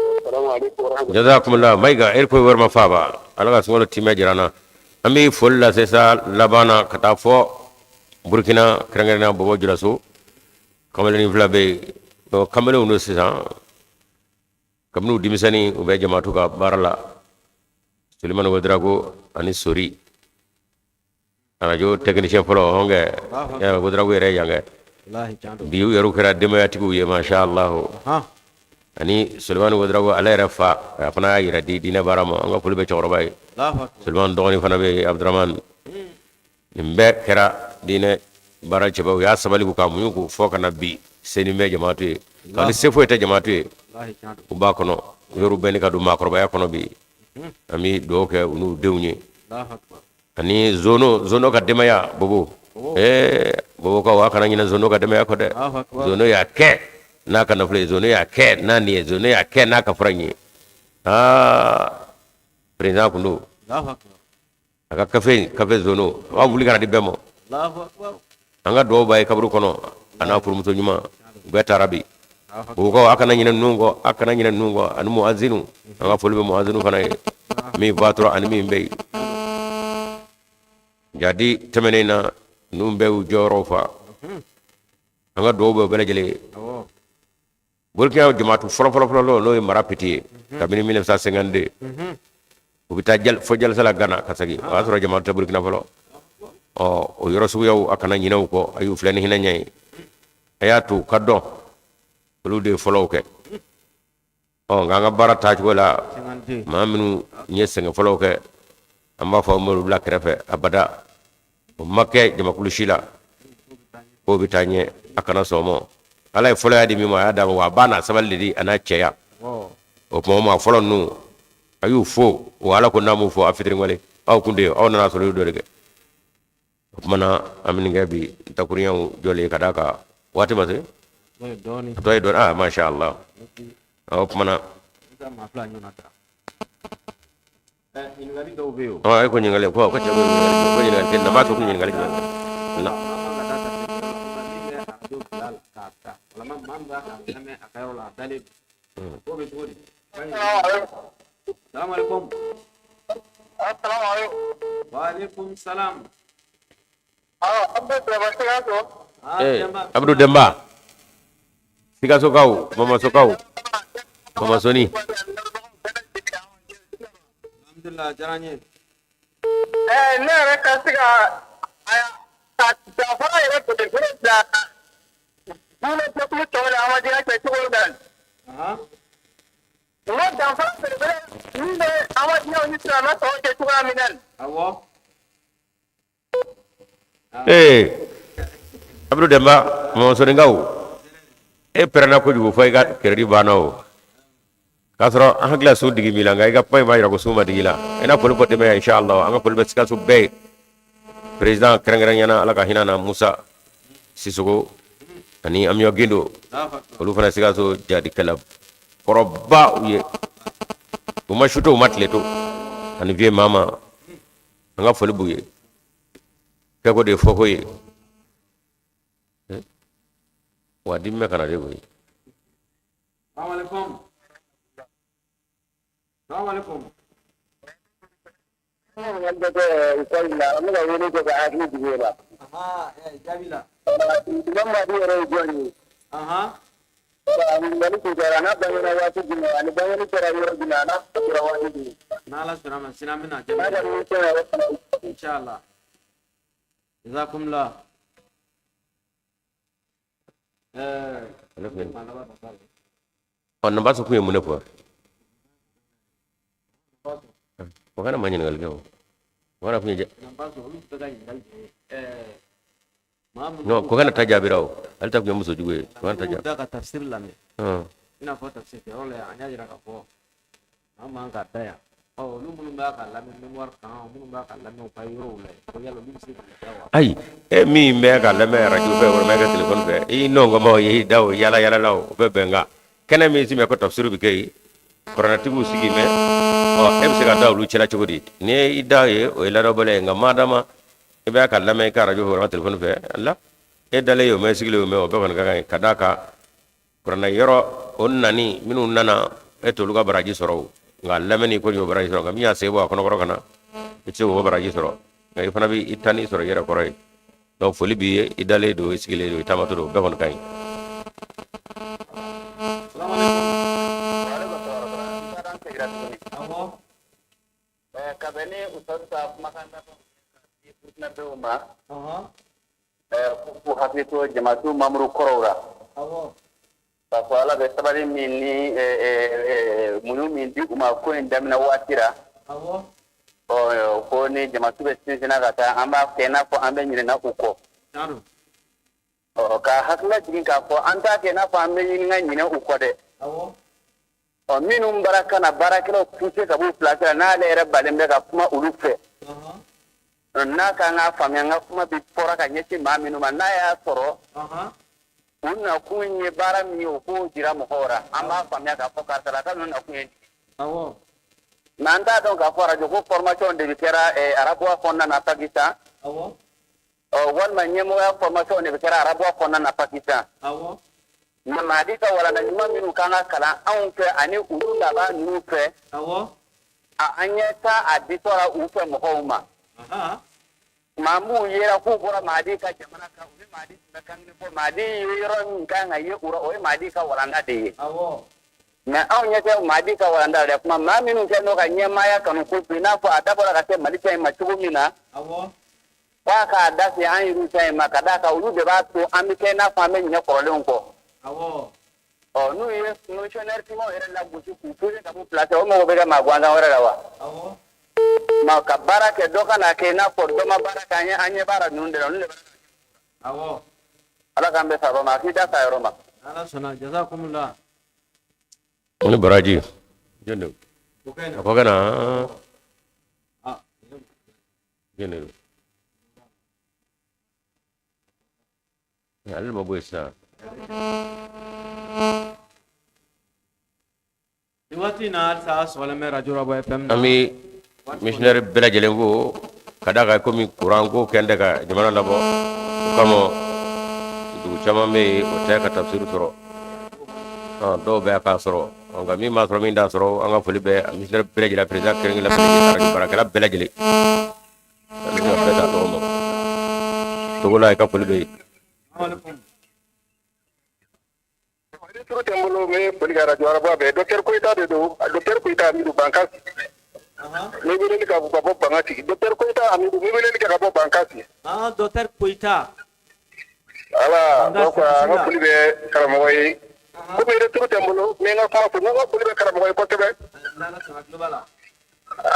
assalamu alaikum wa rahmatullahi jazakumullah maiga erko werma faba alaga sungolo time jirana ami folla sesa labana kata fo burkina krengerna bobo julaso kamaleni flabe no kamale uno sesa kamnu dimisani ube jamatu ka barala suliman wadrago ani sori anajo technicien folo honge ya wadrago ere yange wallahi janto biu yeru kera dematiku ye masha Allah ha ani Sulaiman wadrago ala rafa afana yira di dina barama nga fulbe choro bay allahu akbar Sulaiman doni fana be Abdurrahman nimbe kera dine bara cheba ya sabali ku kamu ku foka nabi seni me jamaatu kali sefo eta jamaatu wallahi janto ku ba kono yoru ben ka du makro ba kono bi ami do ke unu dewnye allahu akbar ani zono ka demaya bobo bobo ka wa kana nyina zono ka demaya ko de allahu akbar zono ya ke naka na fule zono ya ke nani zono ya ke naka franye president kundo allahu akbar aka kafe zono wa buli kana di bemo allahu akbar anga do bay kabru kono ana furmuto nyuma beta rabi ko aka na nyina nungo anu muazinu anga fulbe muazinu fana mi vatro an mi mbey jadi temenena numbe joro fa anga do be bele jele awo Burkina jamaatu folo no marapiti kabini 1952 ubita jal fo jal sala gana kasagi wasoro jamaatu Burkina folo o yoro su yow akana nyinaw ko ayu flen hina nyay ayatu kaddo lu de folo ke nga barata ko la singante maminu nyesenga folo ke amba fa mo la krefe abada makke jamakulu shila ko bitanye akana somo ala folo ya di mi ma da wa bana saballi di ana cheya oh o mo ma folo nu ayu fo wala ko namu fo afitri ngole aw kunde aw na so do rege mana amin ngabi takuriyan jole kadaka wati mate doni to do masha Allah aw mana ma plan yonata in gari do beo ay ko nyingale ko nyingale ken na ba to nyingale na lama mamba kame akayola dalib ko be todi assalamu alaikum assalamu alaikum wa alaikum salam abbe trabaja to Abdou Demba Siga Sokau Mama Soni alhamdulillah jaranye ne reka siga aya ta fara ire to de da dole ta kuma to da amaji ake ciwo dan aha no da fara de ne amaji ne ni na to ke ciwo minan awo Abdou Demba Mama Soni ngaw perana ko jugo fay ga kerdi banaw kasro an hakla su digi milanga iga pay ma ko suma digila ina pol ko deme inshallah anga pol be ska su be president kerengren yana ala ka hinana Musa Sisoko ani am yo gindo polu fana siga so jadi kala koroba uye uma shuto matleto ani vie mama anga fol buye ko de foko ye wa dimme kana de boy Assalamualaikum. Assalamualaikum. Jabila. Nala surama sinamina jabila. Inshallah. Jazakumullah. on namba so kuye mune po ko kana manyen ngal gaw wala fu je no ko kana tajabiraw alta ko muso juwe ko kana tajab daga tafsir lame ina fo tafsir role anya jira ka fo amma ka daya lu mun ba ka lame memoir kan mun ba ka lame pa yoro le ko yalo min si ay mi me ka lame radio be wala me ka telephone be i no ngomo yi daw yala law be benga kena mi si me ko tafsiru bi kay korona tibu sigi me o em se ka daw lu cela chogodi ne ida ye o ila robale nga madama e be ka lame ka radio wala telephone fe alla e dale yo me sigile me o be kon ga kadaka korona yoro on nani minu nana e to lu ga baraji soro nga lame ni ko yo baraji soro nga mi ya sebo ko no korona e ce wo baraji soro nga ifana bi itani soro yera koray do foli bi e dale do sigile do tamato do be kon kay kabeni usasa makanda na beuma ku hafito jama'atu mamru korora fa ala be tabari minni munu min di uma ko ndamna watira ko ni jama'atu be sinsina gata amba kena ko ambe nyine na uko ka hakla jigin ka ko anta kena fa ambe nyine nyine uko de minum barakana barakelo puse ka bu place na le re balembe ka kuma ulufe na ka nga famya nga kuma bi pora ka nyeti ma minu na ya soro unna kunye bara mi ko jira mohora amba famya ka pokar kala ka nuna kunye nanda don ka fora jo ko formation de bitera arabo fonna na Pakistan wal ma nyemo ya formation de bitera arabo fonna na Pakistan na madika wala na nyuma minu kanga kala anfe ani urunda ba nufe anyeta aditora ufe mohoma mamu yera ku bora madika jamana ka uri madika kangni ko madi yero kanga ye ura o madika wala ndade na anyeta madika wala ndade kuma maminu ke no ka nyema ya kanu ku pina fo adabora ka te malika ma chugumina wa ka dasi an yiru sai makada ka ulu de ba to amike na fame nya korole ko nous sommes fonctionnaires qui vont la bouche pour tout ça pour placer au moins avec ma guanda ora lawa ma ka baraka doka na kena por do ma baraka anya bara nunde ala kambe sabo ma kita sa roma ala sona jazakumullah on baraji jende ko kana jende ya alma boysa iwati na sa sole me radio rabo fm ami missionnaire bela jelengo kada ka komi kurango kende ka jamana labo kamo du chama me o ta ka tafsiru soro do be ka soro anga mi ma soro mi nda soro anga fuli be missionnaire bela jela president kenge la president barakala bela jele ni ka feta do mo to gola ka fuli be turu tembolo me poligara jora babe docteur Koita de do docteur Koita mi du bankas mi bele ka bu babo bangati docteur Koita ami mi bele ka babo bankasi docteur Koita ala donc nga pulibe karamoy ko be turu tembolo me nga ko nga pulibe karamoy ko tebe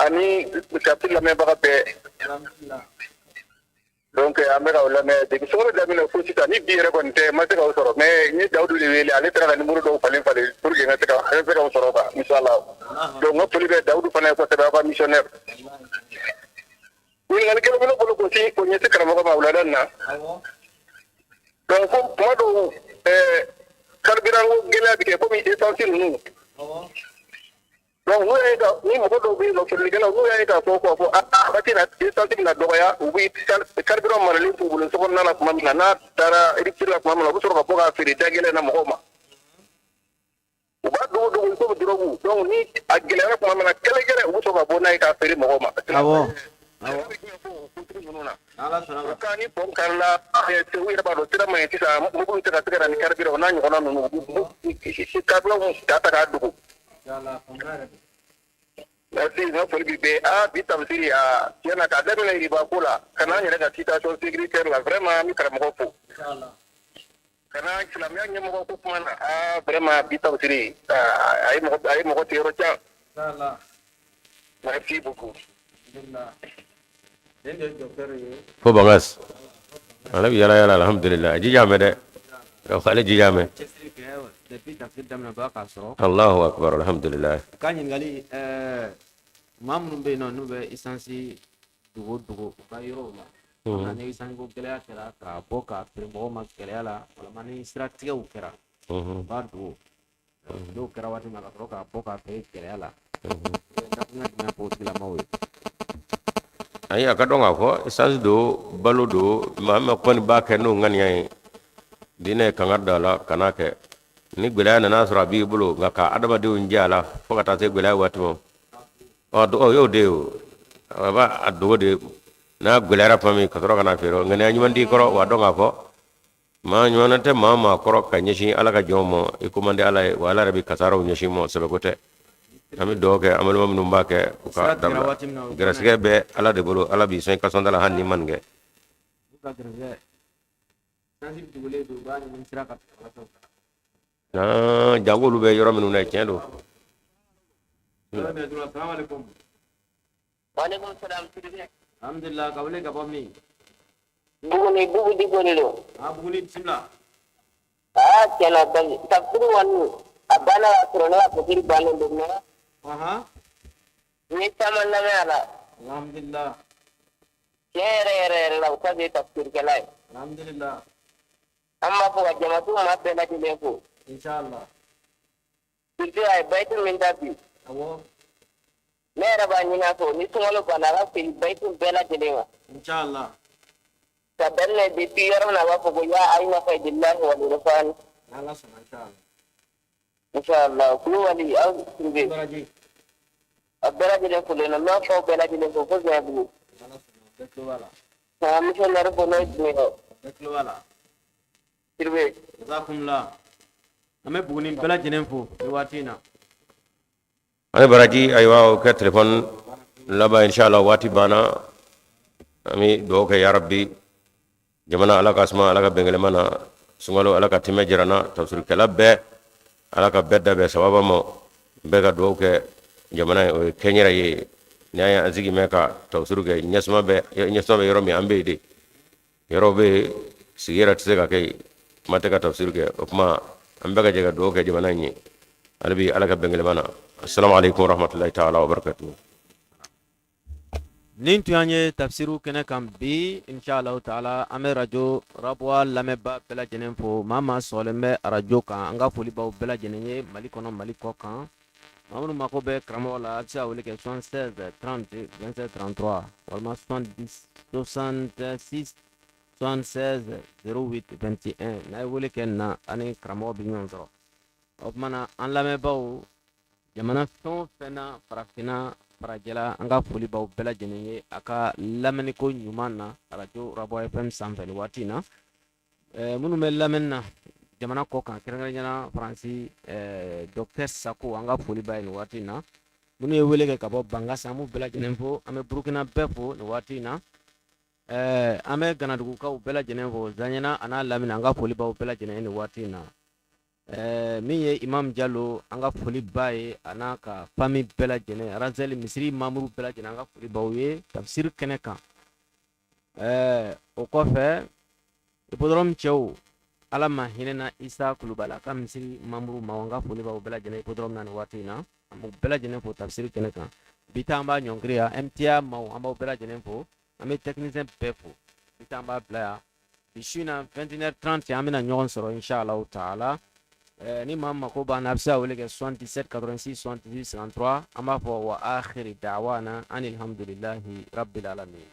ani captil la me baga be donc amega wala me de so da mi no fusi ta ni biere kon te ma ka usoro me ni Daudu le wele ale tra ni muru do falen fale pour que ngata ka usoro ba inshallah donc ngopuli be Daudu fane ko te ba missionnaire ni ngal kelo ko ko ci ko ñetti karamo ko mawla dan na donc ko do carburant gela bi ke ko mi essentiel nu donc ni mo do bi lo fili gela ko batina essentiel na do ya wi carburant mara li fu bu so ko nana ko mamna na tara ripira ko mamna ko so ko ga fili tagele na mo ma ba do ko drogu donc ni agele ko mamna kele gele ko so ko bona ka fili mo ma ala sala kani pom kala te wi ba do tira mai tisa mo ko tira tira ni karbiro na nyono no si kablo mo data ka dugu yalla pomare merci no for be bi tafsiri yana ka da ne riba kula kana ne daga citation sécuritaire la vraiment mi kara mo ko inshallah kana islam ya nyamo ko kuma na vraiment bi tafsiri ay mo ko tiro cha inshallah merci beaucoup alhamdulillah fo bangas ala bi yala alhamdulillah jijame de ko xale jijame depuis tafsir damna ba ka so Allahu akbar alhamdulillah kanyin gali mamnu be no be isansi dugo ka yoro la na isansi ko kala kala ka boka primo ma kala la wala mani strategy u kera ba do kera wati ma ka boka pe kala la na po tila mawe ay akadonga ko essence do balo do mama kon ba ke no ngani ay dine kangarda la kanake ni gbela na nasra bi bulo ngaka adama de unjala fokata te gbela watmo o do yo de ba ado de na gbela ra fami katoro kana fero ngani anyundi koro wa donga ko ma nyona te mama koro kanyeshi ala ka jomo e komande ala wala rabi kasaro nyeshi mo sabagote ami doke amal mom numba ke ka dam grasge be ala de bolo ala bi sen ka sondala hanni mange ka grasge nanti dugule do ba ni sira ka na jangolu be yoro minu ne kendo assalamu alaikum wa alaikum salam alhamdulillah ka wale ka bomi bugu di ko lo bugu ni bismillah kala tafsir wan abana asrona ko dir balan do na ni tamanna me ala alhamdulillah kere la ko di tafsir kala alhamdulillah amma ko jamatu ma be na di ko inshallah itu ay baitul min dabi awo mera ba nyina ko ni sungalo bana ra fi baitul bela jelenga inshallah taballe bi tiyaro na wa ko ya ayna fa billahi wa irfan ala sama inshallah ku wali au sunbe baraji abara jelen ko le na ma ko bela jelen ko ko zabu ala sama betlo wala ha missionaire ko no dino betlo wala sirbe jazakumullah ame buguni bela jenen fo watina ay baraji ay waaw ke telephone laba inshallah wati bana ami doke ya rabbi jamana ala kasma ala ka bengele mana sungalo ala ka time jirana tafsir kala be ala ka bedda be sababa mo be ga doke jamana o kenyera ye nyaya azigi meka tafsir ke nyasma be yoro mi ambe de yoro be sigira tsega ke mate ka tafsir ke okma ambe ga jega doke jamana ni albi ala ka bengele mana assalamu alaikum warahmatullahi ta'ala wabarakatuh nin tuyanye tafsiru kene kam bi inshallah taala ame radio rabwa lameba bela jenen fo mama solembe radio kan anga foli baw bela jenenye mali kono mali ko kan mamudu mako be kramo la tsa wole ke 76 30 27 33 walma 70 66 76 08 21 na wole ke na ani kramo bi nyonzo opmana an lamebaw jamana fɛn fɛn na farafina farajɛla an ka foli baw bɛɛ lajɛlen ye a ka lamɛnni ko ɲuman na radio Rabwa FM sanfɛ nin waati in na minnu bɛ lamɛnni na jamana kɔ kan kɛrɛnkɛrɛnnenya faransi docteur Sako an ka foli b'a ye nin waati in na minnu ye wele kɛ ka bɔ Bangasi an b'u bɛɛ lajɛlen fo an bɛ Burukina bɛɛ fo nin waati in na an bɛ Ganadugukaw bɛɛ lajɛlen fo Zaɲɛna a n'a lamini an ka foli baw bɛɛ lajɛlen ye nin waati in na min ye Imam Jalo an ka foli b'a ye a n'a ka famille bɛɛ lajɛlen Razali misiri mamuru bɛɛ lajɛlen an ka foli b'aw ye tafsir kɛnɛ kan o kɔfɛ hippodrome cɛw ala ma hinɛ na isa kulubala ka misiri mamuru ma n ka foli b'aw bɛɛ lajɛlen hippodrome na nin waati in na an b'u bɛɛ lajɛlen fo tafsiri kɛnɛ kan bi ta an b'a ɲɔngiri yan MTA maaw an b'aw bɛɛ lajɛlen fo an bɛ technicien bɛɛ fo bi ta an b'a bila yan bi su in na 21h30 an bɛna ɲɔgɔn sɔrɔ inshallah taala ni maa mako b'an na a bɛ se ka wele kɛ 77 86 78 53 an b'a fɔ wa akhiri da'wana anil hamdulillahi rabbil alamin